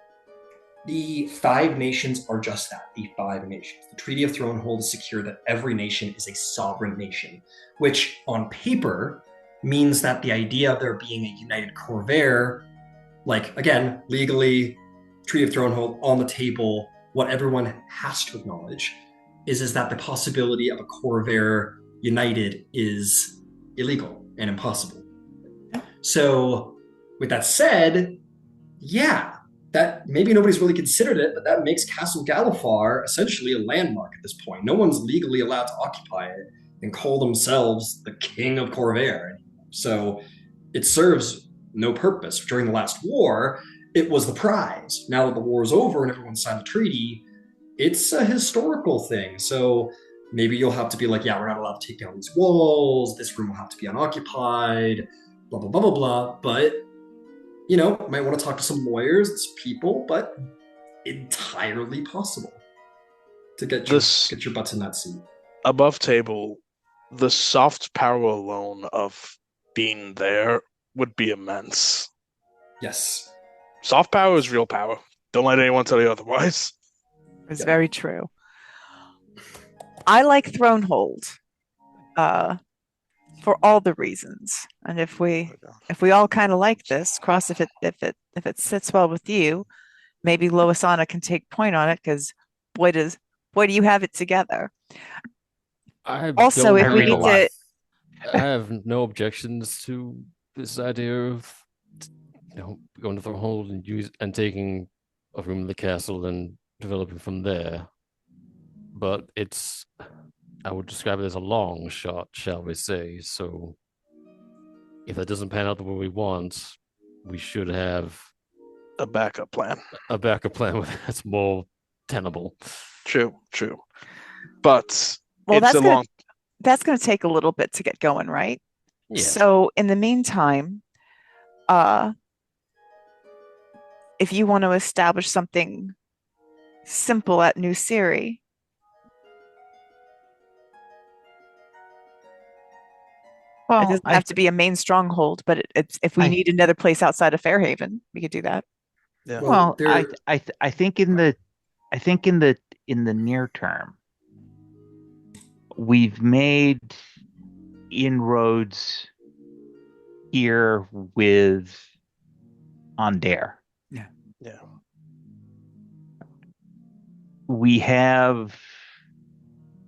the Five Nations are just that, the Five Nations. The Treaty of Thronehold is secure that every nation is a sovereign nation, which on paper means that the idea of there being a united corvair, like again, legally, Treaty of Thronehold on the table, what everyone has to acknowledge is that the possibility of a corvair united is illegal and impossible. So with that said, yeah, that maybe nobody's really considered it, but that makes Castle Galifar essentially a landmark at this point. No one's legally allowed to occupy it and call themselves the King of Corvair anymore. So it serves no purpose. During the last war, it was the prize. Now that the war is over and everyone signed the treaty, it's a historical thing. So maybe you'll have to be like, yeah, we're not allowed to take down these walls. This room will have to be unoccupied. blah blah blah blah blah. But you know, might want to talk to some lawyers, people, but entirely possible to This get your butts in that seat. above table, the soft power alone of being there would be immense. Yes. Soft power is real power. Don't let anyone tell you otherwise. It's Yeah. very true. I like Thronehold, for all the reasons. And if we all kind of like this, Cross, if it sits well with you, maybe Loisana can take point on it because boy do you have it together. I Also, don't if I we read a need lot. to, I have no objections to this idea of going to the hold and taking a room in the castle and developing from there. But I would describe it as a long shot, shall we say. So if that doesn't pan out the way we want, we should have A backup plan. a backup plan that's more tenable. True, true. But well, it's a long. that's gonna take a little bit to get going, right? Yes. So in the meantime, uh, if you want to establish something simple at New Siri, it Well, doesn't have to be a main stronghold, but it's if we I need another place outside of Fairhaven, we could do that. Yeah. well, there. I think in the near term, we've made inroads here with Dare. Yeah. We have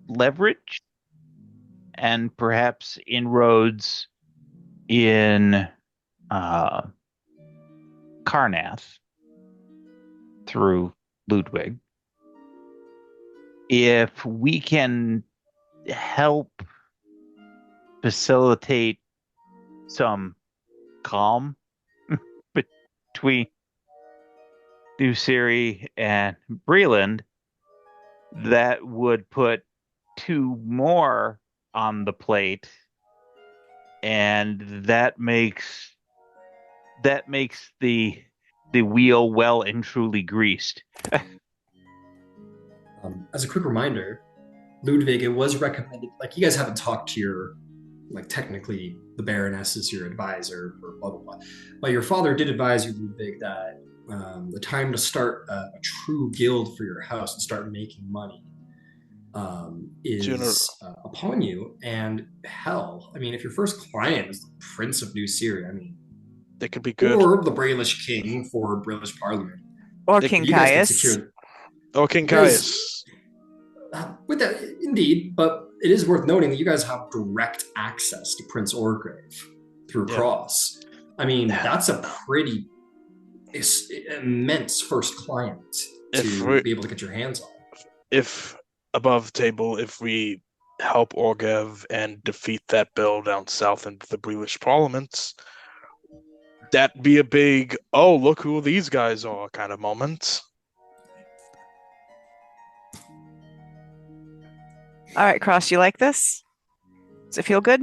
leverage and perhaps inroads in Karnath through Ludwig. If we can help facilitate some calm between New Siri and Breland, that would put two more on the plate, and that makes the wheel well and truly greased. As a quick reminder, Ludwig, it was recommended. Like you guys haven't talked to your, like technically the Baroness is your advisor or blah blah blah, but your father did advise you, Ludwig, that the time to start a true guild for your house and start making money Sooner. is upon you. And hell, I mean, if your first client is the Prince of New Syria, I mean, It could be good. or the Brailish King for Brailish Parliament, Or If King you guys can Caius. secure Oh, King You guys- Caius. with that, indeed, but it is worth noting that you guys have direct access to Prince Orgrave through Yeah. Cross. I mean, Yeah. that's a pretty immense first client If to we- be able to get your hands on. If above table, if we help Orgev and defeat that bill down south in the British Parliament, that'd be a big, oh, look who these guys are kind of moment. All right, Cross, you like this? Does it feel good?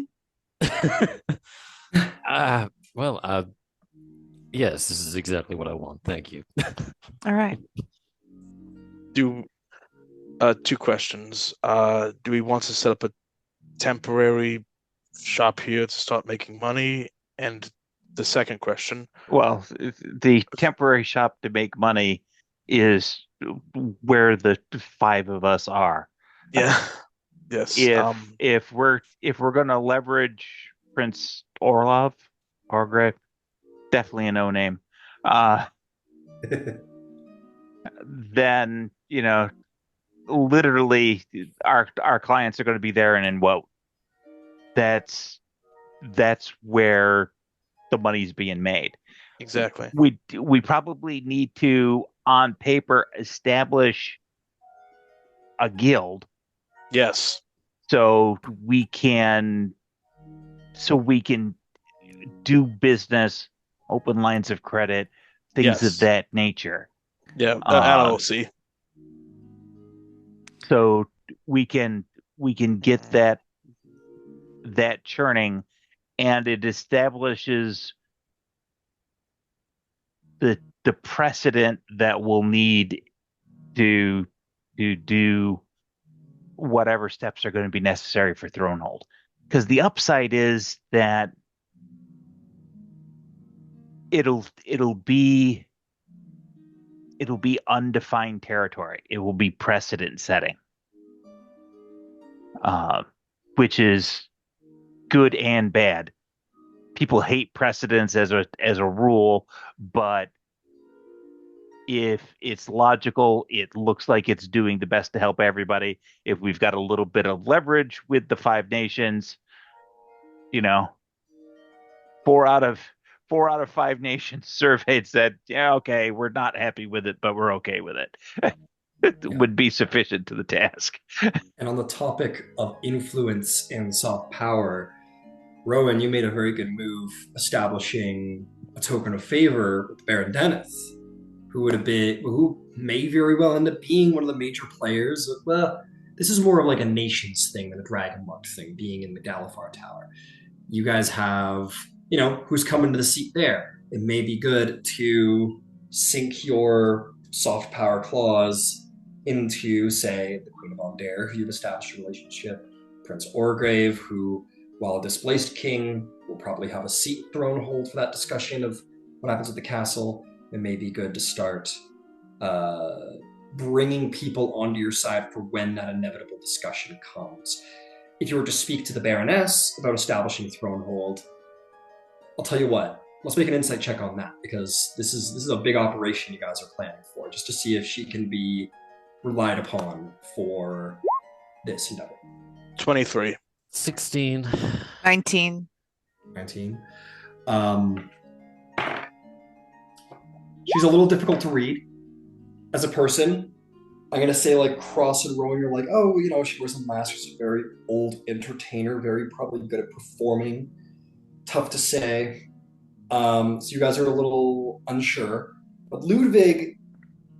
Well, yes, this is exactly what I want. Thank you. All right. Two questions. Do we want to set up a temporary shop here to start making money? And the second question, Well, the temporary shop to make money is where the five of us are. yeah, yes, If we're gonna leverage Prince Orgrave, definitely a no name. Then literally our clients are going to be there and in what that's where the money's being made. exactly. We probably need to on paper establish a guild Yes, so we can do business, open lines of credit, things Yes. of that nature. yeah, LLC. So we can get that churning and it establishes the precedent that we'll need to do whatever steps are going to be necessary for Thronehold. Because the upside is that it'll be undefined territory. It will be precedent setting, which is good and bad. People hate precedents as a rule, but if it's logical, it looks like it's doing the best to help everybody. If we've got a little bit of leverage with the Five Nations, you know, four out of five nations surveyed said, yeah, okay, we're not happy with it, but we're okay with it. It would be sufficient to the task. And on the topic of influence and soft power, Rowan, you made a very good move establishing a token of favor with Baron Deneth, who may very well end up being one of the major players. Well, this is more of like a nations thing than a dragon mark thing, being in the Galifar Tower. You guys have, who's coming to the seat there. It may be good to sink your soft power clause into, say, the Queen of Aldair, who you've established a relationship, Prince Orgrave, who, while a displaced king, will probably have a seat Thronehold for that discussion of what happens at the castle. It may be good to start bringing people onto your side for when that inevitable discussion comes. If you were to speak to the Baroness about establishing Thronehold, I'll tell you what, let's make an insight check on that, because this is a big operation you guys are planning for, just to see if she can be relied upon for this endeavor. 23. 16. 19. 19. She's a little difficult to read as a person. I'm going to say, like, Cross and Rowan, you're like, oh, she wears a mask. She's a very old entertainer, very probably good at performing. Tough to say. So you guys are a little unsure. But Ludvig,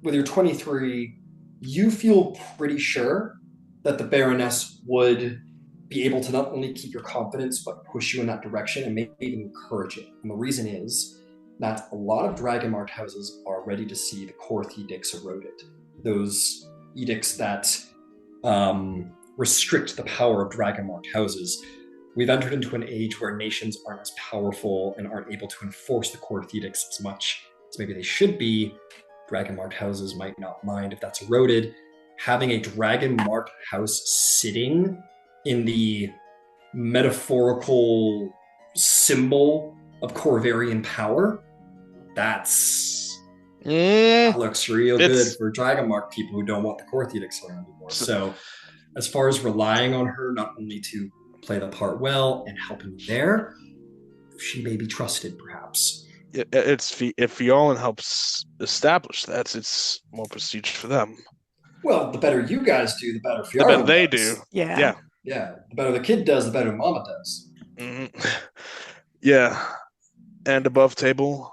with your 23, you feel pretty sure that the Baroness would be able to not only keep your confidence, but push you in that direction and maybe even encourage it. And the reason is that a lot of dragon-marked houses are ready to see the Korth edicts eroded. Those edicts that restrict the power of dragon-marked houses. We've entered into an age where nations aren't as powerful and aren't able to enforce the Korth edicts as much as maybe they should be. Dragon-marked houses might not mind if that's eroded. Having a dragon-marked house sitting in the metaphorical symbol of Corvarian power, that looks real good for dragon-marked people who don't want the Korth edicts around anymore. So as far as relying on her not only to play the part well and helping there, she may be trusted, perhaps. If Fionn helps establish that, it's more prestige for them. Well, the better you guys do, the better Fionn The better they does. do. Yeah. Yeah. The better the kid does, the better Mama does. Mm-hmm. Yeah. And above table,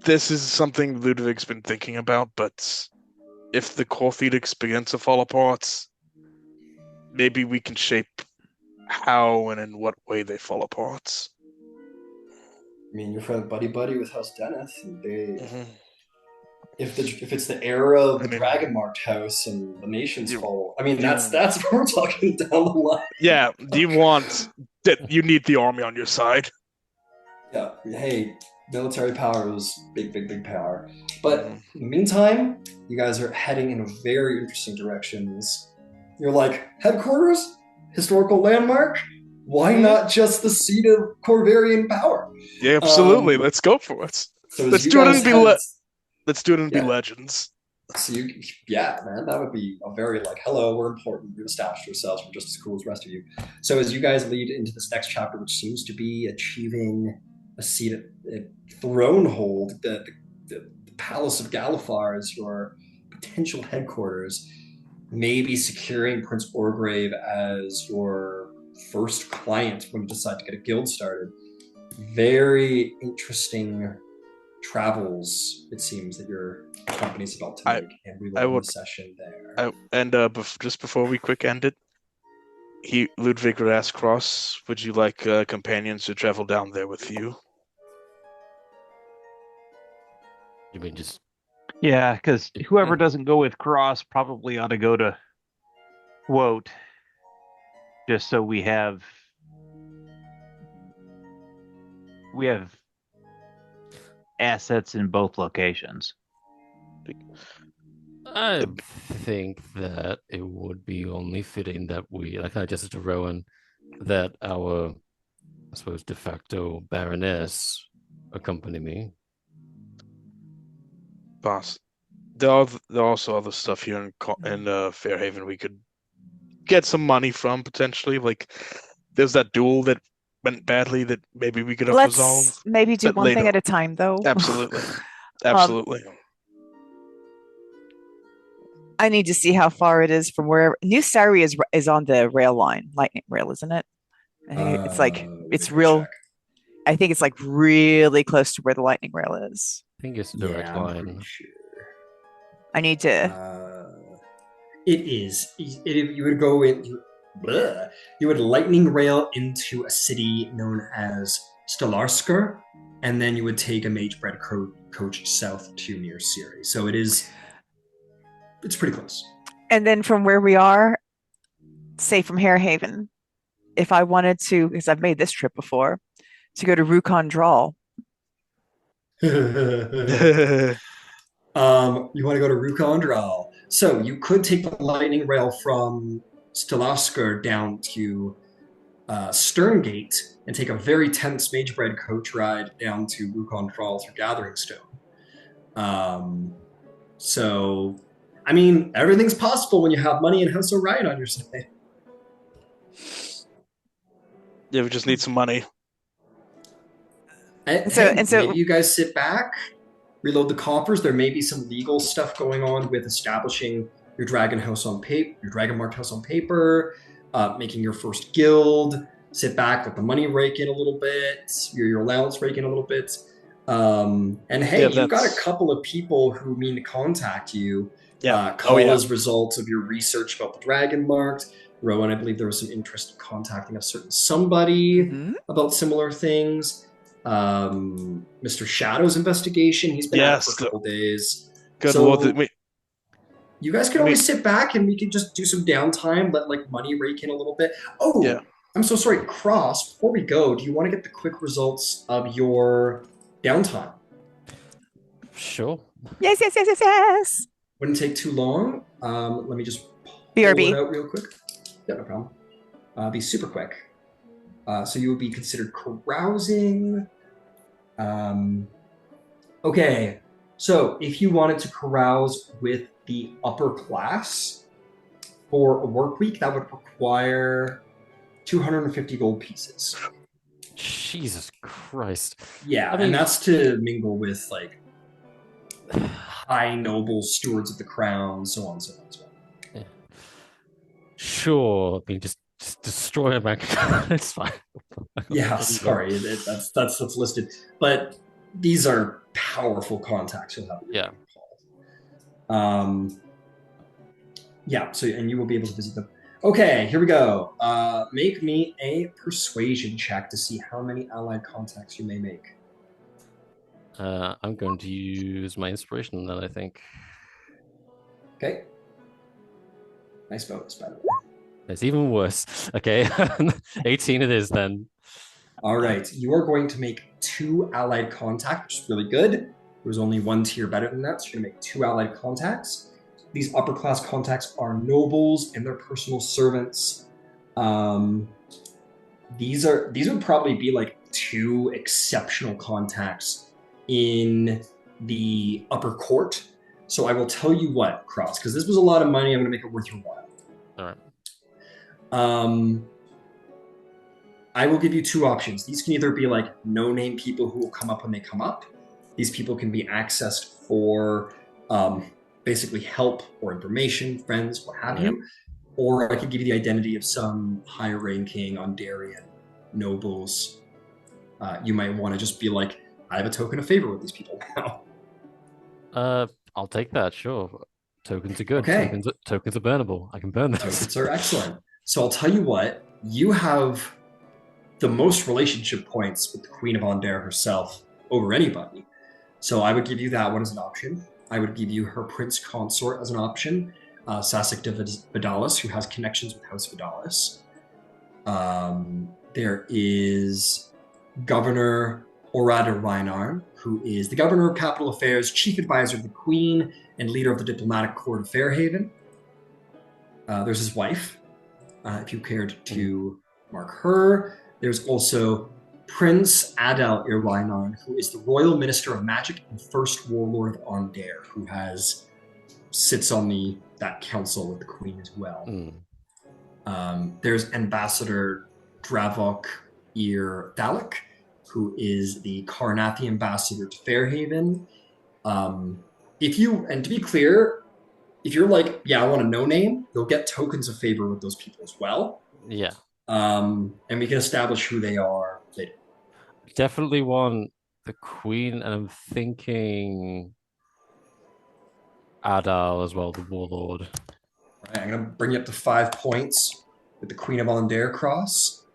this is something Ludwig's been thinking about, but if the Korth edicts begin to fall apart, maybe we can shape how and in what way they fall apart. I mean, you're friend buddy with House Deneth, and if it's the era of the dragon marked house and the nations fall, I mean, that's what we're talking down the line. Yeah, you need the army on your side. Yeah, hey, military power is big power. But in the meantime, you guys are heading in very interesting directions. You're like, headquarters? Historical landmark? Why not just the seat of Corvarian power? Yeah, absolutely. Let's go for it. So let's do it and be legends. So man, that would be a very hello, we're important, we've established ourselves, we're just as cool as the rest of you. So as you guys lead into this next chapter, which seems to be achieving a seat at Thronehold, the Palace of Galifar is your potential headquarters, maybe securing Prince Orgrave as your first client when you decide to get a guild started. Very interesting travels, it seems, that your company's about to make, and we will end the session there. Just before we quick end it, Ludwig would ask Cross, would you like companions to travel down there with you? You mean just Yeah, because whoever doesn't go with Cross probably ought to go to Woat, just so we have assets in both locations. I think that it would be only fitting that we, like I just to Rowan, that our, I suppose, de facto Baroness accompany me. Boss, there are also other stuff here in Fairhaven we could get some money from potentially. Like, there's that duel that went badly that maybe we could help Let's resolve. maybe do But one thing later. at a time, though. Absolutely. Um, Absolutely. I need to see how far it is from where New Sari is on the rail line, lightning rail, isn't it? I think it's like Let it's me go real. check. I think it's like really close to where the lightning rail is. I think it's a direct Yeah, I'm pretty line. sure. I need to. It is. You would go in. You would lightning rail into a city known as Stelarsker, and then you would take a mage bread coach south to near Siri. So it is. It's pretty close. And then from where we are, say from Haven, if I wanted to, because I've made this trip before, to go to Rukon Draw. You want to go to Rukondral. So you could take the lightning rail from Stelarsker down to Sterngate and take a very tense mage bread coach ride down to Rukondral through Gathering Stone. So, I mean, everything's possible when you have money and House Orion on your side. Yeah, we just need some money. So Maybe you guys sit back, reload the coffers. There may be some legal stuff going on with establishing your dragon house on paper, your dragon marked house on paper, making your first guild. Sit back, let the money rake in a little bit, your allowance rake in a little bit. And hey, Yeah, you've got a that's- couple of people who mean to contact you. Yeah. Call Oh, yeah. as results of your research about the dragon marked. Rowan, I believe there was some interest in contacting a certain somebody Mhm. about similar things. Mr. Shadow's investigation, he's been out for a couple days. Good. So Well, you guys can always sit back and we can just do some downtime, let like money rake in a little bit. Oh, Yeah. I'm so sorry, Cross. Before we go, do you want to get the quick results of your downtime? Sure. Yes. Wouldn't take too long. Let me just pull BRB. it out real quick. Yeah, no problem. Be super quick. So you would be considered carousing. Okay, so if you wanted to carouse with the upper class for a work week, that would require 250 gold pieces. Jesus Christ. Yeah, I mean- and that's to mingle with like high nobles, stewards of the crown, so on, so on, so on. Sure. I mean, just destroy a bank account. It's fine. Yeah, sorry, that's what's listed. But these are powerful contacts you'll have. Yeah. Yeah, so and you will be able to visit them. Okay, here we go. Make me a persuasion check to see how many allied contacts you may make. I'm going to use my inspiration on that, I think. Okay. Nice bonus, by the way. It's even worse. Okay. 18 it is then. All right, you are going to make 2 allied contacts, which is really good. There was only 1 tier better than that, so you're going to make 2 allied contacts. These upper class contacts are nobles and their personal servants. These would probably be like 2 exceptional contacts in the upper court. So I will tell you what, Cross, because this was a lot of money. I'm going to make it worth your while. All right. I will give you 2 options. These can either be like no-name people who will come up when they come up. These people can be accessed for basically help or information, friends, what have you. Or I could give you the identity of some high-ranking Ondarian nobles. You might want to just be like, I have a token of favor with these people now. I'll take that, sure. Tokens are good. Okay. Tokens are burnable. I can burn those. Tokens are excellent. So I'll tell you what, you have the most relationship points with the Queen of Aundair herself over anybody. So I would give you that one as an option. I would give you her Prince Consort as an option, Sasek de Vidalis, who has connections with House Vidalis. There is Governor Orada Reinarn, who is the Governor of Capital Affairs, Chief Advisor of the Queen, and leader of the Diplomatic Court of Fairhaven. There's his wife, if you cared to mark her. There's also Prince Adel Irwainar, who is the Royal Minister of Magic and First Warlord of Aundair, who sits on that council with the Queen as well. There's Ambassador Dravok Ir Dalek, who is the Karnath ambassador to Fairhaven. And to be clear, if you're like, yeah, I want a no name, you'll get tokens of favor with those people as well. Yeah. And we can establish who they are later. Definitely want the Queen, and I'm thinking Adal as well, the Warlord. Right, I'm going to bring you up to 5 points with the Queen of Aundair cross.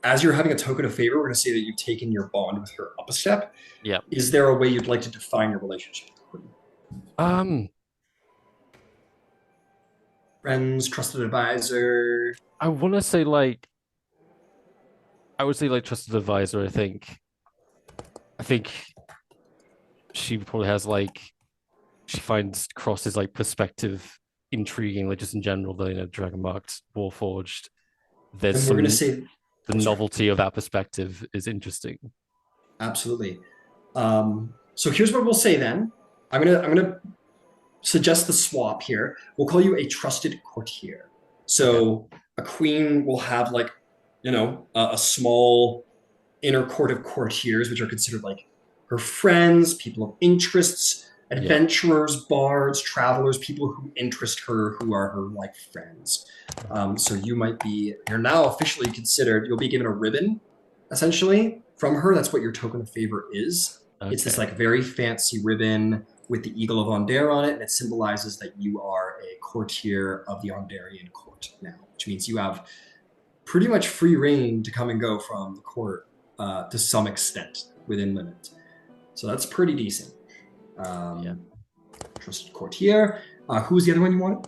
As you're having a token of favor, we're going to say that you've taken your bond with her up a step. Yeah. Is there a way you'd like to define your relationship with the Queen? Friends, trusted advisor. I want to say I would say trusted advisor. I think she probably has she finds Cross's perspective intriguing, just in general, the Dragon Marked, Warforged. There's we're going to say the novelty of that perspective is interesting. Absolutely. So here's what we'll say then. I'm gonna suggest the swap here. We'll call you a trusted courtier. So a queen will have a small inner court of courtiers, which are considered her friends, people of interests, adventurers, bards, travelers, people who interest her, who are her friends. So you're now officially considered, you'll be given a ribbon, essentially, from her. That's what your token of favor is. Okay. It's this very fancy ribbon with the Eagle of Aundair on it, and it symbolizes that you are a courtier of the Aundarian court now, which means you have pretty much free reign to come and go from the court to some extent within limit. So that's pretty decent. Trusted courtier. Who's the other one you want?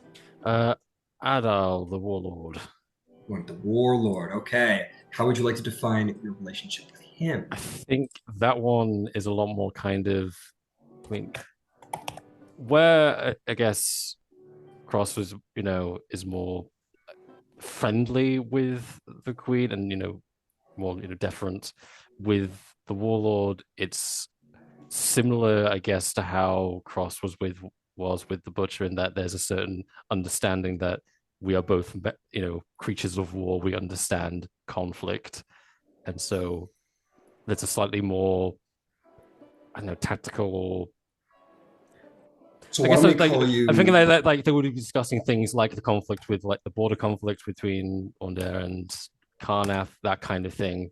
Adal, the Warlord. You want the Warlord. Okay. How would you like to define your relationship with him? I think that one is a lot more where I guess Cross was, is more friendly with the Queen and, more, deferent with the Warlord. It's similar, I guess, to how Cross was with the Butcher, in that there's a certain understanding that we are both, creatures of war. We understand conflict, and so there's a slightly more, tactical. So why don't we call you? I'm thinking that they would be discussing things like the conflict with the border conflict between Aundair and Karnath, that kind of thing.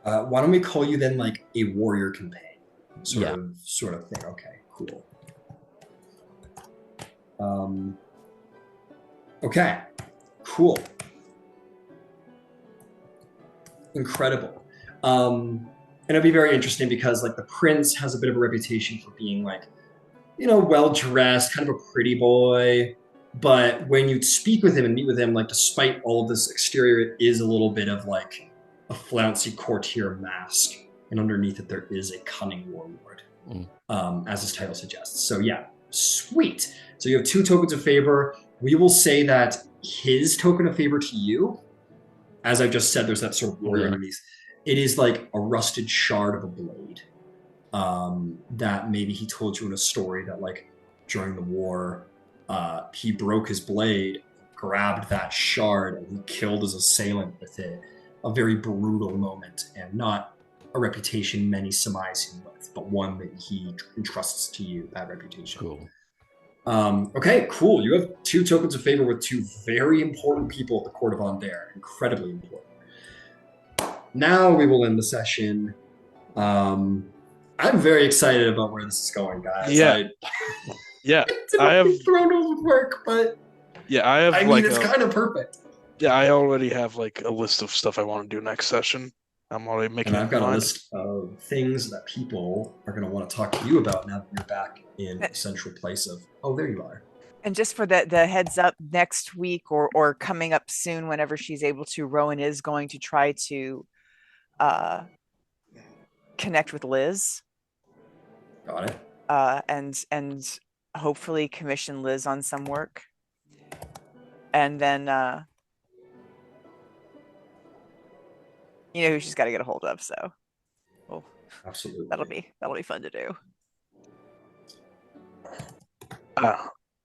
Why don't we call you then a warrior companion, sort of thing? Okay, cool. Okay, cool, incredible. And it'll be very interesting because the prince has a bit of a reputation for being well dressed, kind of a pretty boy. But when you speak with him and meet with him, despite all of this exterior, it is a little bit of a flouncy courtier mask, and underneath it there is a cunning warlord, as his title suggests. So yeah, sweet. So you have 2 tokens of favor. We will say that his token of favor to you, as I've just said, there's that sort of warrior underneath. It is a rusted shard of a blade. That maybe he told you in a story that during the war, he broke his blade, grabbed that shard, and he killed his assailant with it. A very brutal moment, and not a reputation many surmise him with, but one that he entrusts to you, that reputation. Cool. Okay, cool. You have 2 tokens of favor with 2 very important people at the Court of Aundair. Incredibly important. Now we will end the session. I'm very excited about where this is going, guys. Yeah. Yeah. I have thrown over with work, but Yeah, I have I like mean, it's kind of perfect. yeah, I already have like a list of stuff I want to do next session. I'm already making And it I've got a mine. list of things that people are going to want to talk to you about now that you're back in the central place of, oh, there you are. And just for the heads up, next week or coming up soon, whenever she's able to, Rowan is going to try to connect with Liz. Got it. And hopefully commission Liz on some work. And then you know who she's got to get a hold of, so Absolutely. that'll be fun to do.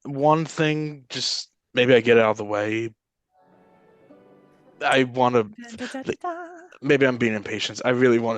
One thing, just maybe I get it out of the way. I want to. Maybe I'm being impatient. I really want